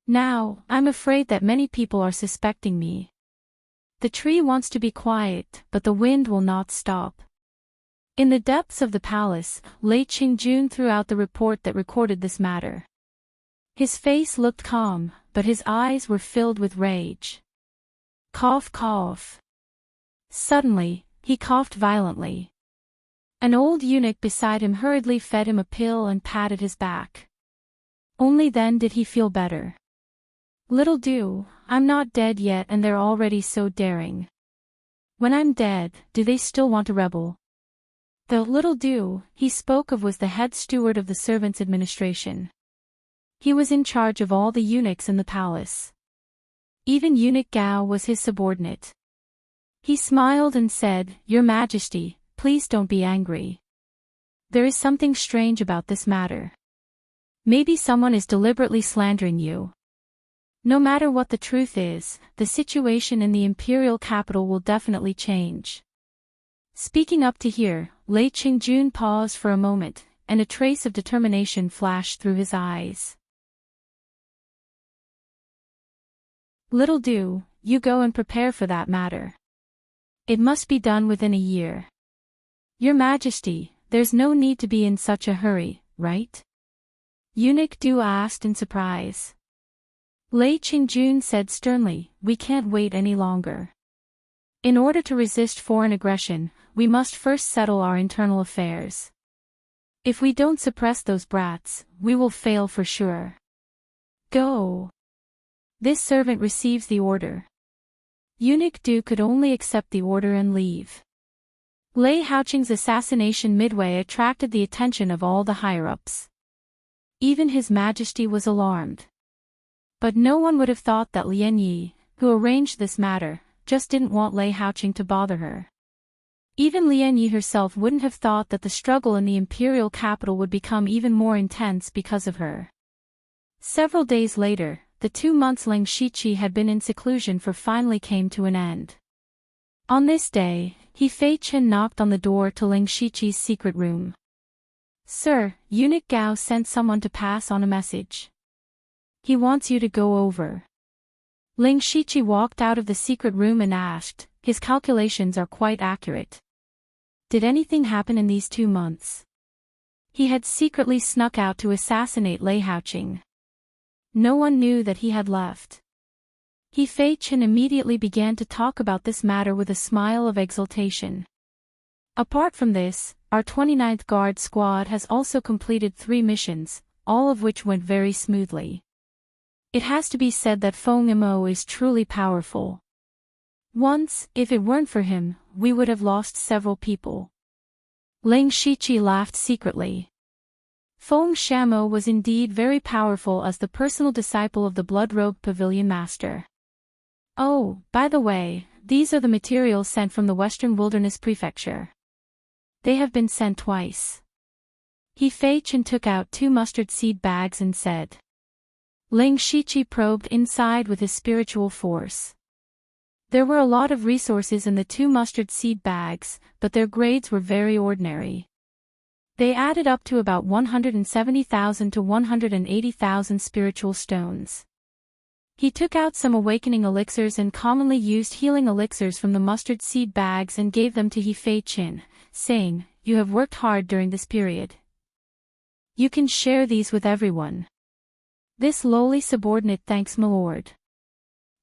Speaker 1: Now, I'm afraid that many people are suspecting me. The tree wants to be quiet, but the wind will not stop. In the depths of the palace, Lei Qingjun threw out the report that recorded this matter. His face looked calm, but his eyes were filled with rage. Cough, cough. Suddenly, he coughed violently. An old eunuch beside him hurriedly fed him a pill and patted his back. Only then did he feel better. Little do, I'm not dead yet and they're already so daring. When I'm dead, do they still want to rebel? The little do he spoke of was the head steward of the servants' administration. He was in charge of all the eunuchs in the palace. Even Eunuch Gao was his subordinate. He smiled and said, "Your Majesty, please don't be angry. There is something strange about this matter. Maybe someone is deliberately slandering you. No matter what the truth is, the situation in the imperial capital will definitely change." Speaking up to hear, Lei Qingjun paused for a moment, and a trace of determination flashed through his eyes. Little do, you go and prepare for that matter. It must be done within a year. Your Majesty, there's no need to be in such a hurry, right? Eunuch Du asked in surprise. Lei Qingjun said sternly, "We can't wait any longer. In order to resist foreign aggression, we must first settle our internal affairs. If we don't suppress those brats, we will fail for sure. Go." This servant receives the order. Eunuch Du could only accept the order and leave. Lei Haoqing's assassination midway attracted the attention of all the higher-ups. Even His Majesty was alarmed. But no one would have thought that Lian Yi, who arranged this matter, just didn't want Lei Haoqing to bother her. Even Lian Yi herself wouldn't have thought that the struggle in the imperial capital would become even more intense because of her. Several days later, the 2 months Ling Shiqi had been in seclusion for finally came to an end. On this day, He Fei Chen knocked on the door to Ling Shiqi's secret room. "Sir, Eunuch Gao sent someone to pass on a message. He wants you to go over." Ling Shiqi walked out of the secret room and asked, "His calculations are quite accurate. Did anything happen in these 2 months?" He had secretly snuck out to assassinate Lei Haoqing. No one knew that he had left. He Fei Chen immediately began to talk about this matter with a smile of exultation. "Apart from this, our 29th Guard Squad has also completed 3 missions, all of which went very smoothly. It has to be said that Feng Mo is truly powerful. Once, if it weren't for him, we would have lost several people." Ling Shiqi laughed secretly. Feng Shamo was indeed very powerful as the personal disciple of the Blood-Robed Pavilion Master. "Oh, by the way, these are the materials sent from the Western Wilderness Prefecture. They have been sent twice." He Fei Chen took out 2 mustard seed bags and said. Ling Shiqi probed inside with his spiritual force. There were a lot of resources in the 2 mustard seed bags, but their grades were very ordinary. They added up to about 170,000 to 180,000 spiritual stones. He took out some awakening elixirs and commonly used healing elixirs from the mustard seed bags and gave them to He Fei Chin, saying, "You have worked hard during this period. You can share these with everyone." This lowly subordinate thanks my lord.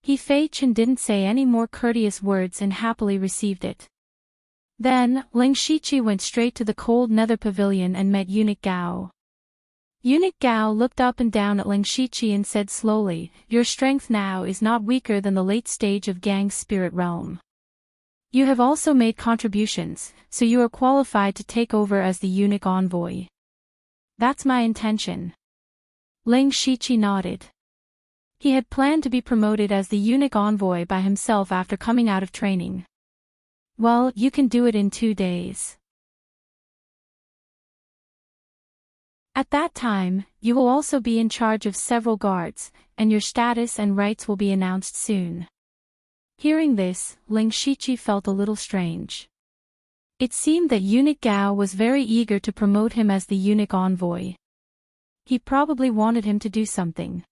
Speaker 1: He Fei Chin didn't say any more courteous words and happily received it. Then, Ling Shiqi went straight to the cold nether pavilion and met Eunuch Gao. Eunuch Gao looked up and down at Ling Shiqi and said slowly, "Your strength now is not weaker than the late stage of Gang's spirit realm. You have also made contributions, so you are qualified to take over as the eunuch envoy." "That's my intention." Ling Shiqi nodded. He had planned to be promoted as the eunuch envoy by himself after coming out of training. "Well, you can do it in 2 days. At that time, you will also be in charge of several guards, and your status and rights will be announced soon." Hearing this, Ling Shiqi felt a little strange. It seemed that Eunuch Gao was very eager to promote him as the eunuch envoy. He probably wanted him to do something.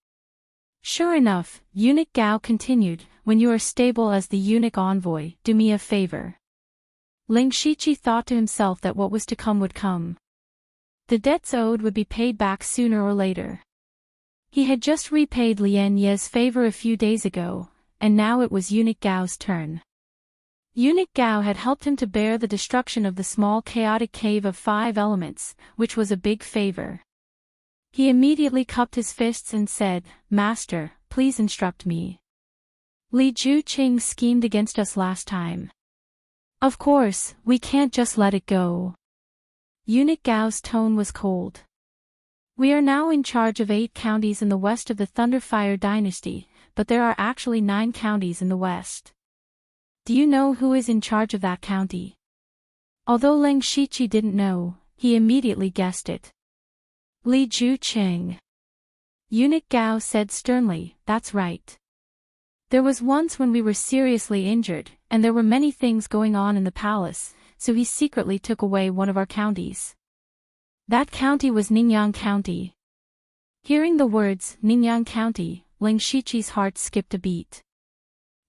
Speaker 1: Sure enough, Eunuch Gao continued, "When you are stable as the eunuch envoy, do me a favor." Ling Shiqi thought to himself that what was to come would come. The debts owed would be paid back sooner or later. He had just repaid Lian Ye's favor a few days ago, and now it was Eunuch Gao's turn. Eunuch Gao had helped him to bear the destruction of the small chaotic cave of 5 elements, which was a big favor. He immediately cupped his fists and said, "Master, please instruct me. Li Juqing schemed against us last time. Of course, we can't just let it go." Eunuch Gao's tone was cold. "We are now in charge of 8 counties in the west of the Thunderfire dynasty, but there are actually 9 counties in the west. Do you know who is in charge of that county?" Although Ling Shiqi didn't know, he immediately guessed it. "Li Juqing." Eunuch Gao said sternly, "That's right. There was once when we were seriously injured, and there were many things going on in the palace, so he secretly took away one of our counties. That county was Ningyang County." Hearing the words, Ningyang County, Ling Shiqi's heart skipped a beat.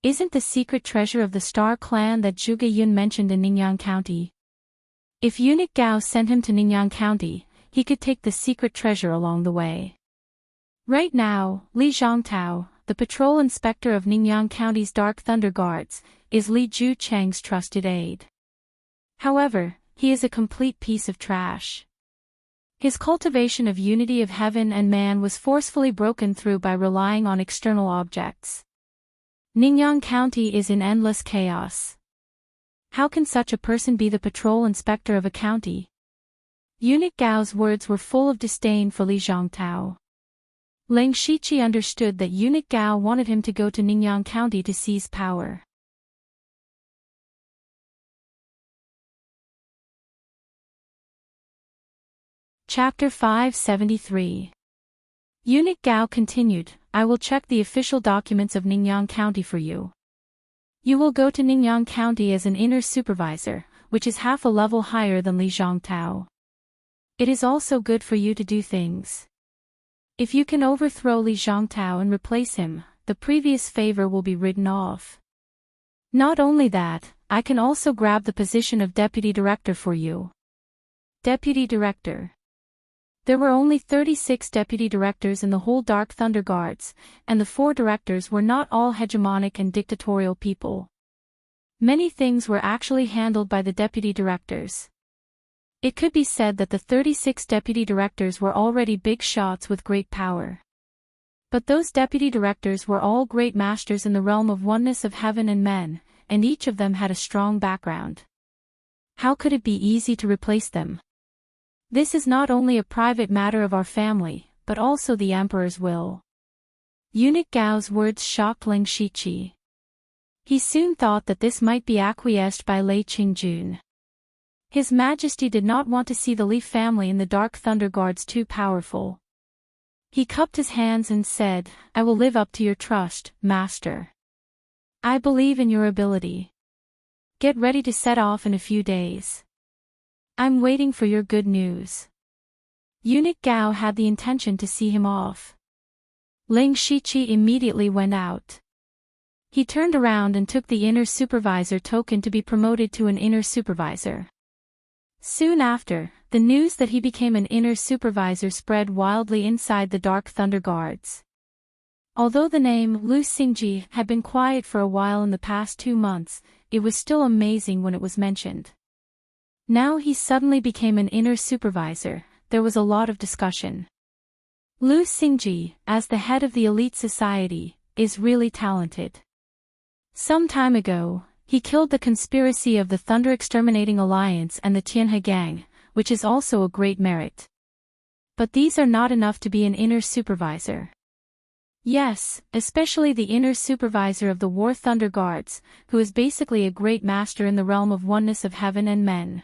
Speaker 1: Isn't the secret treasure of the Star Clan that Zhuge Yun mentioned in Ningyang County? If Eunuch Gao sent him to Ningyang County, he could take the secret treasure along the way. Right now, Li Zhongtao, the patrol inspector of Ningyang County's Dark Thunder Guards, is Li Jucheng's trusted aide. However, he is a complete piece of trash. His cultivation of unity of heaven and man was forcefully broken through by relying on external objects. Ningyang County is in endless chaos. How can such a person be the patrol inspector of a county? Eunuch Gao's words were full of disdain for Li Zhongtao. Ling Shiqi understood that Eunuch Gao wanted him to go to Ningyang County to seize power. Chapter 573. Eunuch Gao continued, "I will check the official documents of Ningyang County for you. You will go to Ningyang County as an inner supervisor, which is half a level higher than Li Zhongtao. It is also good for you to do things. If you can overthrow Li Zhongtao and replace him, the previous favor will be written off. Not only that, I can also grab the position of deputy director for you." Deputy director. There were only 36 deputy directors in the whole Dark Thunder Guards, and the 4 directors were not all hegemonic and dictatorial people. Many things were actually handled by the deputy directors. It could be said that the 36 deputy directors were already big shots with great power. But those deputy directors were all great masters in the realm of oneness of heaven and men, and each of them had a strong background. How could it be easy to replace them? This is not only a private matter of our family, but also the emperor's will. Eunuch Gao's words shocked Ling Shiqi. He soon thought that this might be acquiesced by Lei Qingjun. His Majesty did not want to see the Li family in the Dark Thunder Guards too powerful. He cupped his hands and said, "I will live up to your trust, Master. I believe in your ability. Get ready to set off in a few days. I'm waiting for your good news." Eunuch Gao had the intention to see him off. Ling Shiqi immediately went out. He turned around and took the inner supervisor token to be promoted to an inner supervisor. Soon after, the news that he became an inner supervisor spread wildly inside the Dark Thunder Guards. Although the name Lu Xingji had been quiet for a while in the past 2 months, it was still amazing when it was mentioned. Now he suddenly became an inner supervisor. There was a lot of discussion. Lu Xingji, as the head of the elite society, is really talented. Some time ago, he killed the conspiracy of the Thunder Exterminating Alliance and the Tianhe Gang, which is also a great merit. But these are not enough to be an inner supervisor. Yes, especially the inner supervisor of the War Thunder Guards, who is basically a great master in the realm of oneness of heaven and men.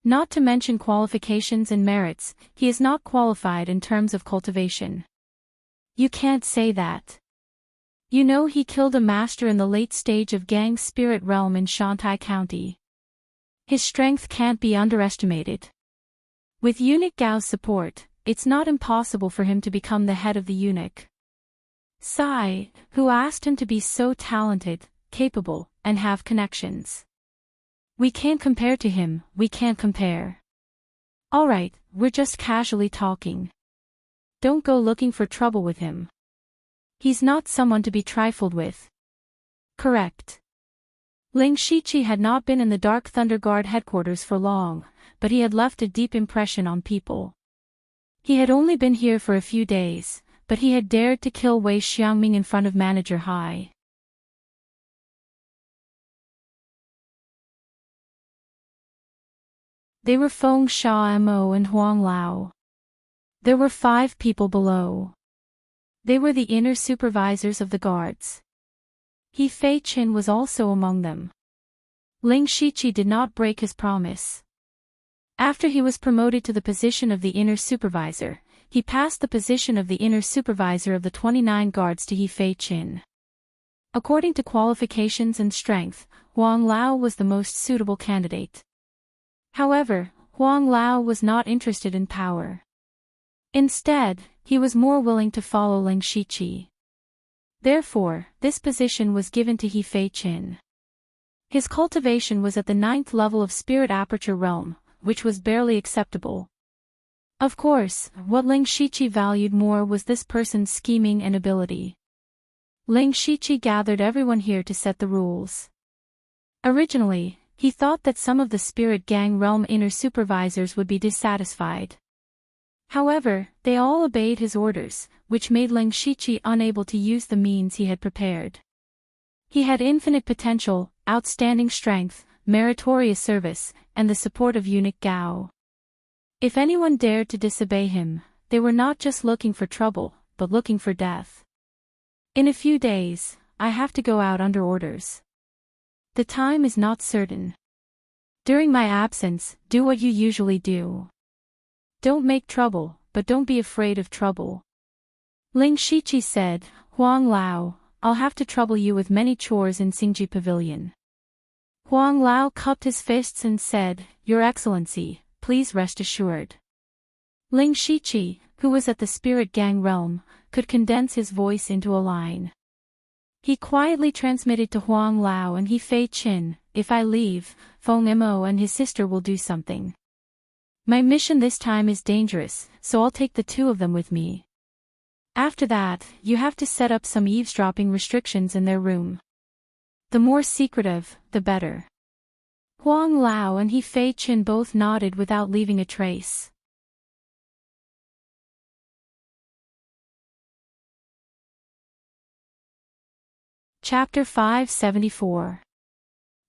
Speaker 1: Not to mention qualifications and merits, he is not qualified in terms of cultivation. You can't say that. You know, he killed a master in the late stage of Gang Spirit realm in Shantai County. His strength can't be underestimated. With eunuch Gao's support, it's not impossible for him to become the head of the eunuch. Sai, who asked him to be so talented, capable, and have connections. We can't compare to him, we can't compare. Alright, we're just casually talking. Don't go looking for trouble with him. He's not someone to be trifled with. Correct. Ling Shiqi had not been in the Dark Thunder Guard headquarters for long, but he had left a deep impression on people. He had only been here for a few days, but he had dared to kill Wei Xiangming in front of Manager Hai. They were Feng Sha Mo and Huang Lao. There were 5 people below. They were the inner supervisors of the guards. He Fei Qin was also among them. Ling Shiqi did not break his promise. After he was promoted to the position of the inner supervisor, he passed the position of the inner supervisor of the 29 guards to He Fei Qin. According to qualifications and strength, Huang Lao was the most suitable candidate. However, Huang Lao was not interested in power. Instead, he was more willing to follow Ling Shiqi. Therefore, this position was given to He Fei Qin. His cultivation was at the 9th level of Spirit Aperture Realm, which was barely acceptable. Of course, what Ling Shiqi valued more was this person's scheming and ability. Ling Shiqi gathered everyone here to set the rules. Originally, he thought that some of the Spirit Gang Realm inner supervisors would be dissatisfied. However, they all obeyed his orders, which made Ling Shiqi unable to use the means he had prepared. He had infinite potential, outstanding strength, meritorious service, and the support of eunuch Gao. If anyone dared to disobey him, they were not just looking for trouble, but looking for death. In a few days, I have to go out under orders. The time is not certain. During my absence, do what you usually do. Don't make trouble, but don't be afraid of trouble. Ling Shiqi said, Huang Lao, I'll have to trouble you with many chores in Xingji Pavilion. Huang Lao cupped his fists and said, Your Excellency, please rest assured. Ling Shiqi, who was at the Spirit Gang realm, could condense his voice into a line. He quietly transmitted to Huang Lao and He Fei Qin, if I leave, Feng Mo and his sister will do something. My mission this time is dangerous, so I'll take the 2 of them with me. After that, you have to set up some eavesdropping restrictions in their room. The more secretive, the better. Huang Lao and He Fei Qin both nodded without leaving a trace. Chapter 574.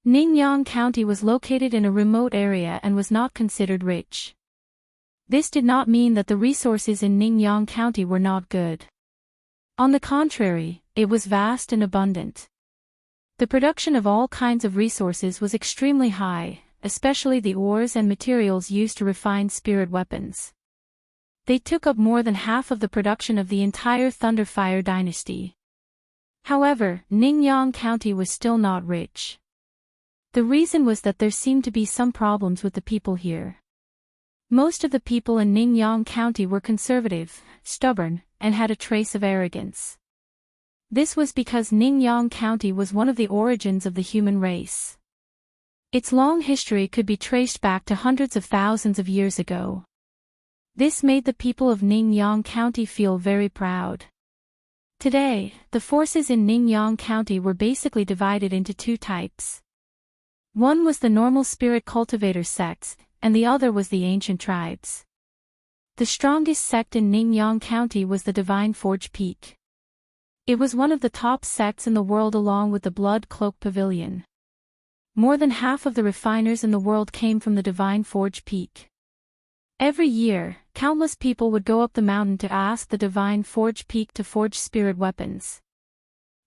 Speaker 1: Ningyang County was located in a remote area and was not considered rich. This did not mean that the resources in Ningyang County were not good. On the contrary, it was vast and abundant. The production of all kinds of resources was extremely high, especially the ores and materials used to refine spirit weapons. They took up more than half of the production of the entire Thunderfire dynasty. However, Ningyang County was still not rich. The reason was that there seemed to be some problems with the people here. Most of the people in Ningyang County were conservative, stubborn, and had a trace of arrogance. This was because Ningyang County was one of the origins of the human race. Its long history could be traced back to hundreds of thousands of years ago. This made the people of Ningyang County feel very proud. Today, the forces in Ningyang County were basically divided into two types. One was the normal spirit cultivator sects, and the other was the ancient tribes. The strongest sect in Ningyang County was the Divine Forge Peak. It was one of the top sects in the world along with the Blood Cloak Pavilion. More than half of the refiners in the world came from the Divine Forge Peak. Every year, countless people would go up the mountain to ask the Divine Forge Peak to forge spirit weapons.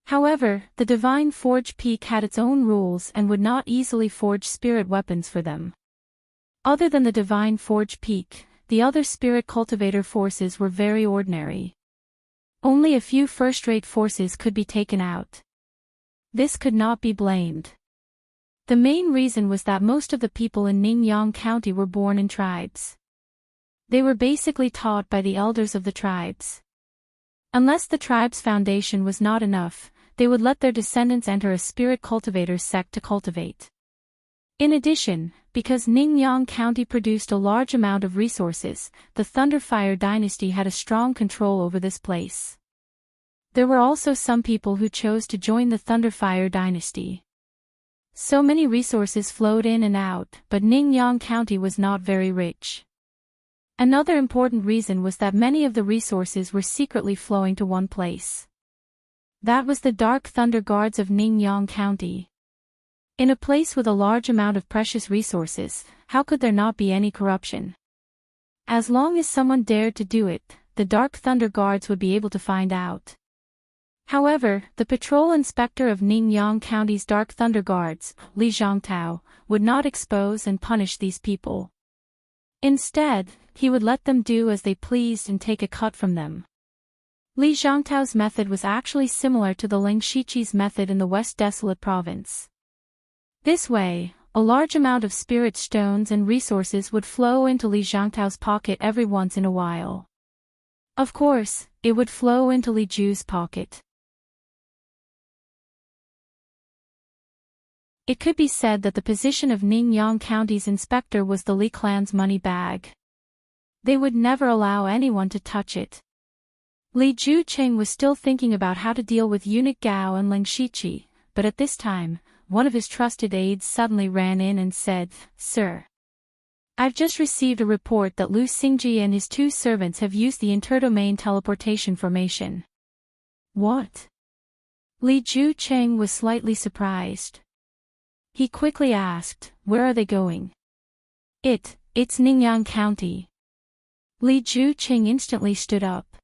Speaker 1: However, the Divine Forge Peak had its own rules and would not easily forge spirit weapons for them. Other than the Divine Forge Peak, the other spirit cultivator forces were very ordinary. Only a few first-rate forces could be taken out. This could not be blamed. The main reason was that most of the people in Ningyang County were born in tribes. They were basically taught by the elders of the tribes. Unless the tribe's foundation was not enough, they would let their descendants enter a spirit cultivator sect to cultivate. In addition, because Ningyang County produced a large amount of resources, the Thunderfire dynasty had a strong control over this place. There were also some people who chose to join the Thunderfire dynasty. So many resources flowed in and out, but Ningyang County was not very rich. Another important reason was that many of the resources were secretly flowing to one place. That was the Dark Thunder Guards of Ningyang County. In a place with a large amount of precious resources, how could there not be any corruption? As long as someone dared to do it, the Dark Thunder Guards would be able to find out. However, the patrol inspector of Ningyang County's Dark Thunder Guards, Li Zhongtao, would not expose and punish these people. Instead, he would let them do as they pleased and take a cut from them. Li Zhongtao's method was actually similar to the Ling Shiqi's method in the West Desolate Province. This way, a large amount of spirit stones and resources would flow into Li Zhongtao's pocket every once in a while. Of course, it would flow into Li Ju's pocket. It could be said that the position of Ningyang County's inspector was the Li clan's money bag. They would never allow anyone to touch it. Li Jucheng was still thinking about how to deal with Eunuch Gao and Ling Shiqi, but at this time, one of his trusted aides suddenly ran in and said, "Sir, I've just received a report that Lu Xingji and his two servants have used the interdomain teleportation formation." "What?" Li Jucheng was slightly surprised. He quickly asked, "Where are they going?" It's Ningyang County." Li Jucheng instantly stood up.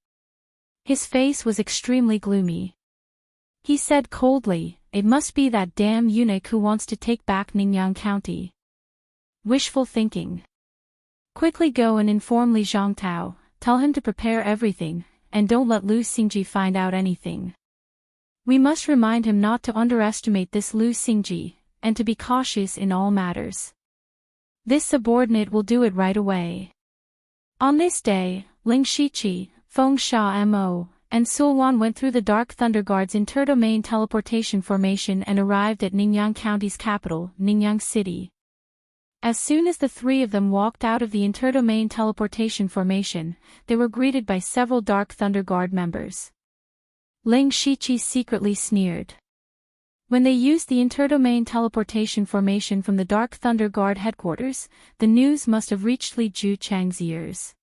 Speaker 1: His face was extremely gloomy. He said coldly, "It must be that damn eunuch who wants to take back Ningyang County." Wishful thinking. "Quickly go and inform Li Zhongtao, tell him to prepare everything, and don't let Lu Xingji find out anything. We must remind him not to underestimate this Lu Xingji, and to be cautious in all matters. This subordinate will do it right away." On this day, Ling Shiqi, Feng Sha Mo, and Sulwan went through the Dark Thunder Guard's interdomain teleportation formation and arrived at Ningyang County's capital, Ningyang City. As soon as the three of them walked out of the interdomain teleportation formation, they were greeted by several Dark Thunder Guard members. Ling Shiqi secretly sneered. When they used the interdomain teleportation formation from the Dark Thunder Guard headquarters, the news must have reached Li Jucheng's ears.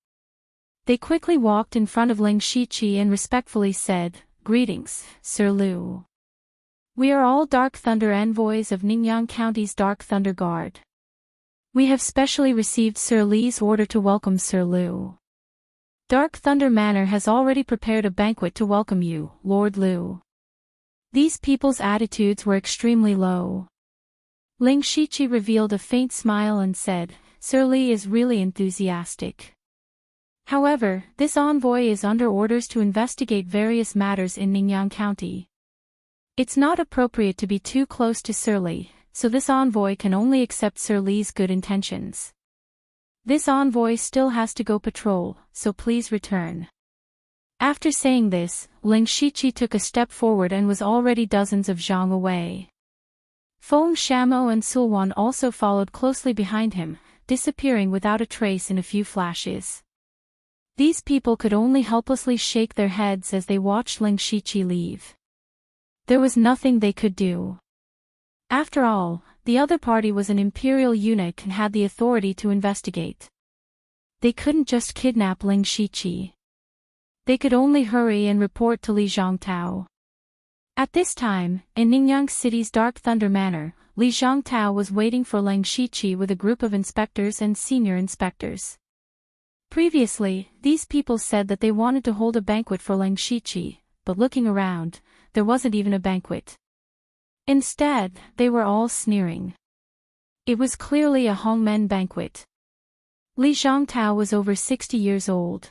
Speaker 1: They quickly walked in front of Ling Shiqi and respectfully said, "Greetings, Sir Lu. We are all Dark Thunder envoys of Ningyang County's Dark Thunder Guard. We have specially received Sir Li's order to welcome Sir Lu. Dark Thunder Manor has already prepared a banquet to welcome you, Lord Lu." These people's attitudes were extremely low. Ling Shiqi revealed a faint smile and said, "Sir Li is really enthusiastic. However, this envoy is under orders to investigate various matters in Ningyang County. It's not appropriate to be too close to Sir Li, so this envoy can only accept Sir Li's good intentions. This envoy still has to go patrol, so please return." After saying this, Ling Shiqi took a step forward and was already dozens of zhang away. Feng Shamo and Sulwan also followed closely behind him, disappearing without a trace in a few flashes. These people could only helplessly shake their heads as they watched Ling Shiqi leave. There was nothing they could do. After all, the other party was an imperial eunuch and had the authority to investigate. They couldn't just kidnap Ling Shiqi. They could only hurry and report to Li Zhongtao. At this time, in Ningyang City's Dark Thunder Manor, Li Zhongtao was waiting for Ling Shiqi with a group of inspectors and senior inspectors. Previously, these people said that they wanted to hold a banquet for Ling Shiqi, but looking around, there wasn't even a banquet. Instead, they were all sneering. It was clearly a Hongmen banquet. Li Zhongtao was over 60 years old.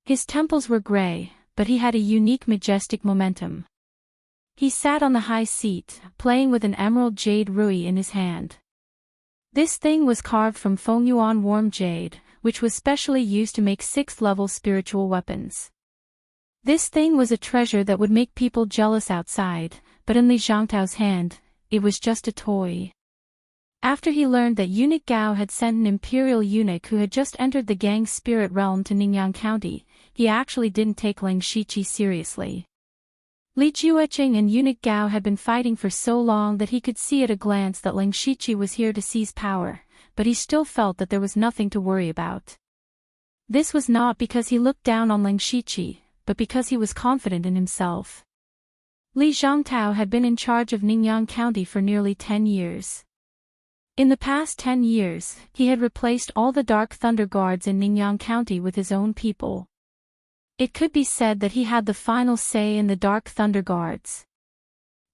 Speaker 1: His temples were gray, but he had a unique majestic momentum. He sat on the high seat, playing with an emerald jade rui in his hand. This thing was carved from Fengyuan warm jade, which was specially used to make 6th-level spiritual weapons. This thing was a treasure that would make people jealous outside, but in Li Zhongtao's hand, it was just a toy. After he learned that Eunuch Gao had sent an imperial eunuch who had just entered the gang's spirit realm to Ningyang County, he actually didn't take Ling Shiqi seriously. Li Jueqing and Eunuch Gao had been fighting for so long that he could see at a glance that Ling Shiqi was here to seize power, but he still felt that there was nothing to worry about. This was not because he looked down on Ling Shiqi, but because he was confident in himself. Li Zhongtao had been in charge of Ningyang County for nearly 10 years. In the past 10 years, he had replaced all the Dark Thunder Guards in Ningyang County with his own people. It could be said that he had the final say in the Dark Thunder Guards.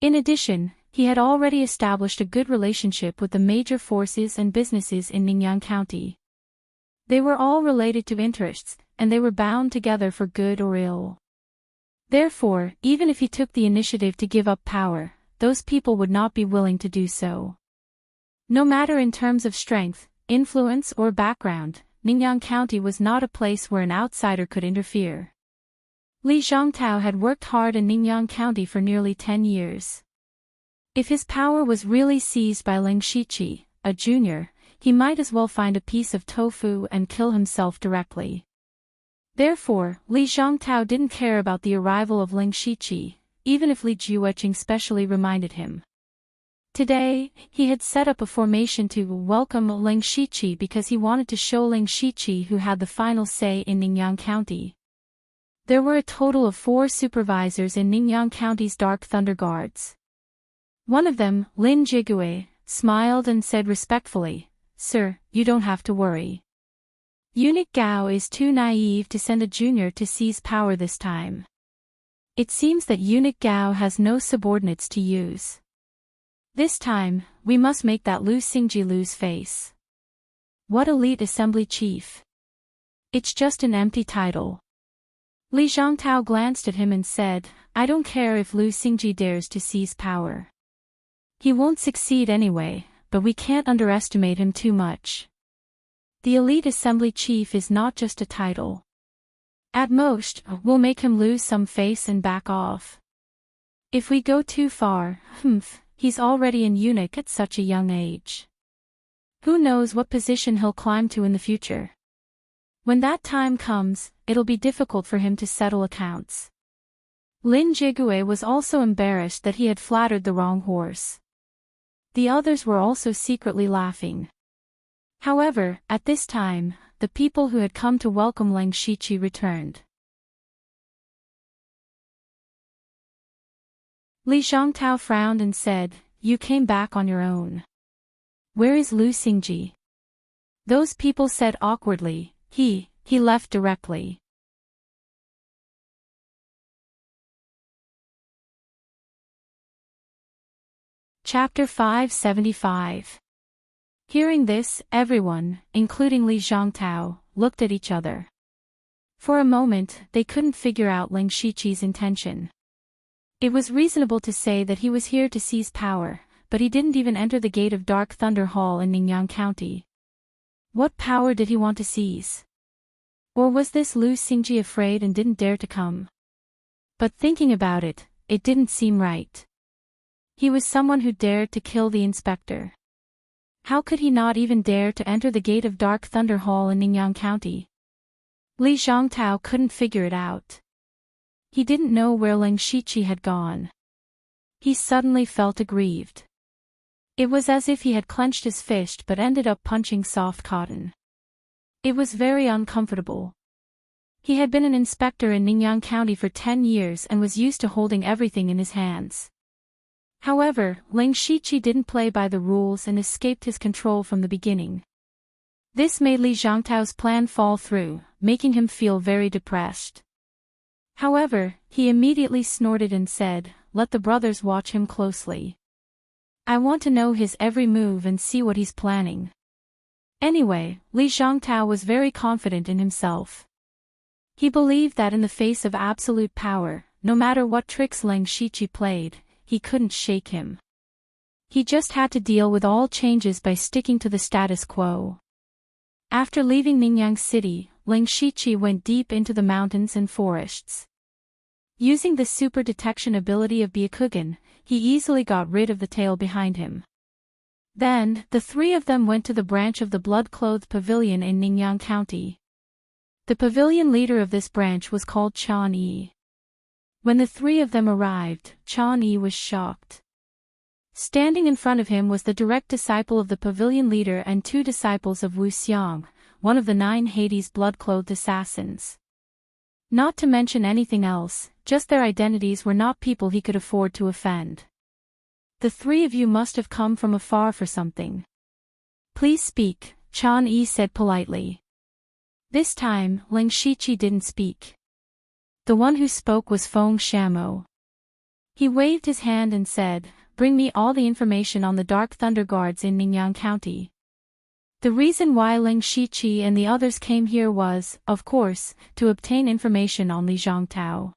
Speaker 1: In addition, he had already established a good relationship with the major forces and businesses in Ningyang County. They were all related to interests, and they were bound together for good or ill. Therefore, even if he took the initiative to give up power, those people would not be willing to do so. No matter in terms of strength, influence or background, Ningyang County was not a place where an outsider could interfere. Li Zhongtao had worked hard in Ningyang County for nearly 10 years. If his power was really seized by Ling Shiqi, a junior, he might as well find a piece of tofu and kill himself directly. Therefore, Li Zhongtao didn't care about the arrival of Ling Shiqi, even if Li Jueqing specially reminded him. Today, he had set up a formation to welcome Ling Shiqi because he wanted to show Ling Shiqi who had the final say in Ningyang County. There were a total of 4 supervisors in Ningyang County's Dark Thunder Guards. One of them, Lin Jigue, smiled and said respectfully, "Sir, you don't have to worry. Eunuch Gao is too naive to send a junior to seize power this time. It seems that Eunuch Gao has no subordinates to use. This time, we must make that Lu Xingji lose face. What elite assembly chief? It's just an empty title." Li Zhongtao glanced at him and said, "I don't care if Lu Xingji dares to seize power. He won't succeed anyway, but we can't underestimate him too much. The elite assembly chief is not just a title. At most, we'll make him lose some face and back off. If we go too far, he's already an eunuch at such a young age. Who knows what position he'll climb to in the future? When that time comes, it'll be difficult for him to settle accounts." Lin Jigue was also embarrassed that he had flattered the wrong horse. The others were also secretly laughing. However, at this time, the people who had come to welcome Ling Shiqi returned. Li Zhongtao frowned and said, "You came back on your own. Where is Lu Xingji?" Those people said awkwardly, He left directly." Chapter 575. Hearing this, everyone, including Li Zhongtao, looked at each other. For a moment, they couldn't figure out Ling Shiqi's intention. It was reasonable to say that he was here to seize power, but he didn't even enter the gate of Dark Thunder Hall in Ningyang County. What power did he want to seize? Or was this Lu Xingji afraid and didn't dare to come? But thinking about it, it didn't seem right. He was someone who dared to kill the inspector. How could he not even dare to enter the gate of Dark Thunder Hall in Ningyan County? Li Zhongtao couldn't figure it out. He didn't know where Ling Shiqi had gone. He suddenly felt aggrieved. It was as if he had clenched his fist but ended up punching soft cotton. It was very uncomfortable. He had been an inspector in Ningyan County for 10 years and was used to holding everything in his hands. However, Ling Shiqi didn't play by the rules and escaped his control from the beginning. This made Li Zhongtao's plan fall through, making him feel very depressed. However, he immediately snorted and said, "Let the brothers watch him closely. I want to know his every move and see what he's planning." Anyway, Li Zhongtao was very confident in himself. He believed that in the face of absolute power, no matter what tricks Ling Shiqi played, he couldn't shake him. He just had to deal with all changes by sticking to the status quo. After leaving Ningyan City, Ling Shiqi went deep into the mountains and forests. Using the super detection ability of Byakugan, he easily got rid of the tail behind him. Then, the three of them went to the branch of the blood-clothed pavilion in Ningyan County. The pavilion leader of this branch was called Chan Yi. When the three of them arrived, Chan Yi was shocked. Standing in front of him was the direct disciple of the pavilion leader and 2 disciples of Wu Xiang, one of the 9 Hades blood-clothed assassins. Not to mention anything else, just their identities were not people he could afford to offend. "The 3 of you must have come from afar for something. Please speak," Chan Yi said politely. This time, Ling Shiqi didn't speak. The one who spoke was Feng Shamo. He waved his hand and said, "Bring me all the information on the Dark Thunder Guards in Ningyan County." The reason why Ling Shiqi and the others came here was, of course, to obtain information on Li Zhongtao.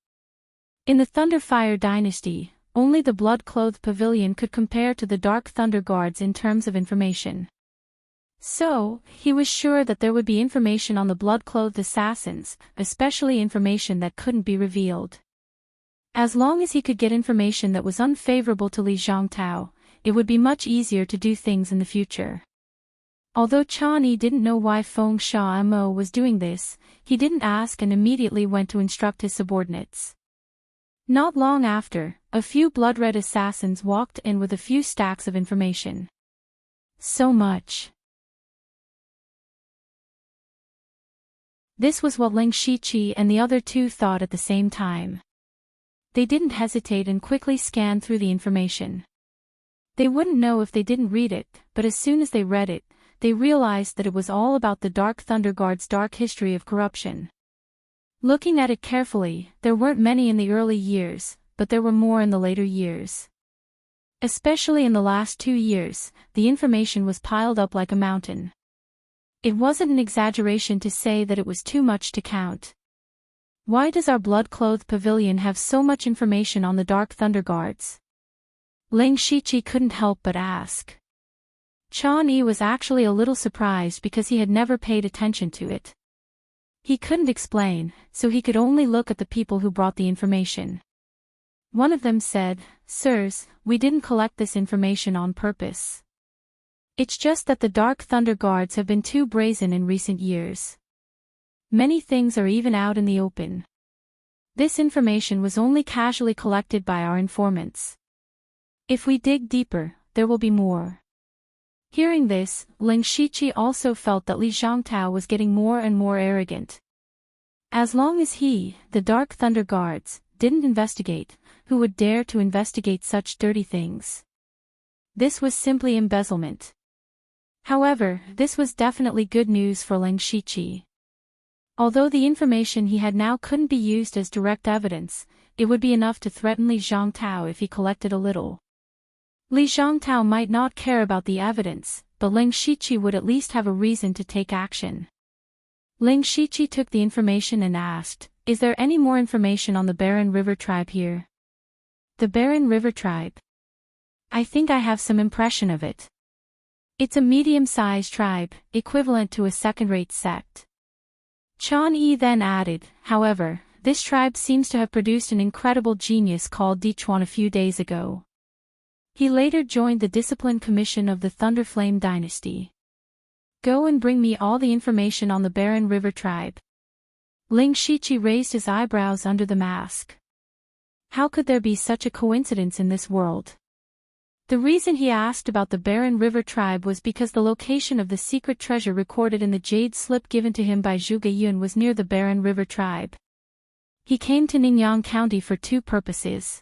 Speaker 1: In the Thunderfire dynasty, only the blood-clothed pavilion could compare to the Dark Thunder Guards in terms of information. So, he was sure that there would be information on the blood-clothed assassins, especially information that couldn't be revealed. As long as he could get information that was unfavorable to Li Zhongtao, it would be much easier to do things in the future. Although Chan Yi didn't know why Feng Shamo was doing this, he didn't ask and immediately went to instruct his subordinates. Not long after, a few blood-red assassins walked in with a few stacks of information. So much. This was what Ling Shiqi and the other 2 thought at the same time. They didn't hesitate and quickly scanned through the information. They wouldn't know if they didn't read it, but as soon as they read it, they realized that it was all about the Dark Thunder Guard's dark history of corruption. Looking at it carefully, there weren't many in the early years, but there were more in the later years. Especially in the last 2 years, the information was piled up like a mountain. It wasn't an exaggeration to say that it was too much to count. Why does our blood-clothed pavilion have so much information on the Dark Thunder Guards? Ling Shiqi couldn't help but ask. Chan Yi was actually a little surprised because he had never paid attention to it. He couldn't explain, so he could only look at the people who brought the information. One of them said, "Sirs, we didn't collect this information on purpose. It's just that the Dark Thunder Guards have been too brazen in recent years. Many things are even out in the open. This information was only casually collected by our informants. If we dig deeper, there will be more." Hearing this, Ling Shiqi also felt that Li Zhongtao was getting more and more arrogant. As long as he, the Dark Thunder Guards, didn't investigate, who would dare to investigate such dirty things? This was simply embezzlement. However, this was definitely good news for Ling Shiqi. Although the information he had now couldn't be used as direct evidence, it would be enough to threaten Li Zhongtao if he collected a little. Li Zhongtao might not care about the evidence, but Ling Shiqi would at least have a reason to take action. Ling Shiqi took the information and asked, "Is there any more information on the Barren River tribe here?" "The Barren River tribe? I think I have some impression of it. It's a medium-sized tribe, equivalent to a second-rate sect." Chan Yi then added, however, this tribe seems to have produced an incredible genius called Dichuan a few days ago. He later joined the Discipline Commission of the Thunderflame Dynasty. Go and bring me all the information on the Barren River tribe. Ling Shiqi raised his eyebrows under the mask. How could there be such a coincidence in this world? The reason he asked about the Barren River tribe was because the location of the secret treasure recorded in the jade slip given to him by Zhuge Yun was near the Barren River tribe. He came to Ningyan County for two purposes.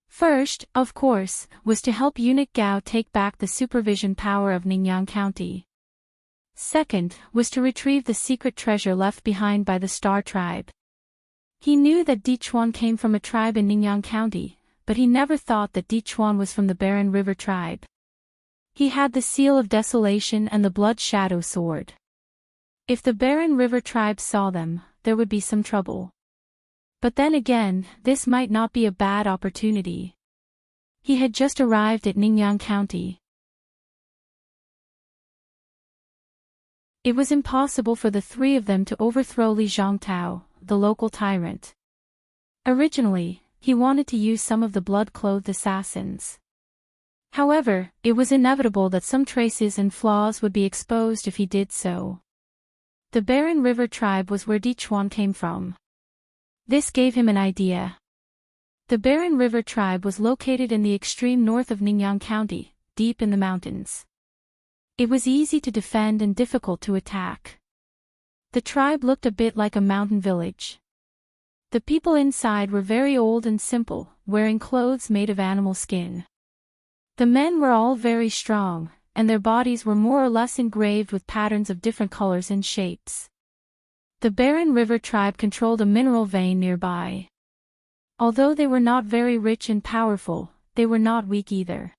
Speaker 1: First, of course, was to help Eunuch Gao take back the supervision power of Ningyan County. Second, was to retrieve the secret treasure left behind by the Star tribe. He knew that Dichuan came from a tribe in Ningyan County, but he never thought that Dichuan was from the Barren River tribe. He had the Seal of Desolation and the Blood Shadow Sword. If the Barren River tribe saw them, there would be some trouble. But then again, this might not be a bad opportunity. He had just arrived at Ningyan County. It was impossible for the three of them to overthrow Li Zhongtao, the local tyrant. Originally, he wanted to use some of the blood-clothed assassins. However, it was inevitable that some traces and flaws would be exposed if he did so. The Barren River tribe was where Dichuan came from. This gave him an idea. The Barren River tribe was located in the extreme north of Ningyan County, deep in the mountains. It was easy to defend and difficult to attack. The tribe looked a bit like a mountain village. The people inside were very old and simple, wearing clothes made of animal skin. The men were all very strong, and their bodies were more or less engraved with patterns of different colors and shapes. The Barren River tribe controlled a mineral vein nearby. Although they were not very rich and powerful, they were not weak either.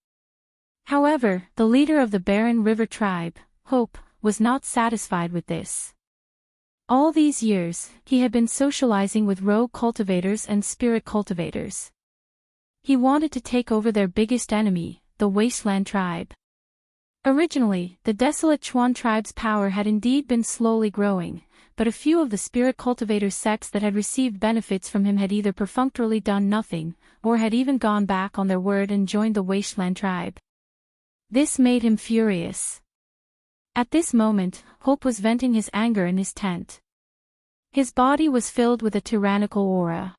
Speaker 1: However, the leader of the Barren River tribe, Hope, was not satisfied with this. All these years, he had been socializing with rogue cultivators and spirit cultivators. He wanted to take over their biggest enemy, the Wasteland tribe. Originally, the desolate Chuan tribe's power had indeed been slowly growing, but a few of the spirit cultivator sects that had received benefits from him had either perfunctorily done nothing, or had even gone back on their word and joined the Wasteland tribe. This made him furious. At this moment, Hope was venting his anger in his tent. His body was filled with a tyrannical aura.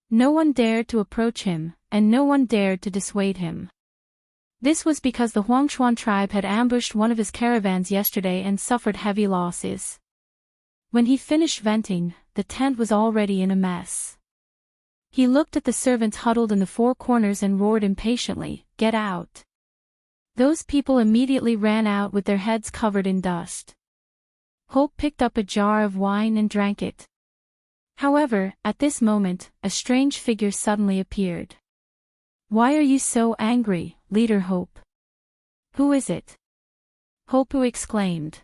Speaker 1: No one dared to approach him, and no one dared to dissuade him. This was because the Huangshuan tribe had ambushed one of his caravans yesterday and suffered heavy losses. When he finished venting, the tent was already in a mess. He looked at the servants huddled in the four corners and roared impatiently, "Get out!" Those people immediately ran out with their heads covered in dust. Hope picked up a jar of wine and drank it. However, at this moment, a strange figure suddenly appeared. "Why are you so angry, Leader Hope?" "Who is it?" Hope exclaimed.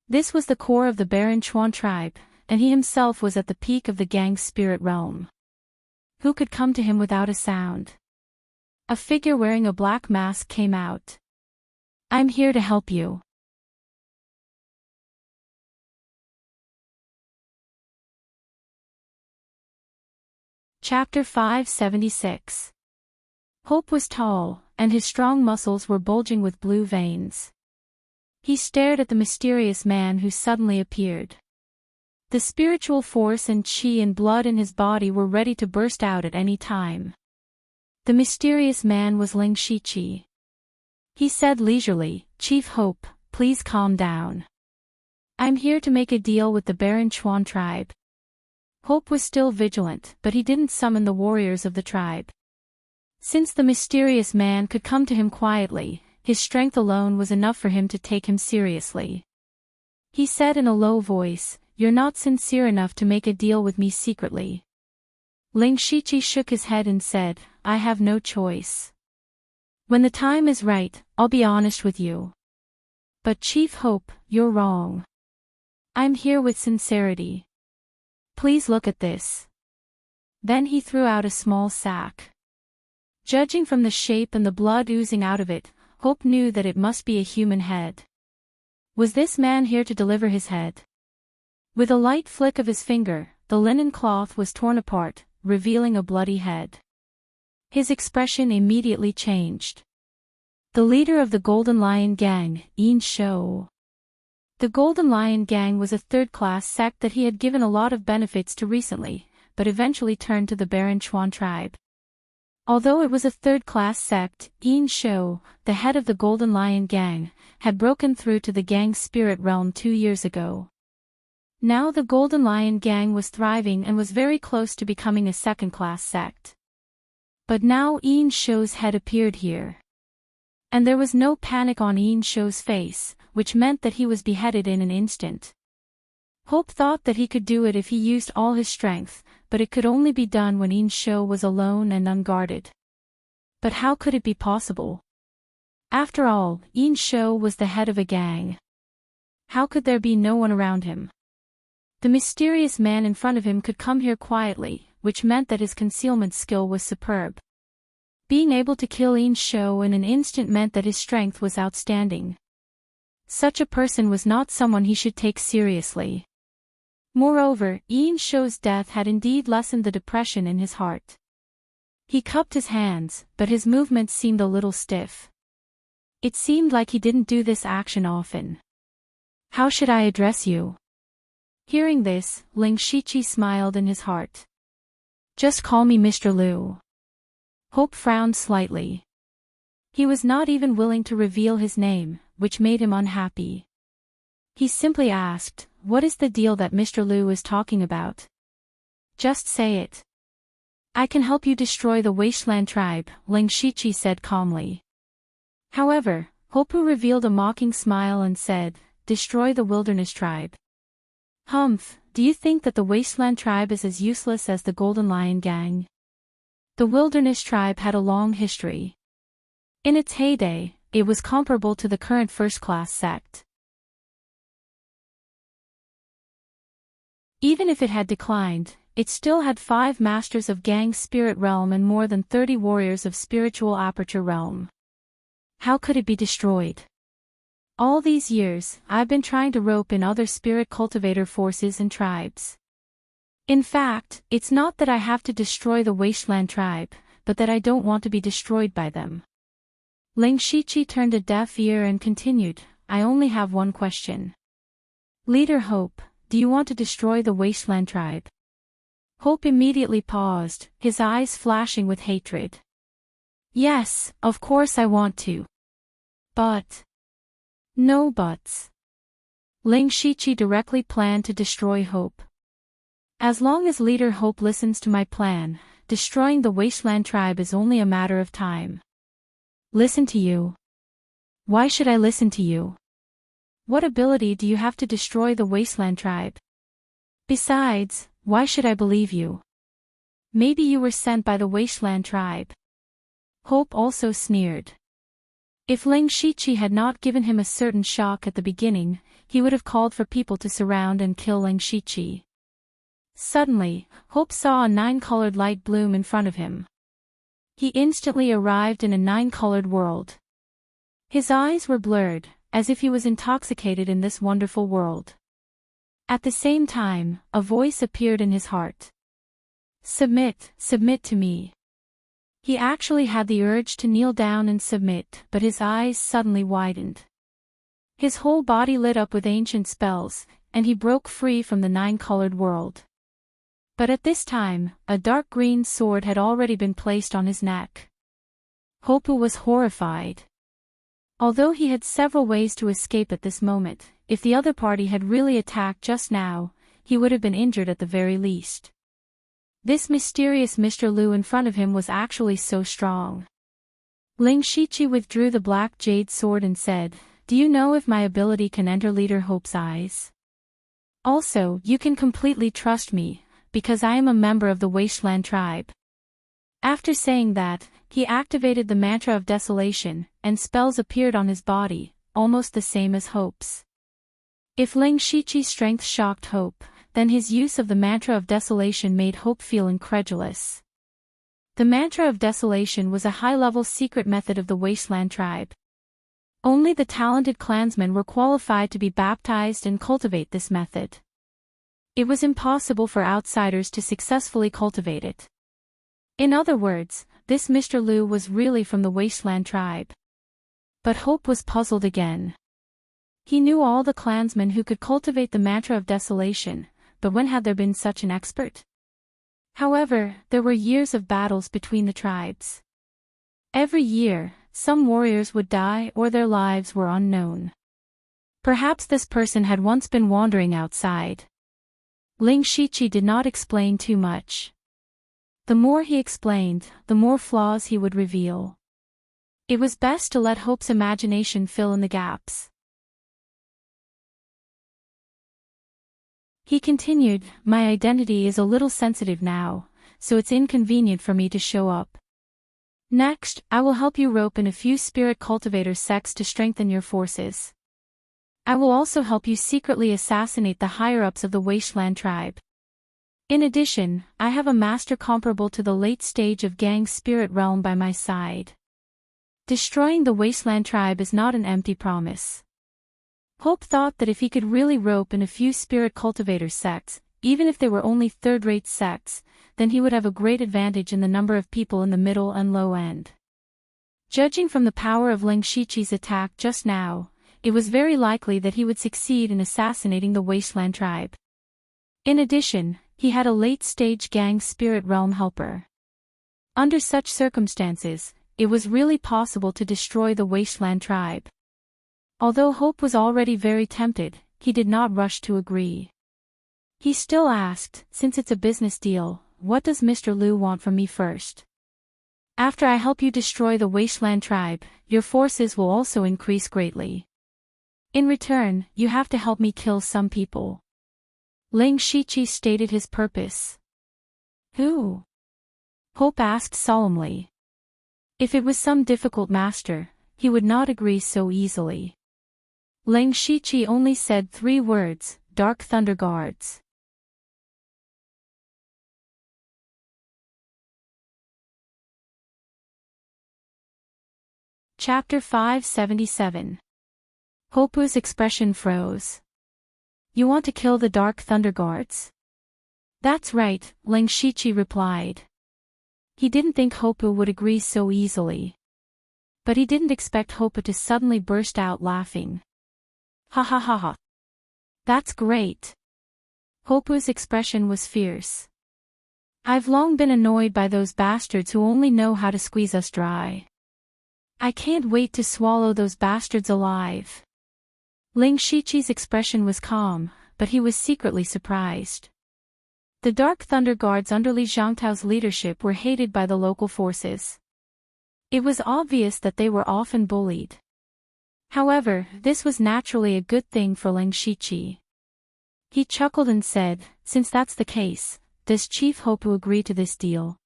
Speaker 1: This was the core of the Barren Chuan tribe, and he himself was at the peak of the gang's spirit realm. Who could come to him without a sound? A figure wearing a black mask came out. "I'm here to help you." Chapter 576. Hope was tall, and his strong muscles were bulging with blue veins. He stared at the mysterious man who suddenly appeared. The spiritual force and qi and blood in his body were ready to burst out at any time. The mysterious man was Ling Shiqi. He said leisurely, "Chief Hope, please calm down. I'm here to make a deal with the Barren Chuan tribe." Hope was still vigilant, but he didn't summon the warriors of the tribe. Since the mysterious man could come to him quietly, his strength alone was enough for him to take him seriously. He said in a low voice, "You're not sincere enough to make a deal with me secretly." Ling Shiqi shook his head and said, "I have no choice. When the time is right, I'll be honest with you. But Chief Hope, you're wrong. I'm here with sincerity. Please look at this." Then he threw out a small sack. Judging from the shape and the blood oozing out of it, Hope knew that it must be a human head. Was this man here to deliver his head? With a light flick of his finger, the linen cloth was torn apart, revealing a bloody head. His expression immediately changed. The leader of the Golden Lion Gang, Ensho. The Golden Lion Gang was a third-class sect that he had given a lot of benefits to recently, but eventually turned to the Baron Chuan tribe. Although it was a third-class sect, Ensho, the head of the Golden Lion Gang, had broken through to the gang's spirit realm 2 years ago. Now the Golden Lion Gang was thriving and was very close to becoming a second-class sect. But now Ensho's head appeared here. And there was no panic on Ensho's face, which meant that he was beheaded in an instant. Hope thought that he could do it if he used all his strength, but it could only be done when Ensho was alone and unguarded. But how could it be possible? After all, Ensho was the head of a gang. How could there be no one around him? The mysterious man in front of him could come here quietly, which meant that his concealment skill was superb. Being able to kill Ensho in an instant meant that his strength was outstanding. Such a person was not someone he should take seriously. Moreover, Ensho's death had indeed lessened the depression in his heart. He cupped his hands, but his movements seemed a little stiff. It seemed like he didn't do this action often. How should I address you? Hearing this, Ling Shichi smiled in his heart. Just call me Mr. Liu. Hope frowned slightly. He was not even willing to reveal his name, which made him unhappy. He simply asked, what is the deal that Mr. Liu is talking about? Just say it. I can help you destroy the Wasteland tribe, Ling Shichi said calmly. However, Hopu revealed a mocking smile and said, destroy the Wilderness tribe. Humph, do you think that the Wasteland tribe is as useless as the Golden Lion Gang? The Wilderness tribe had a long history. In its heyday, it was comparable to the current first-class sect. Even if it had declined, it still had 5 masters of gang spirit realm and more than 30 warriors of spiritual aperture realm. How could it be destroyed? All these years, I've been trying to rope in other spirit cultivator forces and tribes. In fact, it's not that I have to destroy the Wasteland tribe, but that I don't want to be destroyed by them. Ling Shichi turned a deaf ear and continued, I only have one question. Leader Hope, do you want to destroy the Wasteland tribe? Hope immediately paused, his eyes flashing with hatred. Yes, of course I want to. But. No buts. Ling Shichi directly planned to destroy Hope. As long as Leader Hope listens to my plan, destroying the Wasteland tribe is only a matter of time. Listen to you. Why should I listen to you? What ability do you have to destroy the Wasteland tribe? Besides, why should I believe you? Maybe you were sent by the Wasteland tribe. Hope also sneered. If Ling Shichi had not given him a certain shock at the beginning, he would have called for people to surround and kill Ling Shichi. Suddenly, Hope saw a 9-colored light bloom in front of him. He instantly arrived in a 9-colored world. His eyes were blurred, as if he was intoxicated in this wonderful world. At the same time, a voice appeared in his heart. Submit to me. He actually had the urge to kneel down and submit, but his eyes suddenly widened. His whole body lit up with ancient spells, and he broke free from the 9-colored world. But at this time, a dark green sword had already been placed on his neck. Hopu was horrified. Although he had several ways to escape at this moment, if the other party had really attacked just now, he would have been injured at the very least. This mysterious Mr. Liu in front of him was actually so strong. Ling Shichi withdrew the black jade sword and said, do you know if my ability can enter Leader Hope's eyes? Also, you can completely trust me, because I am a member of the Wasteland tribe. After saying that, he activated the mantra of desolation, and spells appeared on his body, almost the same as Hope's. If Ling Shichi's strength shocked Hope, then his use of the mantra of desolation made Hope feel incredulous. The mantra of desolation was a high-level secret method of the Wasteland tribe. Only the talented clansmen were qualified to be baptized and cultivate this method. It was impossible for outsiders to successfully cultivate it. In other words, this Mr. Lu was really from the Wasteland tribe. But Hope was puzzled again. He knew all the clansmen who could cultivate the mantra of desolation, but when had there been such an expert? However, there were years of battles between the tribes. Every year, some warriors would die or their lives were unknown. Perhaps this person had once been wandering outside. Ling Shiqi did not explain too much. The more he explained, the more flaws he would reveal. It was best to let Hope's imagination fill in the gaps. He continued, "My identity is a little sensitive now, so it's inconvenient for me to show up. Next, I will help you rope in a few spirit cultivator sects to strengthen your forces. I will also help you secretly assassinate the higher-ups of the Wasteland tribe. In addition, I have a master comparable to the late stage of Gang's spirit realm by my side. Destroying the Wasteland tribe is not an empty promise." Hope thought that if he could really rope in a few spirit cultivator sects, even if they were only third-rate sects, then he would have a great advantage in the number of people in the middle and low end. Judging from the power of Ling Shiqi's attack just now, it was very likely that he would succeed in assassinating the Wasteland tribe. In addition, he had a late-stage Gang spirit realm helper. Under such circumstances, it was really possible to destroy the Wasteland tribe. Although Hope was already very tempted, he did not rush to agree. He still asked, "Since it's a business deal, what does Mr. Lu want from me first?" "After I help you destroy the Wasteland tribe, your forces will also increase greatly. In return, you have to help me kill some people." Ling Shiqi stated his purpose. "Who?" Hope asked solemnly. If it was some difficult master, he would not agree so easily. Ling Shiqi only said 3 words, "Dark Thunder Guards." Chapter 577. Hopu's expression froze. "You want to kill the Dark Thunder Guards?" "That's right," Ling Shiqi replied. He didn't think Hopu would agree so easily. But he didn't expect Hopu to suddenly burst out laughing. "Ha ha ha ha. That's great." Hopu's expression was fierce. "I've long been annoyed by those bastards who only know how to squeeze us dry. I can't wait to swallow those bastards alive." Ling Shiqi's expression was calm, but he was secretly surprised. The Dark Thunder Guards under Li Zhangtao's leadership were hated by the local forces. It was obvious that they were often bullied. However, this was naturally a good thing for Ling Shiqi. He chuckled and said, "Since that's the case, does Chief Hopu agree to this deal?"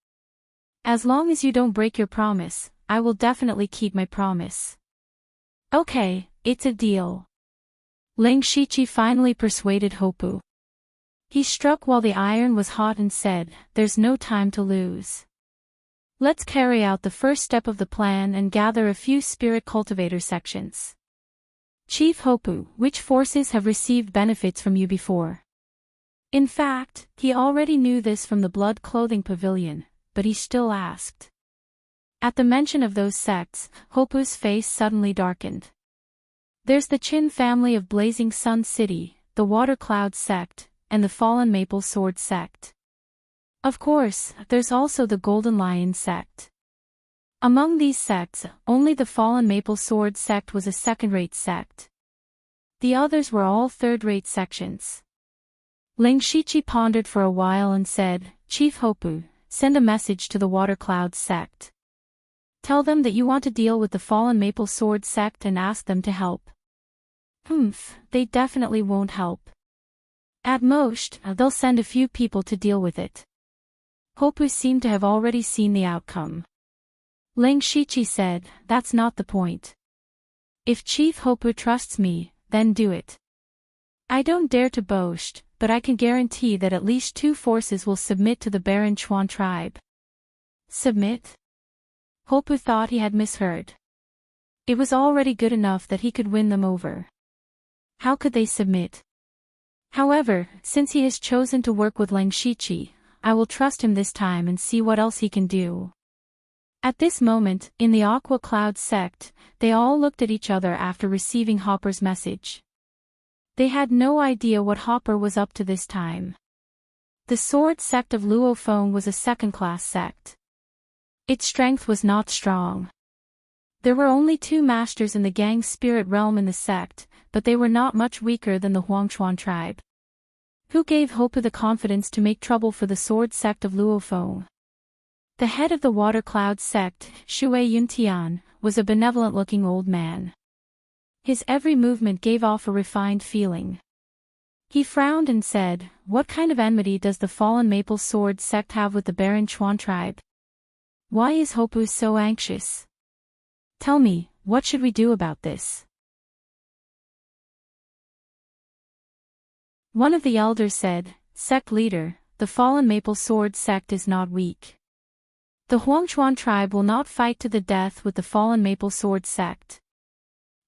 Speaker 1: "As long as you don't break your promise, I will definitely keep my promise." "Okay, it's a deal." Ling Shiqi finally persuaded Hopu. He struck while the iron was hot and said, "There's no time to lose. Let's carry out the first step of the plan and gather a few spirit cultivator sections. Chief Hopu, which forces have received benefits from you before?" In fact, he already knew this from the Blood Clothing Pavilion, but he still asked. At the mention of those sects, Hopu's face suddenly darkened. "There's the Qin family of Blazing Sun City, the Water Cloud sect, and the Fallen Maple Sword sect. Of course, there's also the Golden Lion sect. Among these sects, only the Fallen Maple Sword sect was a second-rate sect. The others were all third-rate sections." Ling Shiqi pondered for a while and said, "Chief Hopu, send a message to the Water Cloud sect. Tell them that you want to deal with the Fallen Maple Sword sect and ask them to help." They definitely won't help. At most, they'll send a few people to deal with it." Hopu seemed to have already seen the outcome. Ling Shiqi said, "That's not the point. If Chief Hopu trusts me, then do it. I don't dare to boast, but I can guarantee that at least 2 forces will submit to the Baron Chuan tribe." Submit? Hopu thought he had misheard. It was already good enough that he could win them over. How could they submit? However, since he has chosen to work with Ling Shiqi, I will trust him this time and see what else he can do. At this moment, in the Aqua Cloud sect, they all looked at each other after receiving Hopper's message. They had no idea what Hopper was up to this time. The sword sect of Luo Feng was a second-class sect. Its strength was not strong. There were only 2 masters in the Gang spirit realm in the sect, but they were not much weaker than the Huangchuan tribe. Who gave Hopu the confidence to make trouble for the sword sect of Luo Feng? The head of the Water Cloud sect, Shui Yuntian, was a benevolent-looking old man. His every movement gave off a refined feeling. He frowned and said, "What kind of enmity does the Fallen Maple Sword sect have with the Baron Chuan tribe? Why is Hopu so anxious? Tell me, what should we do about this?" One of the elders said, "Sect leader, the Fallen Maple Sword sect is not weak. The Huangchuan tribe will not fight to the death with the Fallen Maple Sword sect.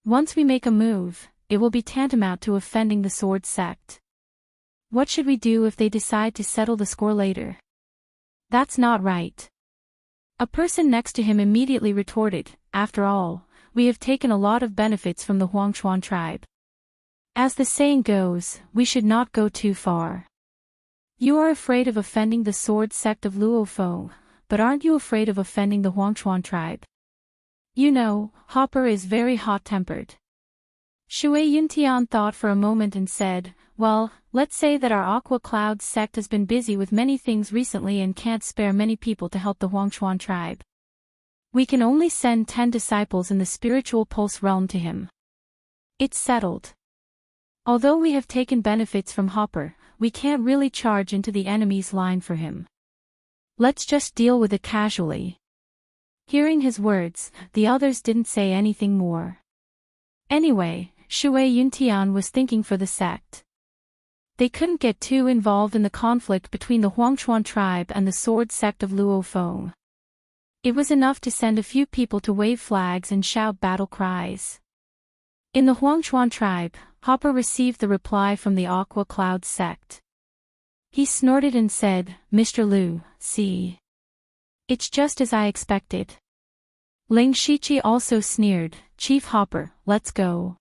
Speaker 1: Once we make a move, it will be tantamount to offending the sword sect. What should we do if they decide to settle the score later?" "That's not right." A person next to him immediately retorted, "After all, we have taken a lot of benefits from the Huangchuan tribe. As the saying goes, we should not go too far. You are afraid of offending the sword sect of Luo Feng, but aren't you afraid of offending the Huangchuan tribe? You know, Hopper is very hot-tempered." Shui Yuntian thought for a moment and said, "Well, let's say that our Aqua Cloud sect has been busy with many things recently and can't spare many people to help the Huangchuan tribe. We can only send 10 disciples in the spiritual pulse realm to him. It's settled. Although we have taken benefits from Hopper, we can't really charge into the enemy's line for him. Let's just deal with it casually." Hearing his words, the others didn't say anything more. Anyway, Shui Yuntian was thinking for the sect. They couldn't get too involved in the conflict between the Huangchuan tribe and the sword sect of Luo Feng. It was enough to send a few people to wave flags and shout battle cries. In the Huangchuan tribe, Hopper received the reply from the Aqua Cloud sect. He snorted and said, "Mr. Liu, see. It's just as I expected." Ling Shiqi also sneered, "Chief Hopper, let's go."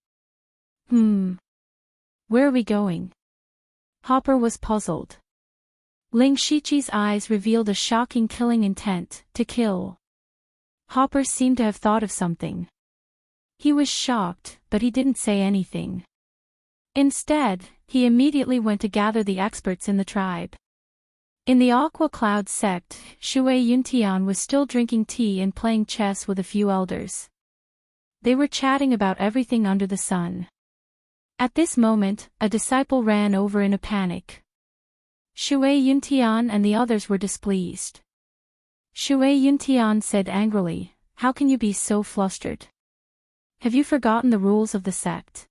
Speaker 1: Where are we going?" Hopper was puzzled. Ling Shiqi's eyes revealed a shocking killing intent, to kill. Hopper seemed to have thought of something. He was shocked, but he didn't say anything. Instead, he immediately went to gather the experts in the tribe. In the Aqua Cloud sect, Shui Yuntian was still drinking tea and playing chess with a few elders. They were chatting about everything under the sun. At this moment, a disciple ran over in a panic. Shui Yuntian and the others were displeased. Shui Yuntian said angrily, "How can you be so flustered? Have you forgotten the rules of the sect?"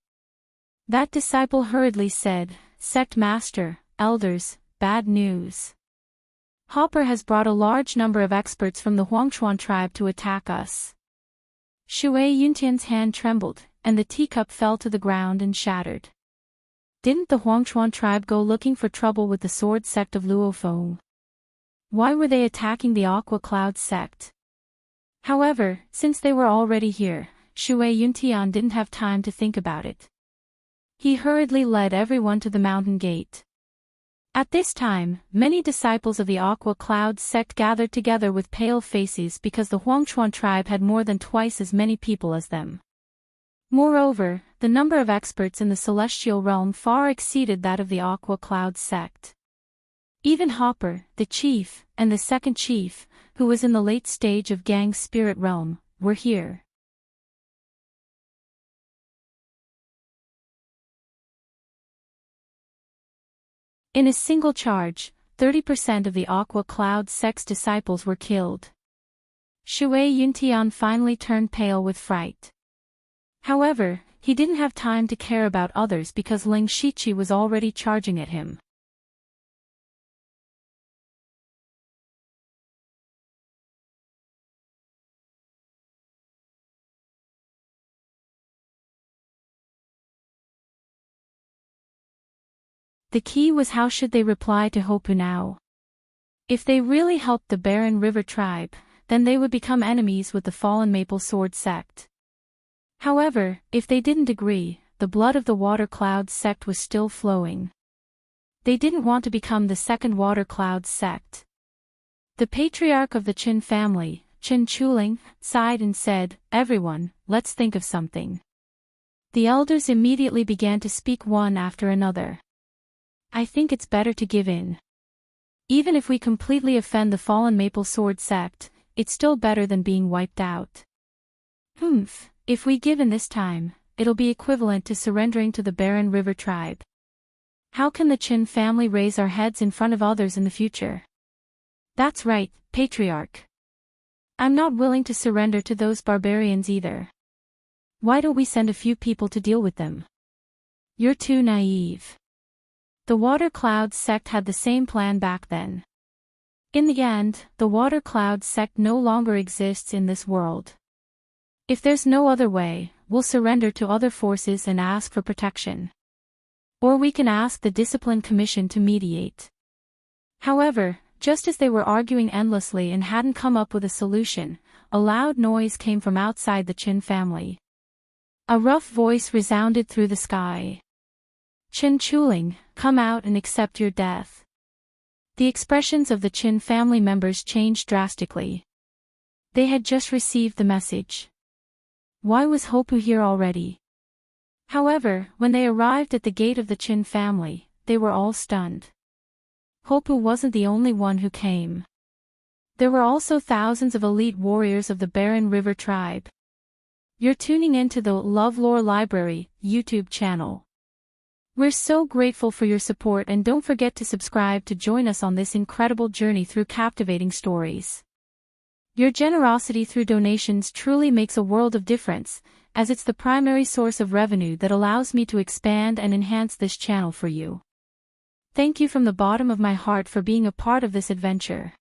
Speaker 1: That disciple hurriedly said, "Sect master, elders, bad news. Hopper has brought a large number of experts from the Huangchuan tribe to attack us." Shui Yuntian's hand trembled, and the teacup fell to the ground and shattered. Didn't the Huangchuan tribe go looking for trouble with the sword sect of Luo Feng? Why were they attacking the Aqua Cloud sect? However, since they were already here, Shui Yuntian didn't have time to think about it. He hurriedly led everyone to the mountain gate. At this time, many disciples of the Aqua Cloud sect gathered together with pale faces because the Huangchuan tribe had more than twice as many people as them. Moreover, the number of experts in the celestial realm far exceeded that of the Aqua Cloud sect. Even Hopper, the chief, and the second chief, who was in the late stage of Gang spirit realm, were here. In a single charge, 30% of the Aqua Cloud sect's disciples were killed. Shui Yuntian finally turned pale with fright. However, he didn't have time to care about others because Ling Shiqi was already charging at him. The key was how should they reply to Hopu now. If they really helped the barren river tribe, then they would become enemies with the fallen maple sword sect. However, if they didn't agree, the blood of the water clouds sect was still flowing. They didn't want to become the second water clouds sect. The patriarch of the Qin family, Qin Chuling, sighed and said, "Everyone, let's think of something." The elders immediately began to speak one after another. "I think it's better to give in. Even if we completely offend the fallen maple sword sect, it's still better than being wiped out. If we give in this time, it'll be equivalent to surrendering to the barren river tribe. How can the Qin family raise our heads in front of others in the future?" "That's right, patriarch. I'm not willing to surrender to those barbarians either. Why don't we send a few people to deal with them?" "You're too naive." The Water Clouds sect had the same plan back then. In the end, the Water Clouds sect no longer exists in this world. If there's no other way, we'll surrender to other forces and ask for protection. Or we can ask the Discipline Commission to mediate. However, just as they were arguing endlessly and hadn't come up with a solution, a loud noise came from outside the Qin family. A rough voice resounded through the sky. "Qin Chuling, come out and accept your death." The expressions of the Qin family members changed drastically. They had just received the message. Why was Hopu here already? However, when they arrived at the gate of the Qin family, they were all stunned. Hopu wasn't the only one who came. There were also thousands of elite warriors of the Barren River tribe. You're tuning into the LoveLore Library YouTube channel. We're so grateful for your support, and don't forget to subscribe to join us on this incredible journey through captivating stories. Your generosity through donations truly makes a world of difference, as it's the primary source of revenue that allows me to expand and enhance this channel for you. Thank you from the bottom of my heart for being a part of this adventure.